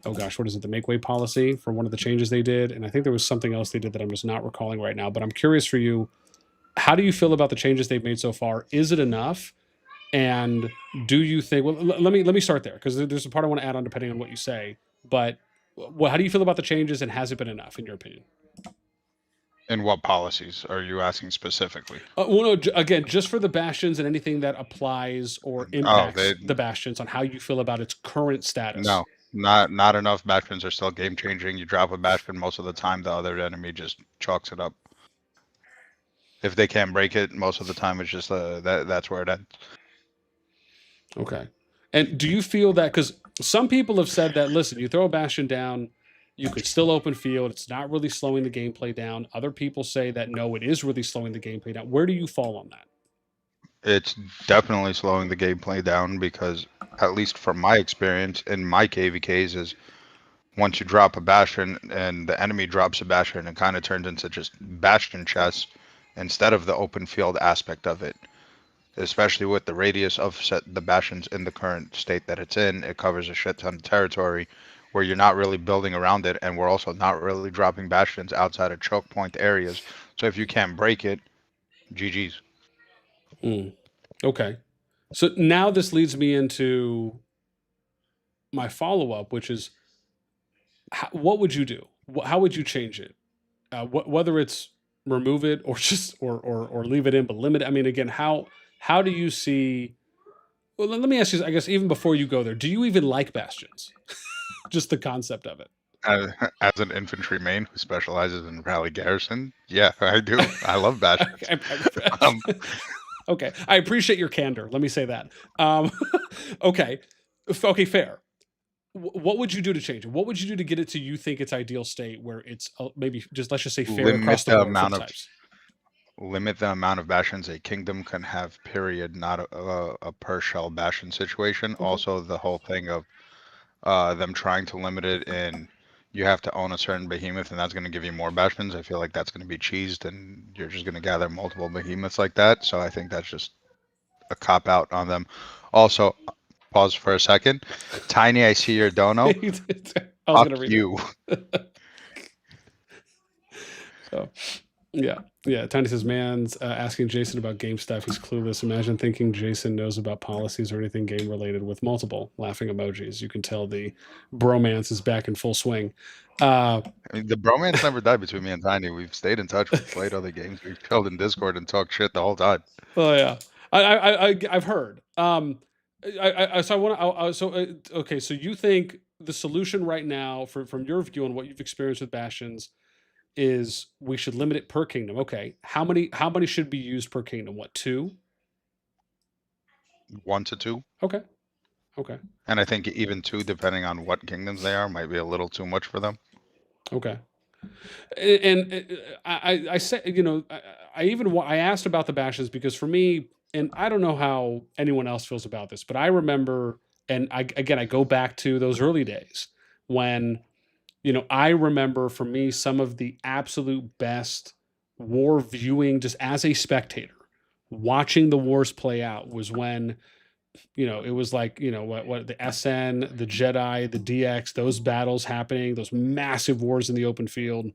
oh gosh, what is it? The make way policy for one of the changes they did. And I think there was something else they did that I'm just not recalling right now, but I'm curious for you. How do you feel about the changes they've made so far? Is it enough? And do you think, well, let me start there because there's a part I want to add on depending on what you say, but well, how do you feel about the changes and has it been enough in your opinion? And what policies are you asking specifically? Well, no, again, just for the bastions and anything that applies or impacts the bastions on how you feel about its current status. No, not enough bastions are still game changing. You drop a bastion, most of the time the other enemy just chalks it up. If they can't break it, most of the time it's just that's where it ends. Okay. And do you feel that, because some people have said that, listen, you throw a bastion down, you could still open field. It's not really slowing the gameplay down. Other people say that no, it is really slowing the gameplay down. Where do you fall on that? It's definitely slowing the gameplay down because, at least from my experience in my KVKs, is once you drop a bastion and the enemy drops a bastion, it kind of turns into just bastion chess instead of the open field aspect of it. Especially with the radius of the bastions in the current state that it's in, it covers a shit ton of territory where you're not really building around it, and we're also not really dropping bastions outside of choke point areas. So if you can't break it, GG's. Okay. So now this leads me into my follow-up, which is, what would you do? How would you change it? Whether it's remove it or just or leave it in, but limit it. I mean, again, how do you see? Well, let me ask you. I guess even before you go there, do you even like bastions? Just the concept of it. As an infantry main who specializes in rally garrison, yeah, I do. I love bastions. Okay, I appreciate your candor. Let me say that. Okay, fair. What would you do to change it? What would you do to get it to you think its ideal state where it's maybe just, let's just say, fair across the board for the types? Limit the amount of bastions a kingdom can have, period, not a per shell bastion situation. Okay. Also, the whole thing of them trying to limit it in you have to own a certain behemoth, and that's going to give you more bashmans. I feel like that's going to be cheesed, and you're just going to gather multiple behemoths like that. So I think that's just a cop out on them. Also, pause for a second. Tiny, I see your dono. I was Fuck gonna read you. it. So, yeah. Tiny says, "Man's asking Jason about game stuff. He's clueless. Imagine thinking Jason knows about policies or anything game related with multiple laughing emojis. You can tell the bromance is back in full swing." I mean, the bromance never died between me and Tiny. We've stayed in touch. We've played other games. We've chilled in Discord and talked shit the whole time. Oh yeah, I've heard. So I want to. Okay, so you think the solution right now, from your view and what you've experienced with Bastions, is we should limit it per kingdom. Okay, how many should be used per kingdom? What, 2? 1 to 2. Okay. And I think even 2, depending on what kingdoms they are, might be a little too much for them. Okay. And I said, I asked about the bashes because for me, and I don't know how anyone else feels about this, but I remember, and I go back to those early days when, I remember for me, some of the absolute best war viewing, just as a spectator, watching the wars play out, was when, it was like, what the SN, the Jedi, the DX, those battles happening, those massive wars in the open field.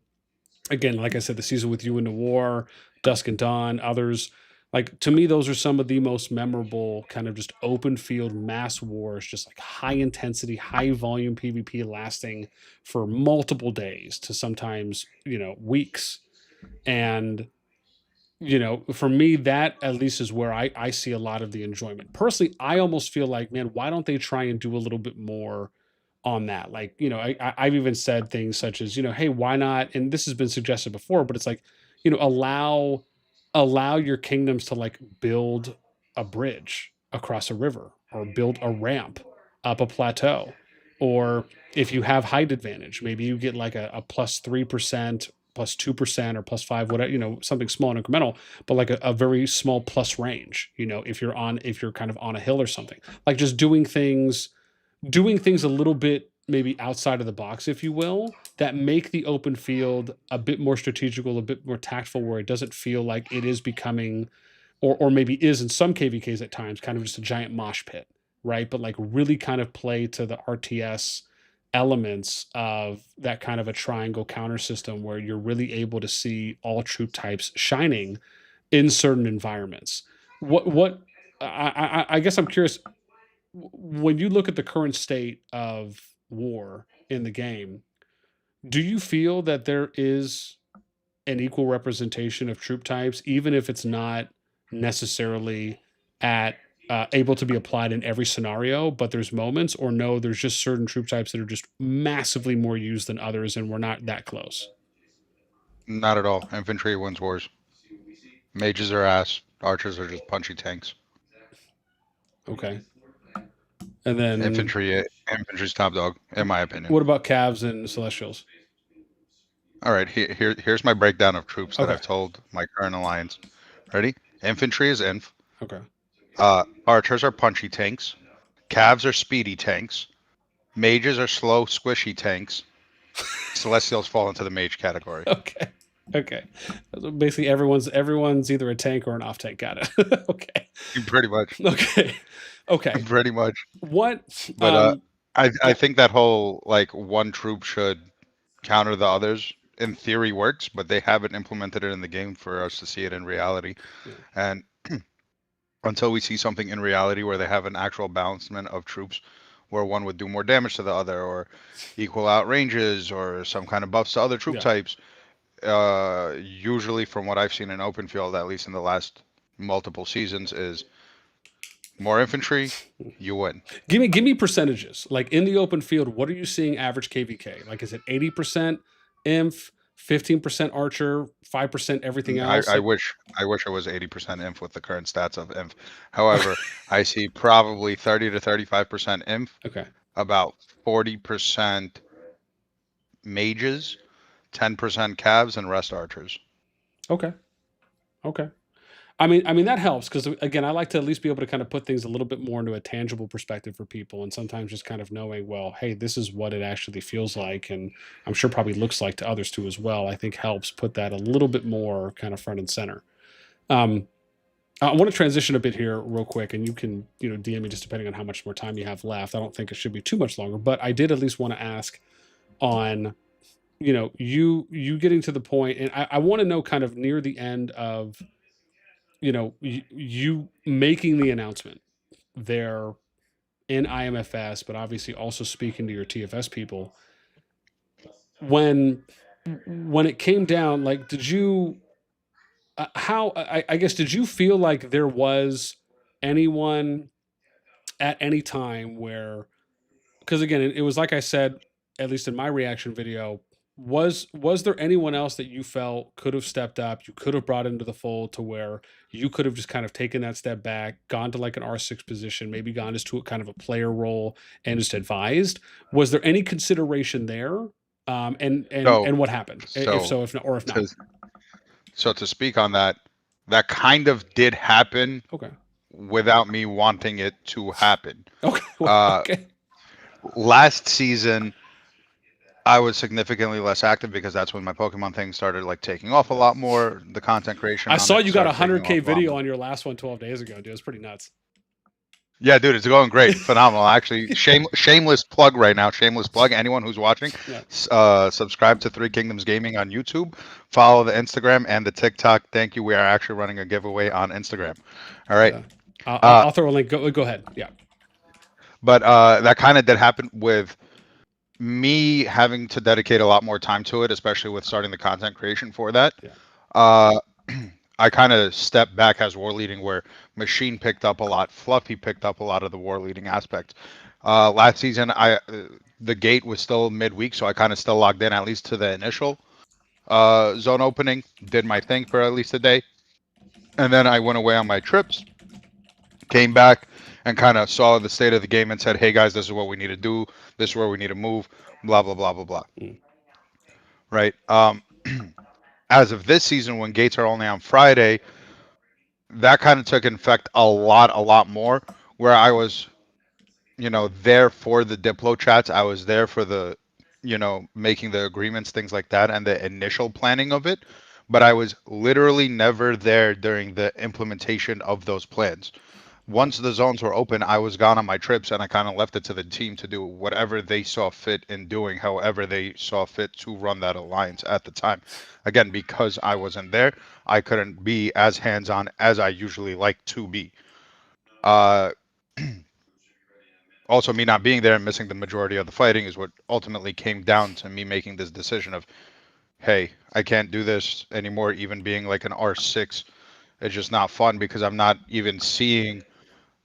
Again, like I said, the season with you in the war, Dusk and Dawn, others. Like, to me, those are some of the most memorable kind of just open field mass wars, just like high intensity, high volume PvP lasting for multiple days to sometimes, weeks. And, for me, that at least is where I see a lot of the enjoyment. Personally, I almost feel like, man, why don't they try and do a little bit more on that? Like, I've even said things such as, hey, why not? And this has been suggested before, but it's like, allow your kingdoms to like build a bridge across a river or build a ramp up a plateau. Or if you have height advantage, maybe you get like a plus 3%, plus 2%, or plus 5, whatever, something small and incremental, but like a very small plus range, if you're kind of on a hill or something. Like, just doing things a little bit maybe outside of the box, if you will, that make the open field a bit more strategical, a bit more tactful, where it doesn't feel like it is becoming, or maybe is in some KVKs at times, kind of just a giant mosh pit, right? But like really kind of play to the RTS elements of that kind of a triangle counter system, where you're really able to see all troop types shining in certain environments. I guess I'm curious, when you look at the current state of war in the game, do you feel that there is an equal representation of troop types, even if it's not necessarily at able to be applied in every scenario, but there's moments? Or no, there's just certain troop types that are just massively more used than others, and we're not that close? Not at all. Infantry wins wars. Mages are ass. Archers are just punchy tanks. Okay. And then Infantry's top dog, in my opinion. what about Cavs and Celestials? All right, here's my breakdown of troops that Okay. I've told my current alliance. Ready? Infantry is inf. Okay. Archers are punchy tanks. Cavs are speedy tanks. Mages are slow, squishy tanks. Celestials fall into the mage category. Okay. So basically, everyone's either a tank or an off tank. Got it. Okay. Pretty much. Okay. Pretty much. What? But I think that whole like one troop should counter the others in theory works, but they haven't implemented it in the game for us to see it in reality. Yeah. And until we see something in reality where they have an actual balancement of troops, where one would do more damage to the other, or equal out ranges, or some kind of buffs to other troop types, usually from what I've seen in open field, at least in the last multiple seasons, is more infantry, you win. Give me percentages. Like, in the open field, what are you seeing average KVK? Like, is it 80% inf, 15% archer, 5% everything else? I wish it was 80% inf with the current stats of inf. However, I see probably 30 to 35% inf. Okay. About 40% mages, 10% cavs, and rest archers. Okay. I mean that helps because again, I like to at least be able to kind of put things a little bit more into a tangible perspective for people, and sometimes just kind of knowing, well, hey, this is what it actually feels like, and I'm sure probably looks like to others too as well. I think helps put that a little bit more kind of front and center. Um, I want to transition a bit here real quick, and you can DM me just depending on how much more time you have left. I don't think it should be too much longer, but I did at least want to ask on you getting to the point, and I want to know kind of near the end of you making the announcement there in IMFS, but obviously also speaking to your TFS people. When it came down, like, did you how I guess did you feel like there was anyone at any time where, because again, it was like I said, at least in my reaction video, was there anyone else that you felt could have stepped up, you could have brought into the fold to where you could have just kind of taken that step back, gone to like an R6 position, maybe gone just to a kind of a player role and just advised? Was there any consideration there? And what happened? If So, so, if not, or if not? to speak on that, that kind of did happen Okay. without me wanting it to happen. Okay. Well, Uh, okay. Last season, I was significantly less active because that's when my Pokemon thing started like taking off a lot more. The content creation. I on saw it you got a started taking 100K off a lot video more. on your last one 12 days ago, dude. It's pretty nuts. Yeah, dude, it's going great, phenomenal. Actually, shameless plug right now. Shameless plug. Anyone who's watching, Yeah. subscribe to Three Kingdoms Gaming on YouTube. Follow the Instagram and the TikTok. Thank you. We are actually running a giveaway on Instagram. All right. Yeah. I'll throw a link. Go ahead. Yeah. But that kind of did happen with me having to dedicate a lot more time to it, especially with starting the content creation for that. Yeah. I kind of stepped back as war leading, where Machine picked up a lot, Fluffy picked up a lot of the war leading aspect. Last season, the gate was still midweek, so I kind of still logged in at least to the initial zone opening, did my thing for at least a day, and then I went away on my trips, came back, and kind of saw the state of the game and said, "Hey guys, this is what we need to do. This is where we need to move. Blah blah blah blah blah." Right. As of this season, when gates are only on Friday, that kind of took effect a lot more, where I was, there for the Diplo chats. I was there for the, making the agreements, things like that, and the initial planning of it. But I was literally never there during the implementation of those plans. Once the zones were open, I was gone on my trips, and I kind of left it to the team to do whatever they saw fit in doing, however they saw fit to run that alliance at the time. Again, because I wasn't there, I couldn't be as hands-on as I usually like to be. Also, me not being there and missing the majority of the fighting is what ultimately came down to me making this decision of, hey, I can't do this anymore. Even being like an R6, it's just not fun because I'm not even seeing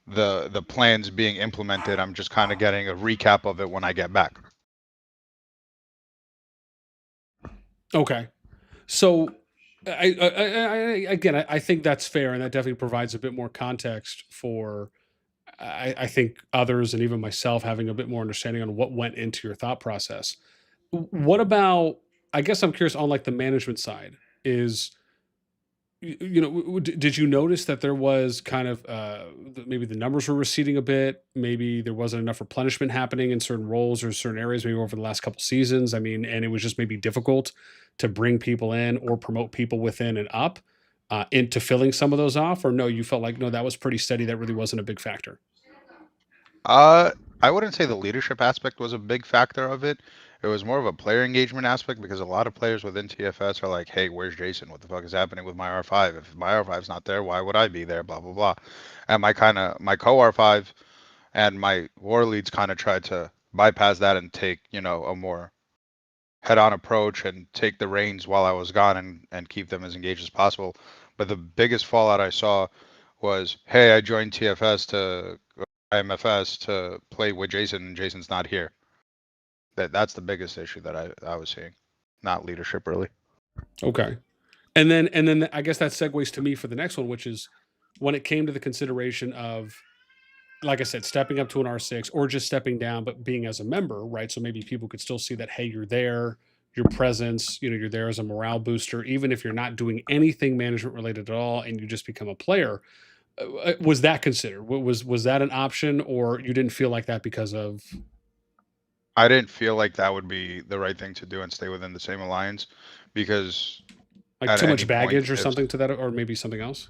the plans being implemented. I'm just kind of getting a recap of it when I get back. Okay. So I think that's fair, and that definitely provides a bit more context for I think others and even myself having a bit more understanding on what went into your thought process. What about, I guess I'm curious on like the management side is, did you notice that there was kind of maybe the numbers were receding a bit, maybe there wasn't enough replenishment happening in certain roles or certain areas maybe over the last couple seasons? I mean, and it was just maybe difficult to bring people in or promote people within and up into filling some of those off, or no, you felt like no, that was pretty steady, that really wasn't a big factor? I wouldn't say the leadership aspect was a big factor of it. It was more of a player engagement aspect because a lot of players within TFS are like, "Hey, where's Jason? What the fuck is happening with my R5? If my R5's not there, why would I be there? Blah blah blah." And my co R5 and my war leads kind of tried to bypass that and take, a more head-on approach and take the reins while I was gone and keep them as engaged as possible. But the biggest fallout I saw was, "Hey, I joined TFS to IMFS to play with Jason, and Jason's not here." That's the biggest issue that I was seeing, not leadership really. Okay. And then I guess that segues to me for the next one, which is when it came to the consideration of, like I said, stepping up to an R6 or just stepping down, but being as a member, right? So maybe people could still see that, hey, you're there, your presence, you're there as a morale booster, even if you're not doing anything management related at all, and you just become a player. Was that considered? Was that an option, or you didn't feel like that because of I didn't feel like that would be the right thing to do and stay within the same alliance, because like at too any much point, baggage or if something to that, or maybe something else?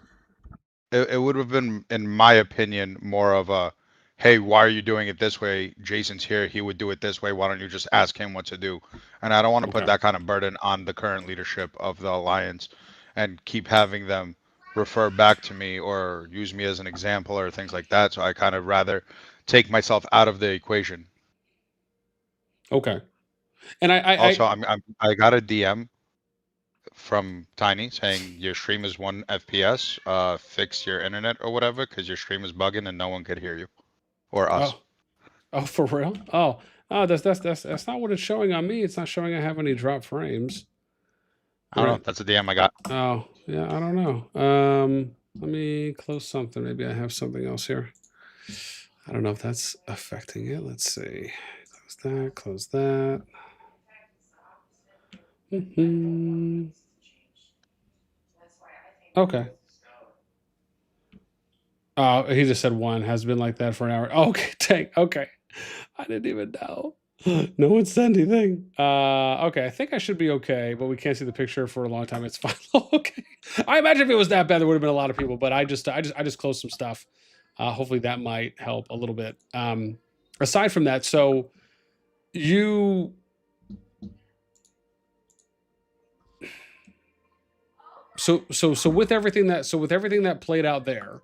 it would have been, in my opinion, more of a, hey, why are you doing it this way? Jason's here, he would do it this way. Why don't you just ask him what to do? And I don't want to put Okay. that kind of burden on the current leadership of the alliance and keep having them refer back to me or use me as an example or things like that. So I kind of rather take myself out of the equation. Okay. And Also, I got a DM from Tiny saying your stream is 1 FPS. Fix your internet or whatever, because your stream is bugging and no one could hear you or us. Oh, for real? That's not what it's showing on me. It's not showing I have any drop frames. I don't know. That's a DM I got. Oh, yeah, I don't know. Let me close something. Maybe I have something else here. I don't know if that's affecting it. Let's see. Close that. Close that. Okay. Oh, he just said one has been like that for an hour. Okay, dang. Okay. I didn't even know. No one said anything. Okay, I think I should be okay, but we can't see the picture for a long time. It's fine. Okay. I imagine if it was that bad, there would have been a lot of people, but I just closed some stuff. Hopefully that might help a little bit. Aside from that, so you so with everything that played out there,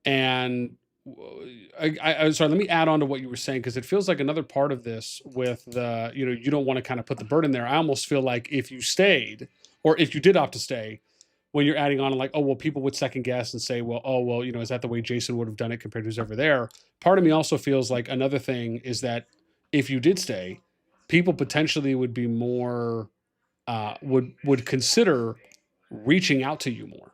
and sorry, let me add on to what you were saying, because it feels like another part of this with the, you don't want to kind of put the burden there. I almost feel like if you stayed, or if you did opt to stay, when you're adding on like, oh, well, people would second guess and say, well, oh, well, is that the way Jason would have done it compared to who's ever there? Part of me also feels like another thing is that if you did stay, people potentially would be more, would consider reaching out to you more,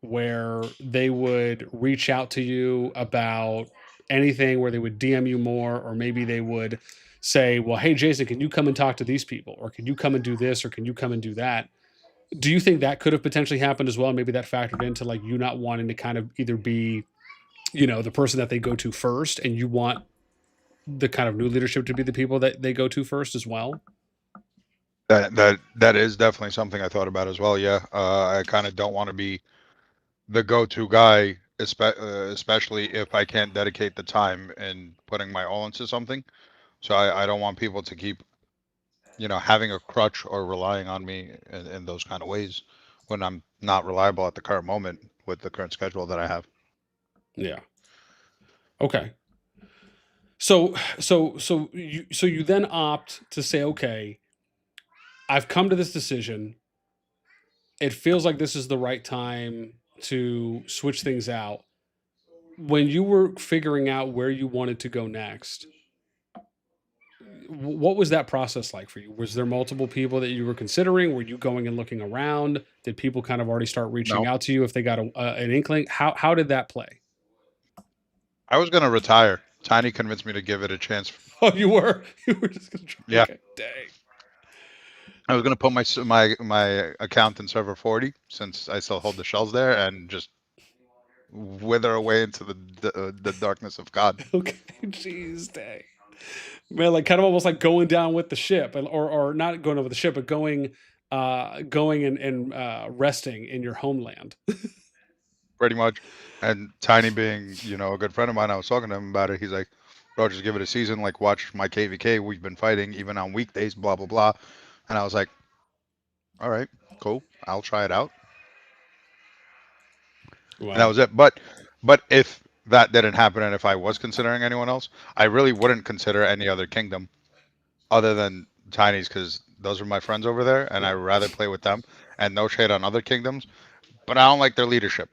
where they would reach out to you about anything, where they would DM you more, or maybe they would say, well, hey, Jason, can you come and talk to these people? Or can you come and do this? Or can you come and do that? Do you think that could have potentially happened as well? Maybe that factored into like you not wanting to kind of either be, the person that they go to first, and you want the kind of new leadership to be the people that they go to first as well? That is definitely something I thought about as well. Yeah, I kind of don't want to be the go-to guy, especially if I can't dedicate the time and putting my all into something. So I don't want people to keep, having a crutch or relying on me in those kind of ways when I'm not reliable at the current moment with the current schedule that I have. Yeah. Okay. So you then opt to say, okay, I've come to this decision. It feels like this is the right time to switch things out. When you were figuring out where you wanted to go next, what was that process like for you? Was there multiple people that you were considering? Were you going and looking around? Did people kind of already start reaching No, out to you if they got an inkling? How did that play? I was gonna retire. Tiny convinced me to give it a chance. Oh, you were just gonna try. Yeah, Okay, dang. I was gonna put my account in server 40 since I still hold the shells there and just wither away into the darkness of God. Okay, jeez, dang. Man, like kind of almost like going down with the ship, or not going over the ship, but going and resting in your homeland. Pretty much. And Tiny being, a good friend of mine, I was talking to him about it. He's like, bro, just give it a season. Like, watch my KVK. We've been fighting even on weekdays, blah, blah, blah. And I was like, all right, cool. I'll try it out. Wow. And that was it. But if that didn't happen and if I was considering anyone else, I really wouldn't consider any other kingdom other than Tiny's, because those are my friends over there and I'd rather play with them, and no shade on other kingdoms, but I don't like their leadership.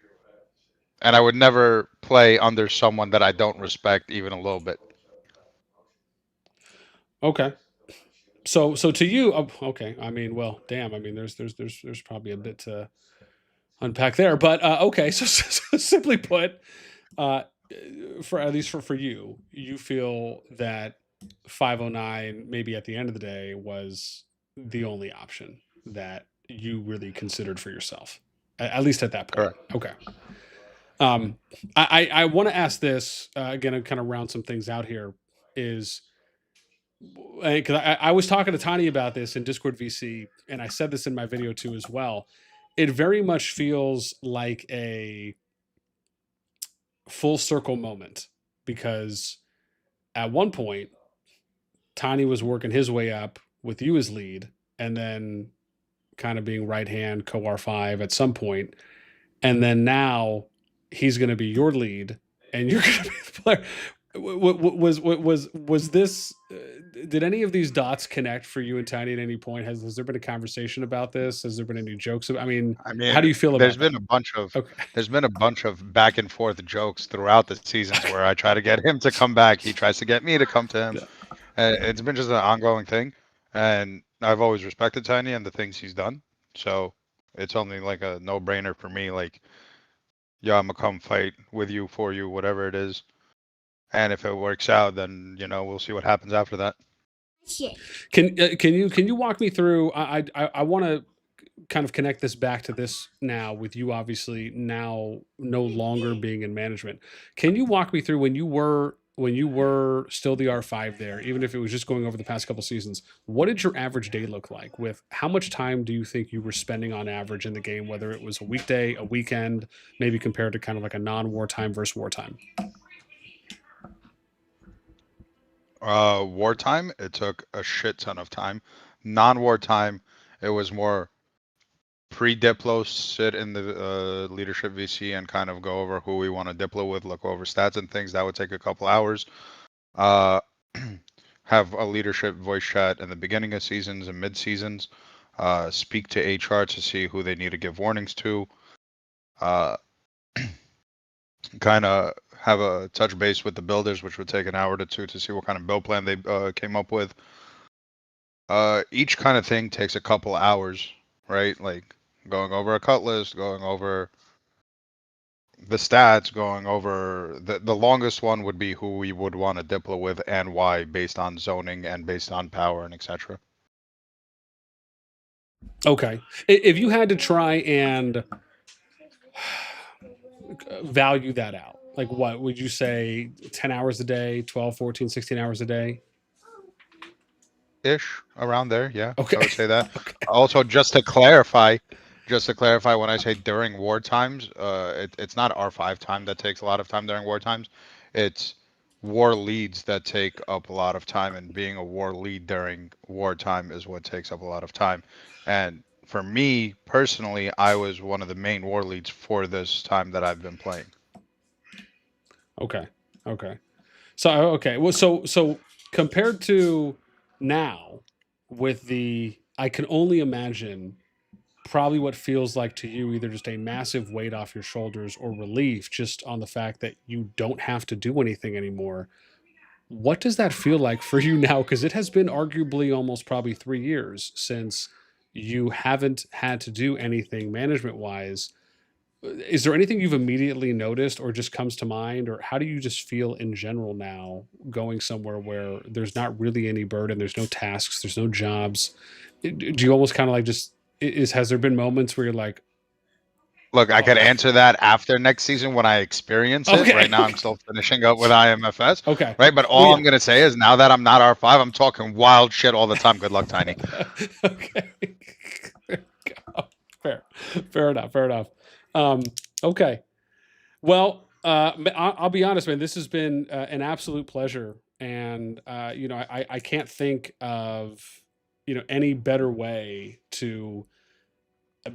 And I would never play under someone that I don't respect even a little bit. Okay. So to you, okay. I mean, well, damn. I mean, there's probably a bit to unpack there, but okay. So simply put, for at least for you feel that 509 maybe at the end of the day was the only option that you really considered for yourself, at least at that point. Correct. Okay. I want to ask this again and kind of round some things out here is because I was talking to Tiny about this in Discord VC, and I said this in my video too as well. It very much feels like a full circle moment because at one point Tiny was working his way up with you as lead, and then kind of being right hand co R5 at some point, and then now he's going to be your lead, and you're going to be the player. Was this? Did any of these dots connect for you and Tiny at any point? Has there been a conversation about this? Has there been any jokes? I mean, how do you feel about there's that? been a bunch of Okay. there's been a bunch of back and forth jokes throughout the seasons where I try to get him to come back, he tries to get me to come to him. It's been just an ongoing thing, and I've always respected Tiny and the things he's done. So it's only like a no-brainer for me. Like, yeah, I'm gonna come fight with you, for you, whatever it is. And if it works out, then we'll see what happens after that. Can you walk me through? I want to kind of connect this back to this now with you obviously now no longer being in management. Can you walk me through when you were still the R5 there, even if it was just going over the past couple seasons, what did your average day look like? With how much time do you think you were spending on average in the game, whether it was a weekday, a weekend, maybe compared to kind of like a non-wartime versus wartime? Wartime, it took a shit ton of time. Non-wartime, it was more pre-Diplo, sit in the leadership VC and kind of go over who we want to Diplo with, look over stats and things. That would take a couple hours. Have a leadership voice chat in the beginning of seasons and mid-seasons. Speak to HR to see who they need to give warnings to. Kind of have a touch base with the builders, which would take an hour to two to see what kind of build plan they came up with. Each kind of thing takes a couple hours, right? Like going over a cut list, going over the stats, going over the longest one would be who we would want to Diplo with and why, based on zoning and based on power and etc. Okay. If you had to try and value that out, like what would you say, 10 hours a day, 12, 14, 16 hours a day? Ish, around there, yeah. Okay. I would say that. Okay. Also, just to clarify, when I say during war times, it's not R5 time that takes a lot of time during war times. It's war leads that take up a lot of time, and being a war lead during wartime is what takes up a lot of time. And for me personally, I was one of the main war leads for this time that I've been playing. Okay. So okay. Well, so compared to now, with the, I can only imagine probably what feels like to you either just a massive weight off your shoulders or relief just on the fact that you don't have to do anything anymore. What does that feel like for you now? Because it has been arguably almost probably 3 years since you haven't had to do anything management wise. Is there anything you've immediately noticed or just comes to mind, or how do you just feel in general now going somewhere where there's not really any burden, there's no tasks, there's no jobs? Do you almost kind of like just has there been moments where you're like, look, I could answer that after next season when I experience it. Right now, I'm still finishing up with IMFS. Okay. Right, but all I'm gonna say is now that I'm not R5, I'm talking wild shit all the time. Good luck, Tiny. Okay. Fair enough. Okay. Well, I'll be honest, man. This has been an absolute pleasure, and I can't think of any better way to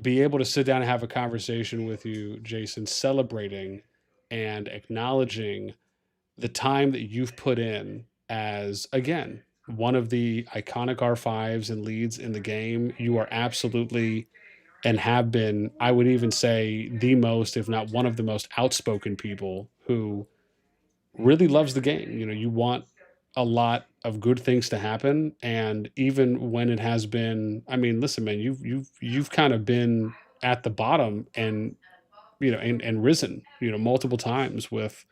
be able to sit down and have a conversation with you, Jason, celebrating and acknowledging the time that you've put in as, again, one of the iconic R5s and leads in the game. You are absolutely, and have been, I would even say, the most, if not one of the most outspoken people who really loves the game. You want a lot of good things to happen, and even when it has been, I mean, listen, man, you've kind of been at the bottom and and risen multiple times with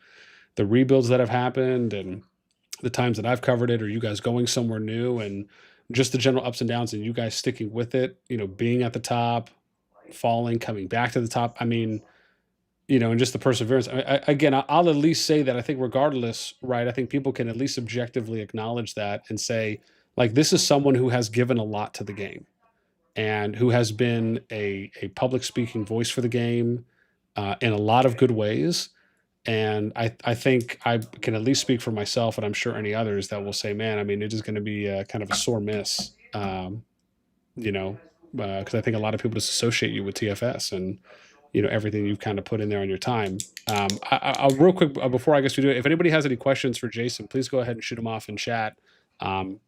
the rebuilds that have happened and the times that I've covered it, or you guys going somewhere new and just the general ups and downs and you guys sticking with it, being at the top, falling, coming back to the top. I mean, and just the perseverance. Again, I'll at least say that I think regardless, right, I think people can at least objectively acknowledge that and say, like, this is someone who has given a lot to the game and who has been a public speaking voice for the game in a lot of good ways. And I think I can at least speak for myself, and I'm sure any others that will say, man, I mean, it is going to be kind of a sore miss, because I think a lot of people just associate you with TFS and, everything you've kind of put in there on your time. I'll real quick before I guess we do it, if anybody has any questions for Jason, please go ahead and shoot them off in chat. And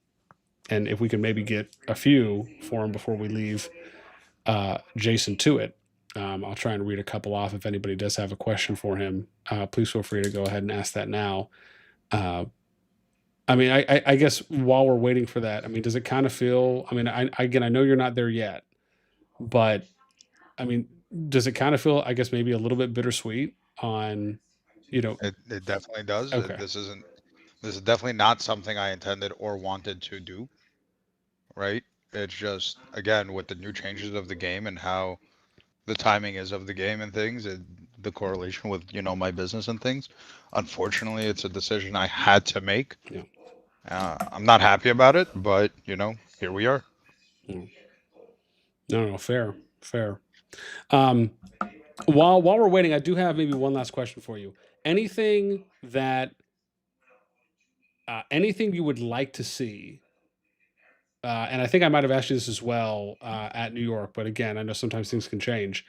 if we can maybe get a few for him before we leave Jason to it. I'll try and read a couple off. If anybody does have a question for him, please feel free to go ahead and ask that now. I mean, I guess while we're waiting for that, I mean, does it kind of feel, I mean, I know you're not there yet, but I mean, does it kind of feel, I guess, maybe a little bit bittersweet on, It definitely does. Okay. This is definitely not something I intended or wanted to do. Right? It's just, again, with the new changes of the game and how the timing is of the game and things, the correlation with, my business and things. Unfortunately, it's a decision I had to make. Yeah. I'm not happy about it, but here we are. No, fair. While we're waiting, I do have maybe one last question for you. Anything you would like to see, and I think I might have asked you this as well at New York, but again, I know sometimes things can change.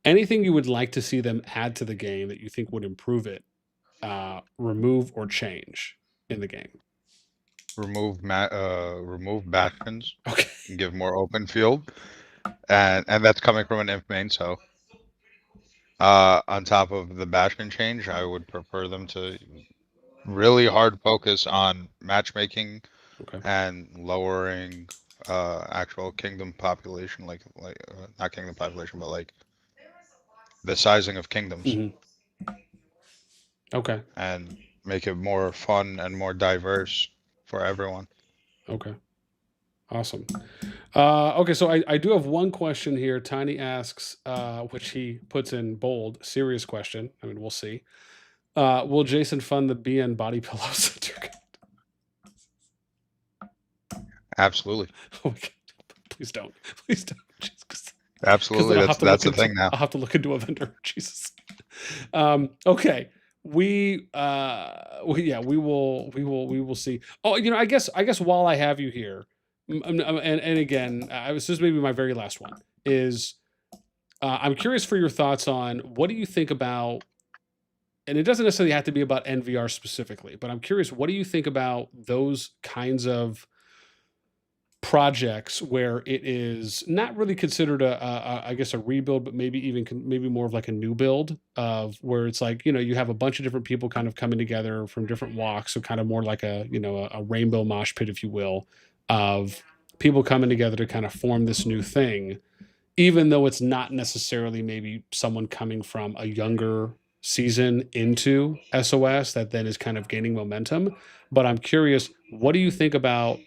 Anything you would like to see them add to the game that you think would improve it, remove or change in the game? Remove bastions. Okay. Give more open field, and that's coming from an imp main. So, on top of the bastion change, I would prefer them to really hard focus on matchmaking and lowering actual kingdom population, like not kingdom population, but like the sizing of kingdoms. Mm-hmm. Okay. And make it more fun and more diverse for everyone. Okay. Awesome. Okay, so I do have one question here. Tiny asks, which he puts in bold, serious question. I mean, we'll see. Will Jason fund the BN body pillows? Absolutely. Oh my God. Please don't. Please don't. Jesus. Absolutely. That's the thing now. I'll have to look into a vendor. Jesus. Okay. We will see. Oh, I guess while I have you here, and again, this is maybe my very last one, is I'm curious for your thoughts on what do you think about, and it doesn't necessarily have to be about NVR specifically, but I'm curious, what do you think about those kinds of projects where it is not really considered I guess a rebuild, but maybe more of like a new build of where it's like, you have a bunch of different people kind of coming together from different walks. So kind of more like a rainbow mosh pit, if you will, of people coming together to kind of form this new thing, even though it's not necessarily maybe someone coming from a younger season into SOS that then is kind of gaining momentum. But I'm curious, what do you think about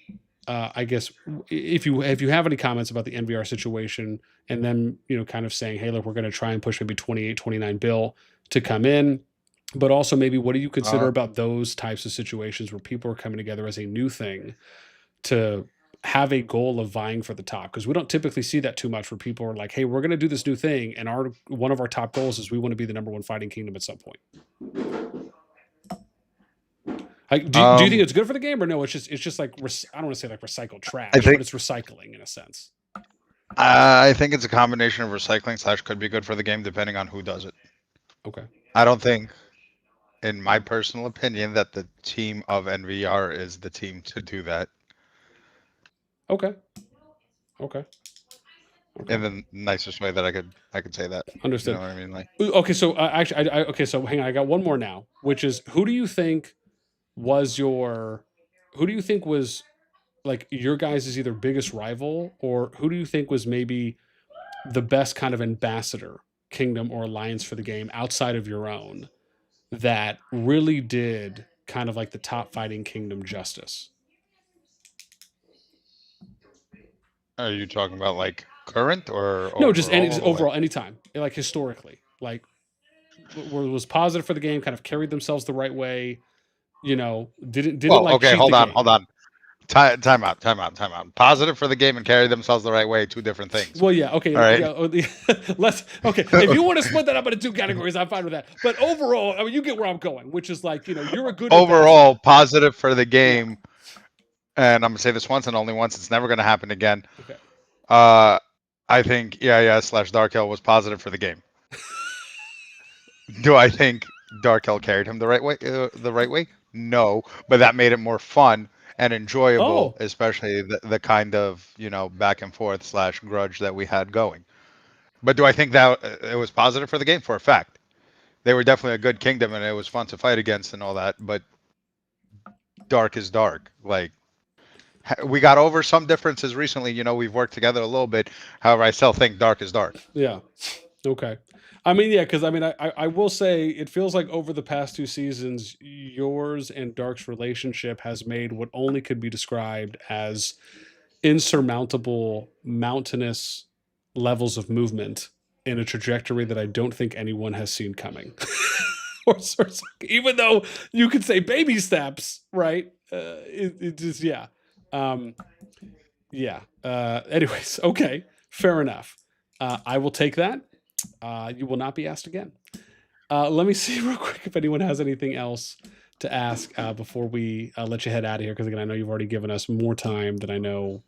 I guess if you have any comments about the NVR situation and then, kind of saying, hey, look, we're going to try and push maybe 28, 29 bill to come in, but also maybe what do you consider about those types of situations where people are coming together as a new thing to have a goal of vying for the top? Because we don't typically see that too much where people are like, hey, we're going to do this new thing. And one of our top goals is we want to be the number one fighting kingdom at some point. Like, do you think it's good for the game or no? It's just like, I don't want to say like recycled trash, but it's recycling in a sense. I think it's a combination of recycling / could be good for the game depending on who does it. Okay. I don't think, in my personal opinion, that the team of NVR is the team to do that. Okay. In the nicest way that I could say that. Understood. You know what I mean? Like, okay, so actually, okay, so hang on, I got one more now, which is who do you think was like your guys' either biggest rival, or who do you think was maybe the best kind of ambassador, kingdom, or alliance for the game outside of your own that really did kind of like the top fighting kingdom justice? Are you talking about like current or No, just any overall? just overall, anytime, like historically, like was positive for the game, kind of carried themselves the right way. You know, didn't Well, like okay, cheat the hold on, game. hold on. Time out, time out, time out. Positive for the game and carry themselves the right way, two different things. Well, yeah, okay, All right. yeah. Let's okay. If you want to split that up into two categories, I'm fine with that. But overall, I mean, you get where I'm going, which is like, you're a good Overall, ambassador. positive for the game, and I'm gonna say this once and only once. It's never gonna happen again. Okay. I think /Dark Hill was positive for the game. Do I think Dark Hill carried him the right way? The right way? No, but that made it more fun and enjoyable, Oh, especially the kind of back and forth / grudge that we had going. But do I think that it was positive for the game? For a fact, they were definitely a good kingdom, and it was fun to fight against and all that. But Dark is Dark. Like we got over some differences recently. We've worked together a little bit. However, I still think Dark is Dark. yeah. Okay. I mean, yeah, because I mean, I will say it feels like over the past 2 seasons, yours and Dark's relationship has made what only could be described as insurmountable, mountainous levels of movement in a trajectory that I don't think anyone has seen coming. Even though you could say baby steps, right? It just, yeah. Yeah. Anyways, okay. Fair enough. I will take that. You will not be asked again. Let me see real quick if anyone has anything else to ask before we let you head out of here. Because again, I know you've already given us more time than I know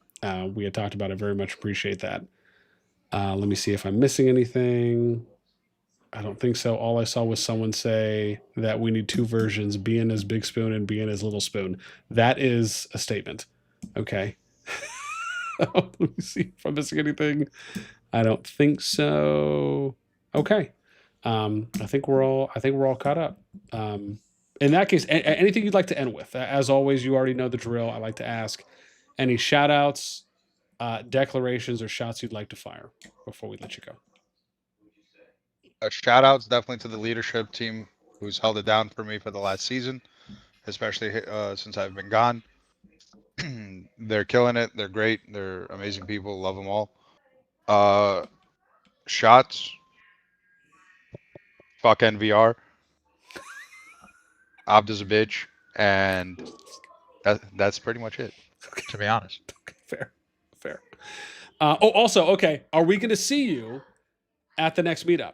we had talked about. I very much appreciate that. Let me see if I'm missing anything. I don't think so. All I saw was someone say that we need two versions, being as Big Spoon and being as Little Spoon. That is a statement. Okay. Let me see if I'm missing anything. I don't think so. Okay. I think we're all caught up. In that case, anything you'd like to end with? As always, you already know the drill. I like to ask any shout outs, declarations, or shots you'd like to fire before we let you go. Shout outs definitely to the leadership team who's held it down for me for the last season, especially since I've been gone. They're killing it. They're great. They're amazing people. Love them all. Shots. Fuck NVR. Abda's a bitch, and that's pretty much it. To be honest. Okay, fair. Also, okay, are we going to see you at the next meetup?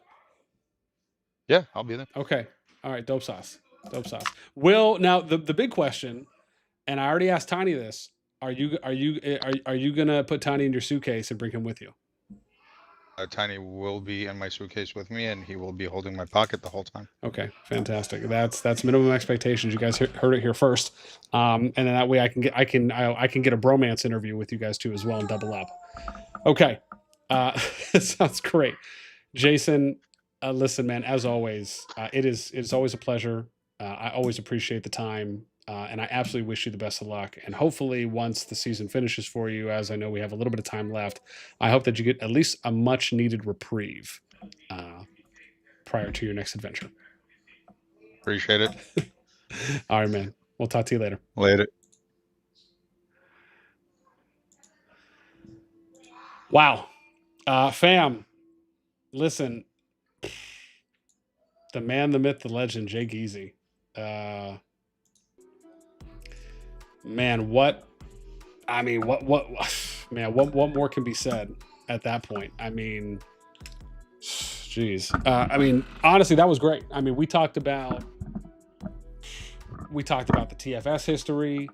Yeah, I'll be there. Okay, all right, dope sauce. Now the big question, and I already asked Tiny this: Are you gonna put Tiny in your suitcase and bring him with you? Tiny will be in my suitcase with me, and he will be holding my pocket the whole time. Okay, fantastic. That's minimum expectations. You guys heard it here first, and then that way I can get a bromance interview with you guys too as well and double up. Okay, sounds great, Jason. Listen, man. As always, it's always a pleasure. I always appreciate the time, and I absolutely wish you the best of luck. And hopefully, once the season finishes for you, as I know we have a little bit of time left, I hope that you get at least a much needed reprieve prior to your next adventure. Appreciate it. All right, man. We'll talk to you later. Later. Wow. Fam, listen. The man, the myth, the legend, Jay Geezy. Man, what more can be said at that point? I mean, geez. Honestly, that was great. I mean, we talked about the TFS history.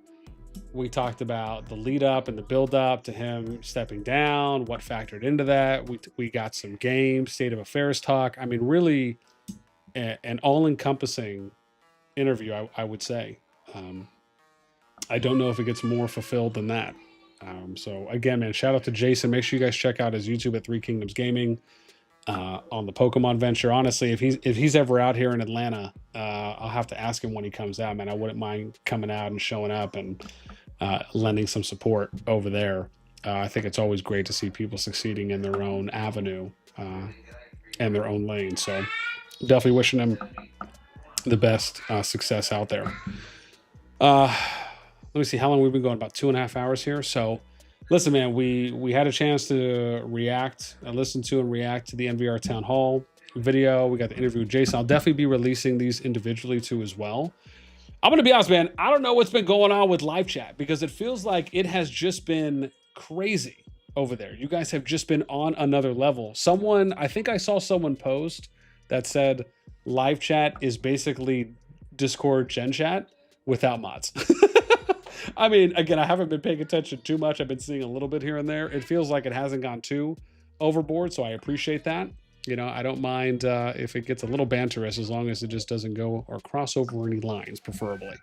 We talked about the lead up and the build up to him stepping down, what factored into that. We got some game, state of affairs talk. I mean, really an all-encompassing interview, I would say. I don't know if it gets more fulfilled than that. So again, man, shout out to Jason. Make sure you guys check out his YouTube at Three Kingdoms Gaming on the Pokemon venture. Honestly, if he's ever out here in Atlanta, I'll have to ask him when he comes out, man. I wouldn't mind coming out and showing up and lending some support over there. I think it's always great to see people succeeding in their own avenue and their own lane. So definitely wishing him the best success out there. Let me see how long we've been going. About 2.5 hours here. So listen, man, we had a chance to listen to and react to the NVR Town Hall video. We got the interview with Jason. I'll definitely be releasing these individually too as well. I'm going to be honest, man. I don't know what's been going on with live chat because it feels like it has just been crazy over there. You guys have just been on another level. I think I saw someone post that said live chat is basically Discord Gen Chat without mods. I mean, again, I haven't been paying attention too much. I've been seeing a little bit here and there. It feels like it hasn't gone too overboard, so I appreciate that. You know, I don't mind if it gets a little banterous as long as it just doesn't go or cross over any lines, preferably.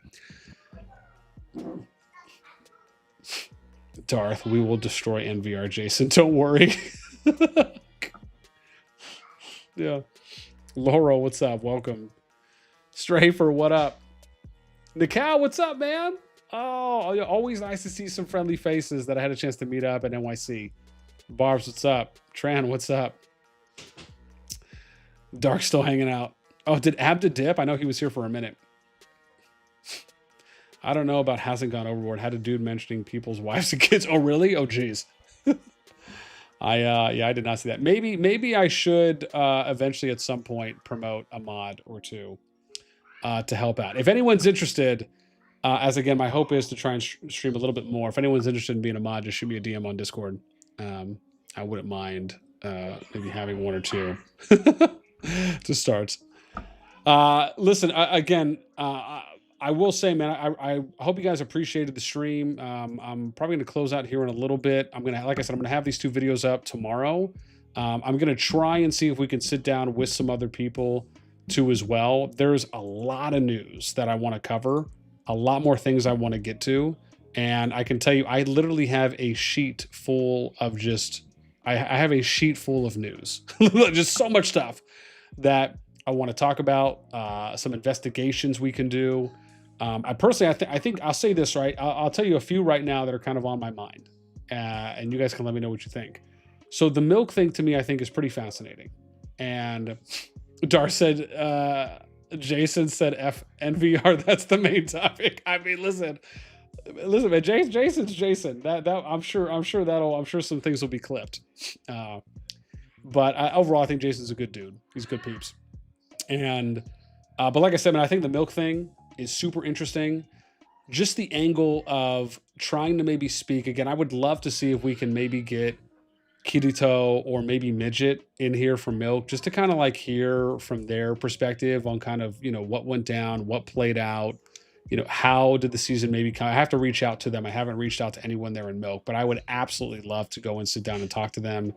Darth, we will destroy NVR, Jason. Don't worry. Yeah. Laura, what's up? Welcome. Strafer, what up? Nikau, what's up, man? Oh, always nice to see some friendly faces that I had a chance to meet up at NYC. Barbs, what's up? Tran, what's up? Dark still hanging out. Oh, did Abda dip? I know he was here for a minute. I don't know about hasn't gone overboard. Had a dude mentioning people's wives and kids. Oh, really? Oh, geez. I did not see that. Maybe I should eventually at some point promote a mod or two to help out. If anyone's interested, as again, my hope is to try and stream a little bit more. If anyone's interested in being a mod, just shoot me a DM on Discord. I wouldn't mind maybe having one or two to start. Listen, again, I will say, man, I hope you guys appreciated the stream. I'm probably going to close out here in a little bit. Like I said, I'm going to have these 2 videos up tomorrow. I'm going to try and see if we can sit down with some other people too as well. There's a lot of news that I want to cover, a lot more things I want to get to. And I can tell you, I literally have a sheet full of I have a sheet full of news, just so much stuff that I want to talk about, some investigations we can do. I think I'll say this, right? I'll tell you a few right now that are kind of on my mind, and you guys can let me know what you think. So the milk thing to me, I think is pretty fascinating. And Dar said, Jason said F NVR, that's the main topic. I mean, listen, man, Jason's Jason. That I'm sure some things will be clipped. But overall, I think Jason's a good dude. He's good peeps. And but like I said, man, I think the milk thing is super interesting. Just the angle of trying to maybe speak again. I would love to see if we can maybe get Kirito or maybe Midget in here from Milk, just to kind of like hear from their perspective on kind of, what went down, what played out, how did the season maybe come. I have to reach out to them. I haven't reached out to anyone there in Milk, but I would absolutely love to go and sit down and talk to them.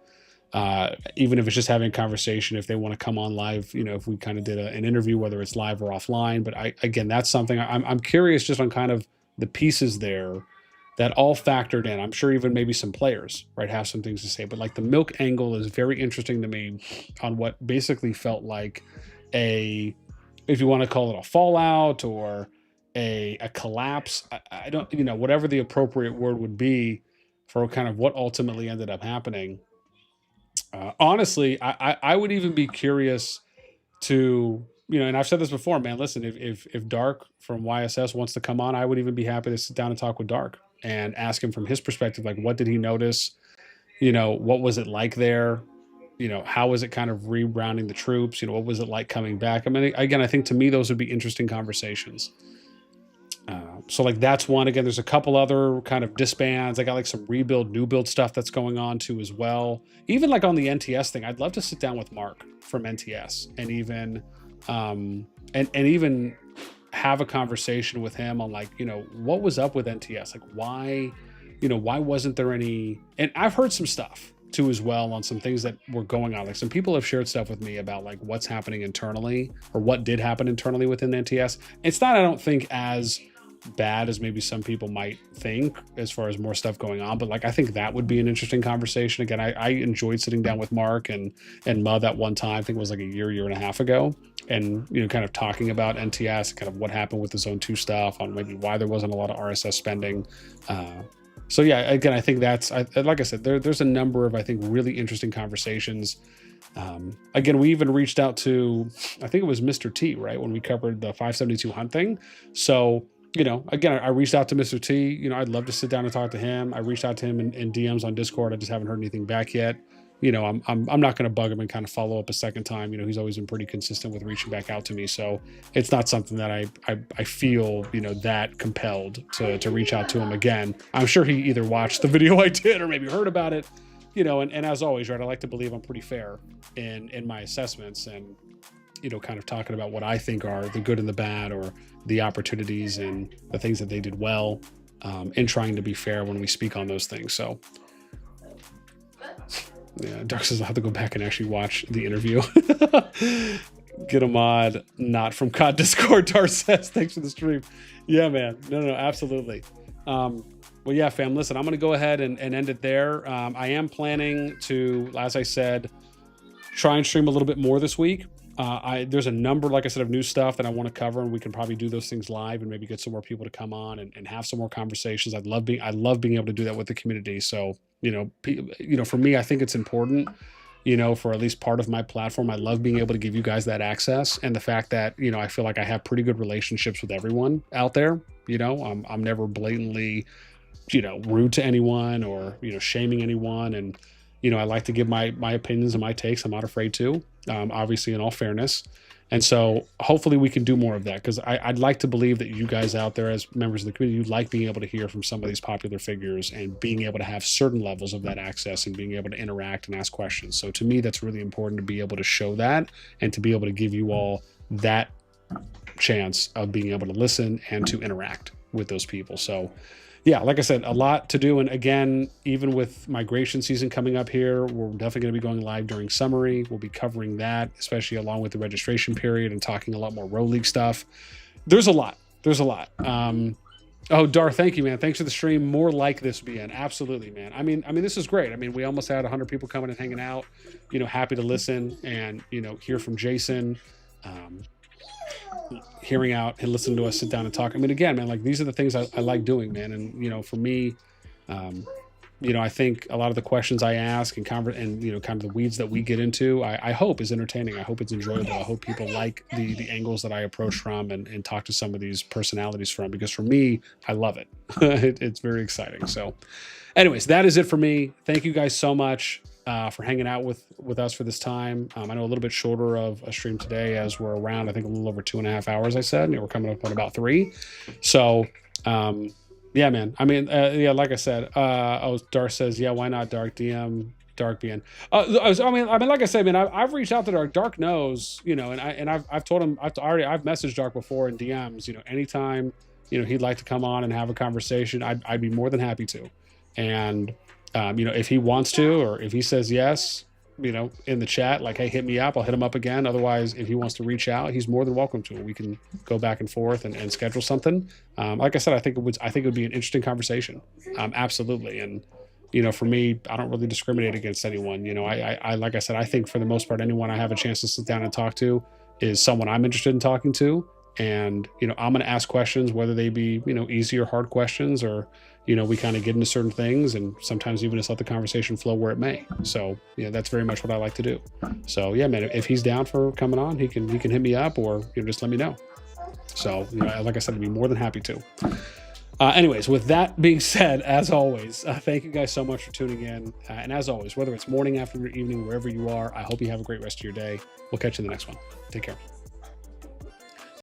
Even if it's just having a conversation, if they want to come on live, if we kind of did an interview, whether it's live or offline. But again, that's something I'm curious just on kind of the pieces there that all factored in. I'm sure even maybe some players, right, have some things to say. But like the Milk angle is very interesting to me on what basically felt like if you want to call it a fallout or a collapse, I don't, whatever the appropriate word would be for kind of what ultimately ended up happening. Honestly, I would even be curious to, and I've said this before, man, listen, if Dark from YSS wants to come on, I would even be happy to sit down and talk with Dark and ask him from his perspective, like, what did he notice? What was it like there? How was it kind of regrounding the troops? What was it like coming back? I mean, again, I think to me, those would be interesting conversations. So like that's one. Again, there's a couple other kind of disbands. I got like some rebuild, new build stuff that's going on too as well. Even like on the NTS thing, I'd love to sit down with Mark from NTS and even and even have a conversation with him on like, what was up with NTS? Like why wasn't there any? And I've heard some stuff too as well on some things that were going on. Like some people have shared stuff with me about like what's happening internally or what did happen internally within NTS. It's not, I don't think, as bad as maybe some people might think as far as more stuff going on, but like I think that would be an interesting conversation. Again, I enjoyed sitting down with Mark and Mud that one time. I think it was like a year and a half ago, and kind of talking about NTS and kind of what happened with the Zone 2 stuff, on maybe why there wasn't a lot of RSS spending. So yeah, again, I think that's, like I said, there's a number of, I think, really interesting conversations. Again, we even reached out to, I think it was Mr. T, right, when we covered the 572 hunt thing. So again, I reached out to Mr. T. I'd love to sit down and talk to him. I reached out to him in DMs on Discord. I just haven't heard anything back yet. I'm not going to bug him and kind of follow up a second time. He's always been pretty consistent with reaching back out to me. So it's not something that I feel, that compelled to reach out to him again. I'm sure he either watched the video I did or maybe heard about it, and as always, right, I like to believe I'm pretty fair in my assessments and, kind of talking about what I think are the good and the bad or the opportunities and the things that they did well, in trying to be fair when we speak on those things. So yeah, Dark says I'll have to go back and actually watch the interview. Get a mod, not from COD Discord. Dar says, thanks for the stream. Yeah, man. No, absolutely. Well, yeah, fam, listen, I'm going to go ahead and end it there. I am planning to, as I said, try and stream a little bit more this week. There's a number, like I said, of new stuff that I want to cover, and we can probably do those things live and maybe get some more people to come on and have some more conversations. I love being able to do that with the community. So, for me, I think it's important, for at least part of my platform. I love being able to give you guys that access, and the fact that, I feel like I have pretty good relationships with everyone out there. I'm never blatantly, rude to anyone or, shaming anyone. And, I like to give my opinions and my takes. I'm not afraid to, obviously, in all fairness. And so hopefully we can do more of that, because I'd like to believe that you guys out there as members of the community, you like being able to hear from some of these popular figures and being able to have certain levels of that access and being able to interact and ask questions. So to me, that's really important to be able to show that and to be able to give you all that chance of being able to listen and to interact with those people. So yeah, like I said, a lot to do. And again, even with migration season coming up here, we're definitely going to be going live during summary. We'll be covering that, especially along with the registration period and talking a lot more Row League stuff. There's a lot. Oh, Dar, thank you, man. Thanks for the stream. More like this, BN. Absolutely, man. I mean, this is great. I mean, we almost had 100 people coming and hanging out, happy to listen and, hear from Jason, hearing out and listening to us sit down and talk. I mean, again, man, like these are the things I like doing, man. And, for me, I think a lot of the questions I ask and kind of the weeds that we get into, I hope is entertaining. I hope it's enjoyable. I hope people like the angles that I approach from and talk to some of these personalities from, because for me, I love it. It's very exciting. So anyways, that is it for me. Thank you guys so much for hanging out with us for this time. I know a little bit shorter of a stream today, as we're around, I think a little over 2.5 hours, I said, and we're coming up on about 3. So, yeah, man. I mean, yeah, like I said, Dark says, yeah, why not Dark DM, Dark BN. I mean, like I said, man, I've reached out to Dark. Dark knows, and I've told him, I've messaged Dark before in DMs, anytime, he'd like to come on and have a conversation, I'd be more than happy to. And, if he wants to, or if he says yes, in the chat, like, hey, hit me up, I'll hit him up again. Otherwise, if he wants to reach out, he's more than welcome to. We can go back and forth and schedule something. Like I said, I think it would be an interesting conversation. Absolutely. And, for me, I don't really discriminate against anyone. I like I said, I think for the most part, anyone I have a chance to sit down and talk to is someone I'm interested in talking to. And, I'm going to ask questions, whether they be, easy or hard questions, or, we kind of get into certain things and sometimes even just let the conversation flow where it may. So, that's very much what I like to do. So yeah, man, if he's down for coming on, he can hit me up, or just let me know. So, like I said, I'd be more than happy to. Anyways, with that being said, as always, thank you guys so much for tuning in. And as always, whether it's morning, afternoon, or evening, wherever you are, I hope you have a great rest of your day. We'll catch you in the next one. Take care.